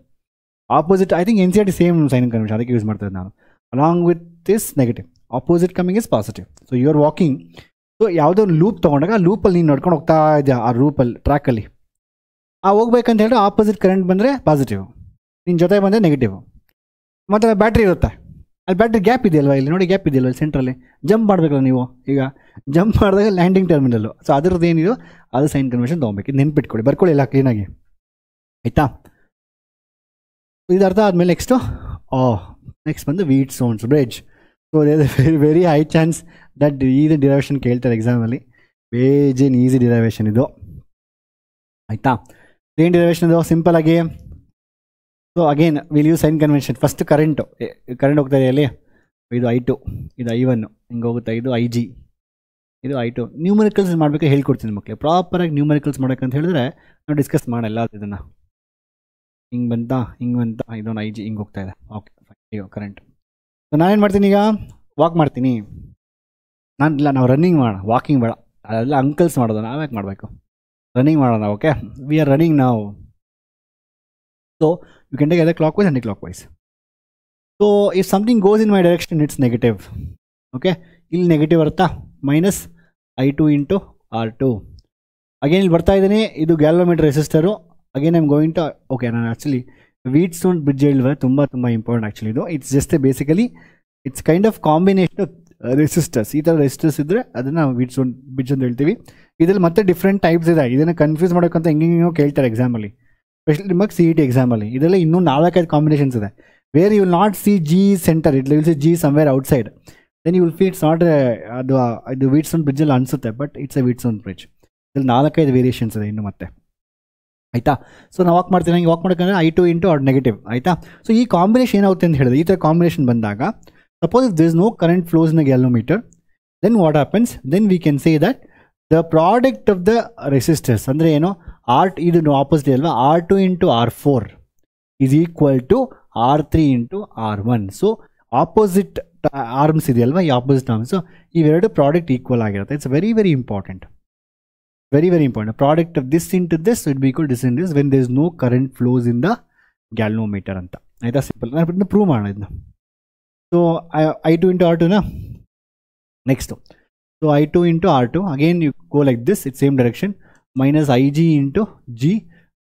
opposite I think NCERT same sign convention, ಅದಕ್ಕೆ ಯೂಸ್ ಮಾಡ್ತಾರೆ ನಾನು. Along with this negative, opposite coming is positive. So you are walking. So ಯಾವುದೋ ಒಂದು loop ತೊಗೊಂಡಾಗ ಆ ಲೂಪಲ್ಲಿ ನೀನು ನಡ್ಕೊಂಡು ಹೋಗ್ತಾ ಇದೆಯಾ, ಆ ರೂಪಲ್ಲಿ ಟ್ರ್ಯಾಕಲ್ಲಿ ಹೋಗ್ಬೇಕಂತ ಹೇಳಿದ್ರೆ ಆಪೋಸಿಟ್ ಕರೆಂಟ್ ಬಂದರೆ ಪಾಸಿಟಿವ್, ನಿನ್ನ ಜೊತೆ ಬಂದರೆ ನೆಗೆಟಿವ್. ಮತ್ತು ಬ್ಯಾಟ್ರಿ ಇರುತ್ತೆ, ಅಲ್ಲಿ ಬ್ಯಾಟ್ರಿ ಗ್ಯಾಪ್ ಇದೆಯಲ್ವ, ಇಲ್ಲಿ ನೋಡಿ ಗ್ಯಾಪ್ ಇದೆಯಲ್ವ ಇಲ್ಲಿ ಸೆಂಟ್ರಲ್ಲಿ, ಜಂಪ್ ಮಾಡಬೇಕಲ್ಲ ನೀವು. ಈಗ ಜಂಪ್ ಮಾಡಿದಾಗ ಲ್ಯಾಂಡಿಂಗ್ ಟರ್ಮಿನಲ್ಲು. ಸೊ ಅದರದ್ದು ಏನಿದೆಯೋ ಅದು ಸೈನ್ ಕನ್ವೆನ್ಷನ್ ತೊಗೊಬೇಕು. ಇದು ನೆನ್ಪಿಟ್ಕೊಳ್ಳಿ, ಬರ್ಕೊಳ್ಳಿ ಎಲ್ಲ ಕ್ಲೀನಾಗಿ, ಆಯಿತಾ. ಇದು ಅರ್ಥ ಆದಮೇಲೆ ನೆಕ್ಸ್ಟ್ ಬಂದು Wheatstone's bridge. So very high chance that ಇದು ಡಿರೈವೇಷನ್ ಕೇಳ್ತಾರೆ ಎಕ್ಸಾಮಲ್ಲಿ. ಈಸಿ ಡಿರೈವೇಷನ್ ಇದು, ಆಯಿತಾ. ಏನು ಡಿರೈವೇಷನ್ ಇದು, ಸಿಂಪಲ್ ಆಗಿ. So again will use sign convention. First current ಹೋಗ್ತಾ ಇದೆ ಅಲ್ಲಿ, ಇದು I2, ಇದು I1, ಹಿಂಗೆ ಹೋಗುತ್ತೆ, ಇದು IG, ಇದು I2. ನ್ಯೂಮರಿಕಲ್ಸ್ ಮಾಡಬೇಕು ಹೇಳ್ಕೊಡ್ತೀನಿ ಮಕ್ಕಳು. ಪ್ರಾಪರಾಗಿ ನ್ಯೂಮರಿಕಲ್ಸ್ ಮಾಡೋಕ್ಕಂತ ಹೇಳಿದ್ರೆ ನಾವು ಡಿಸ್ಕಸ್ ಮಾಡಲ್ಲ ಇದನ್ನು. ಹಿಂಗೆ ಬಂತ, ಇದೊಂದು IG ಹಿಂಗೆ ಹೋಗ್ತಾ ಇದೆ, ಓಕೆ ಈಗ ಕರೆಂಟ್. ಸೊ ನಾನೇನು ಮಾಡ್ತೀನಿ, ಈಗ ವಾಕ್ ಮಾಡ್ತೀನಿ. ನಾವು ರನ್ನಿಂಗ್ ಮಾಡೋಣ, ವಾಕಿಂಗ್ ಬೇಡ, ಅದೆಲ್ಲ ಅಂಕಲ್ಸ್ ಮಾಡೋದು, ನಾವ್ಯಾಕೆ ಮಾಡಬೇಕು, ರನ್ನಿಂಗ್ ಮಾಡೋಣ. ಓಕೆ, ವಿ ಆರ್ ರನ್ನಿಂಗ್ ನಾವು. So you can take either clockwise anticlockwise. So if something goes in my direction it's negative. Okay, ಇಲ್ಲಿ ನೆಗೆಟಿವ್ ಅರ್ಥ minus I2 into R2. Again ಇಲ್ಲಿ ಬರ್ತಾ ಇದ್ದೀನಿ, ಇದು galvanometer resistor. Again I am going to, okay ನಾನು actually Wheatstone bridge ಹೇಳಿದ್ರೆ ತುಂಬ important actually ಇದು. It's just basically it's kind of combination of resistors. ಈ ಥರ ರೆಸಿಸ್ಟರ್ಸ್ ಇದ್ದರೆ ಅದನ್ನು ವೀಟ್ಸ್ಟೋನ್ ಬ್ರಿಡ್ಜ್ ಅಂತ ಹೇಳ್ತೀವಿ. ಇದರಲ್ಲಿ ಮತ್ತೆ ಡಿಫ್ರೆಂಟ್ ಟೈಪ್ಸ್ ಇದೆ. ಇದನ್ನು ಕನ್ಫ್ಯೂಸ್ ಮಾಡೋಕ್ಕಂತ ಹೆಂಗೆ ಕೇಳ್ತಾರೆ ಎಕ್ಸಾಮಲ್ಲಿ, ಸ್ಪೆಷಲಿ ನಿಮಗೆ CET ಎಕ್ಸಾಮಲ್ಲಿ. ಇದರಲ್ಲಿ ಇನ್ನೂ 4-5 ಕಾಂಬಿನೇಷನ್ಸ್ ಇದೆ. Where you will not see G centre, it will see G somewhere outside. Then you will feel it's not ಅದು ವೀಟ್ಸ್ಟೋನ್ ಬ್ರಿಡ್ಜಲ್ಲಿ ಅನಿಸುತ್ತೆ, but it's a Wheatstone bridge. ಇದ್ರಲ್ಲಿ 4-5 ವೇರಿಯೇಷನ್ಸ್ ಇದೆ ಇನ್ನು ಮತ್ತೆ, ಆಯಿತಾ. ಸೊ ನಾವು ವಾಕ್ ಮಾಡ್ತೀನಿ, ಹಂಗೆ ವಾಕ್ ಮಾಡೋಕ್ಕಂದ್ರೆ I2 ಇಂಟು ಆರ್ ನೆಗೆಟಿವ್, ಆಯಿತಾ. ಸೊ ಈ ಕಾಂಬಿನೇಷನ್ ಏನಾಗುತ್ತೆ ಅಂತ ಹೇಳಿದ್ರೆ, ಈ ಥರ ಕಾಂಬಿನೇಷನ್ ಬಂದಾಗ suppose if there is no current flows in a galvanometer, then what happens, then we can say that the product of the resistors ಅಂದರೆ ಏನು, ಇದು ಆಪೋಸಿಟ್ ಅಲ್ವಾ, R2 into R4 is equal to R3 into R1. So opposite arms ಇದೆಯಲ್ವಾ, ಈ opposite arms ಇವೆರಡು product equal ಆಗಿರುತ್ತೆ. It's very very important, very very important. Product of this into this it be equal this in this when there is no current flows in the galvanometer ಅಂತ, ಆಯಿತಾ. Simple, ನಾನು ಇದನ್ನ prove ಮಾಡೋಣ ಇದನ್ನ. So I2 into R2 next. So I2 into R2 again you go like this, it same direction, minus IG into G,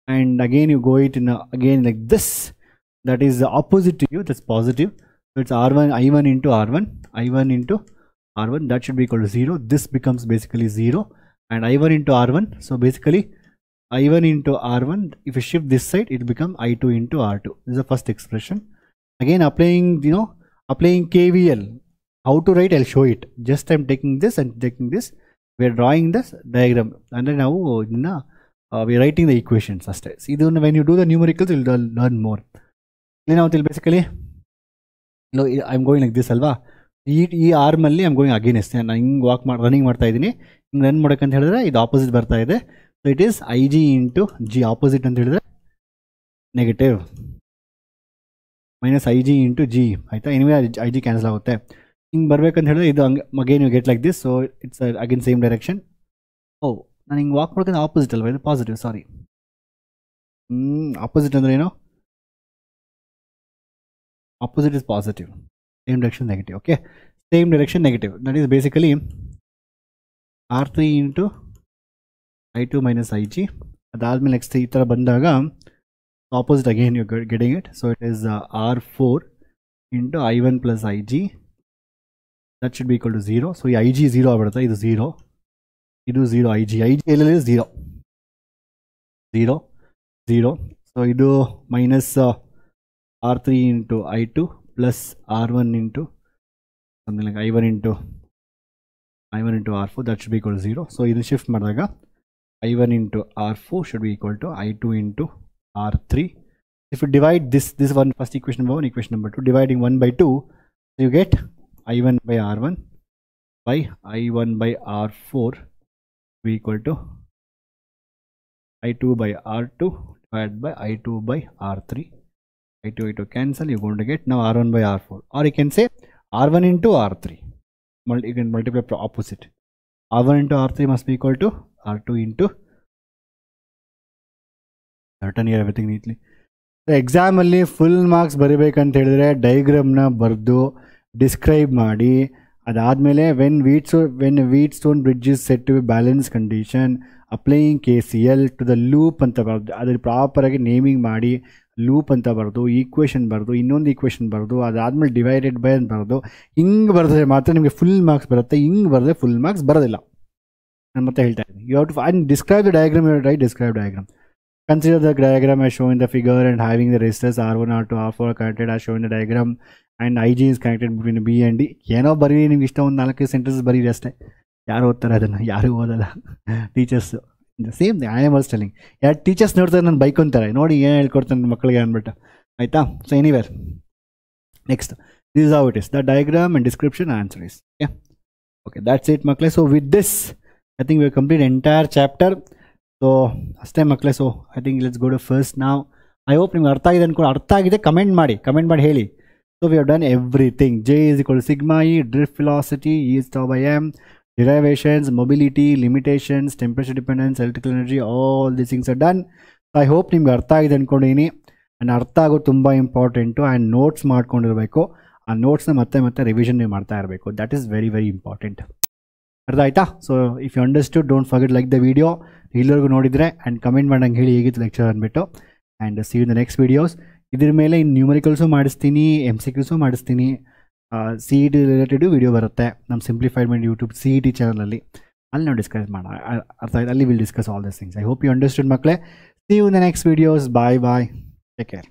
and again you go it in again like this, that is opposite to you, that's positive. So it's I1 into R1, that should be equal to 0. This becomes basically 0, and I1 into R1. So basically I1 into R1, if you shift this side, it becomes I2 into R2. This is the first expression. Again applying KVL. How to write, I'll show it. Just I'm taking this and taking this. We are drawing this diagram, and then now we are writing the equations. When you do the numericals, you will learn more. Now basically, I'm going like this alva. ಈ arm ಅಲ್ಲಿ I'm going against. ನಾನು ಹಿಂಗೆ running ಮಾಡ್ತಾ ಇದ್ದೀನಿ. ಹಿಂಗೆ run ಮಾಡೋಕ್ಕಂತ ಹೇಳಿದ್ರೆ ಇದು opposite ಬರ್ತಾ ಇದೆ. So it is IG into G. Opposite ಅಂತ ಹೇಳಿದ್ರೆ negative, minus IG into G, ಆಯಿತಾ. ಎನಿವೆ IG ಕ್ಯಾನ್ಸಲ್ ಆಗುತ್ತೆ. ಹಿಂಗೆ ಬರ್ಬೇಕಂತ ಹೇಳಿದ್ರೆ ಇದು ಹಂಗೆ again you get like this. So it's again same direction. ನಾನು ಹಿಂಗೆ ವಾಕ್ ಮಾಡ್ಕೊಂಡು ಆಪೋಸಿಟ್ ಅಲ್ವಾ, ಇದು ಪಾಸಿಟಿವ್, ಸಾರಿ. ಆಪೋಸಿಟ್ ಅಂದರೆ ಏನು, opposite is positive, same direction negative. Okay, same direction negative, that is basically R3 into I2 minus IG. ಅದಾದಮೇಲೆ next ಈ ಥರ ಬಂದಾಗ opposite again you getting it. So it is R4 into I1 plus IG. that should be equal to 0. So IG 0 ಆಗ್ಬಿಡುತ್ತೆ, ಇದು 0, ಇದು 0. IG ಎಲ್ಲೆಲ್ಲಿ 0 0 0. So ಇದು minus R3 into I2 plus R1 into something like I1 into R4, that should be equal to 0. So ಇದು shift ಮಾಡಿದಾಗ I1 into R4 should be equal to I2 into R3. If you divide this one, first equation number 1, equation number 2, dividing 1 by 2, so you get I1 by R1 by I1 by R4 be equal to I2 by R2 divided by I2 by R3. I2 cancel, you're going to get now R1 by R4, or you can say R1 into R3. You can multiply opposite. R1 into R3 must be equal to R2 into, written here everything neatly. Exam ಅಲ್ಲಿ full marks ಬರೀಬೇಕಂತ ಹೇಳಿದ್ರೆ ಡಯಾಗ್ರಾಮ್ನ ಬರೆದು describe ಮಾಡಿ, ಅದಾದಮೇಲೆ when Wheatstone bridge is set to balance condition applying KCL to the loop ಅಂತ ಬರೆದು ಅದ್ರ ಪ್ರಾಪರಾಗಿ ನೇಮಿಂಗ್ ಮಾಡಿ ಲೂಪ್ ಅಂತ ಬರೆದು ಈಕ್ವೇಷನ್ ಬರೆದು ಇನ್ನೊಂದು ಈಕ್ವೇಷನ್ ಬರೆದು ಅದಾದಮೇಲೆ ಡಿವೈಡೆಡ್ ಬೈ ಅಂತ ಬರೆದು ಹಿಂಗೆ ಬರೆದ್ರೆ ಮಾತ್ರ ನಿಮಗೆ ಫುಲ್ ಮಾರ್ಕ್ಸ್ ಬರುತ್ತೆ. ಹಿಂಗೆ ಬರೆದ್ರೆ ಫುಲ್ ಮಾರ್ಕ್ಸ್ ಬರೋದಿಲ್ಲ. ನಾನು ಮತ್ತೆ ಹೇಳ್ತಾ ಇದ್ದೀನಿ, you have to find describe the diagram, you write describe diagram. Consider the diagram as shown in the figure and having the resistors R1, R2, R4 connected as shown in the diagram, and IG is connected between B and D. ಏನೋ ಬರೀ ನಿಮ್ಗೆ ಇಷ್ಟ ಒಂದು 4 sentence ಬರೀರಿ ಅಷ್ಟೇ. ಯಾರು ಓದ್ತಾರೆ ಅದನ್ನು? ಯಾರು ಓದಲ್ಲ teachers. Same I am also telling. ಯಾರು ಟೀಚರ್ಸ್ ನೋಡ್ತಾರೆ ನಾನು ಬೈಕೊಂತಾರೆ, ನೋಡಿ ಏನು ಹೇಳ್ಕೊಡ್ತಾನೆ ಮಕ್ಕಳಿಗೆ ಅಂದ್ಬಿಟ್ಟು, ಆಯಿತಾ. So anywhere next, this is how it is the diagram and description answer is okay that's it ಮಕ್ಕಳೇ. So with this I think we complete entire chapter. So ಅಷ್ಟೇ ಮಕ್ಕಳೇ. So I think let's go to first ನಾವು. I hope ನಿಮ್ಗೆ ಅರ್ಥ ಆಗಿದೆ ಅನ್ಕೊಂಡು, ಅರ್ಥ ಆಗಿದೆ ಕಮೆಂಟ್ ಮಾಡಿ ಹೇಳಿ. So we have done everything. J is equal to sigma E, drift velocity, E is tau by m, derivations, mobility, limitations, temperature dependence, electrical energy, all these things are done. So I hope ನಿಮ್ಗೆ ಅರ್ಥ ಆಗಿದೆ ಅಂದ್ಕೊಂಡಿದ್ದೀನಿ. And ಅರ್ಥ ಆಗೋದು ತುಂಬ important. And notes ಮಾಡ್ಕೊಂಡಿರಬೇಕು. ಆ ನೋಟ್ಸ್ನ ಮತ್ತೆ revision ನೀವು ಮಾಡ್ತಾ ಇರಬೇಕು. That is very very important. ಅರ್ಥ ಆಯ್ತಾ? So if you understood, don't forget like the video. ಇಲ್ಲಿವರೆಗೂ ನೋಡಿದರೆ ಆ್ಯಂಡ್ ಕಮೆಂಟ್ ಮಾಡಂಗೆ ಹೇಳಿ ಹೇಗಿತ್ತು ಲೆಕ್ಚರ್ ಅಂದ್ಬಿಟ್ಟು. And see you in the next videos. ಇದ್ರ ಮೇಲೆ ಇನ್ನು ನ್ಯೂಮರಿಕಲ್ಸು ಮಾಡಿಸ್ತೀನಿ, MCQಸು ಮಾಡಿಸ್ತೀನಿ, CET ರಿಲೇಟೆಡು ವಿಡಿಯೋ ಬರುತ್ತೆ ನಮ್ಮ ಸಿಂಪ್ಲಿಫೈಡ್ ಮೈಂಡ್ ಯೂಟ್ಯೂಬ್ CET ಚಾನಲಲ್ಲಿ. ಅಲ್ಲಿ ನಾವು ಡಿಸ್ಕಸ್ ಮಾಡೋಣ. ಅರ್ಥ ಆಯ್ತು? ಅಲ್ಲಿ will discuss all this things. I hope you understood ಮಕ್ಕಳೇ. See you in the next videos. Bye. Take care.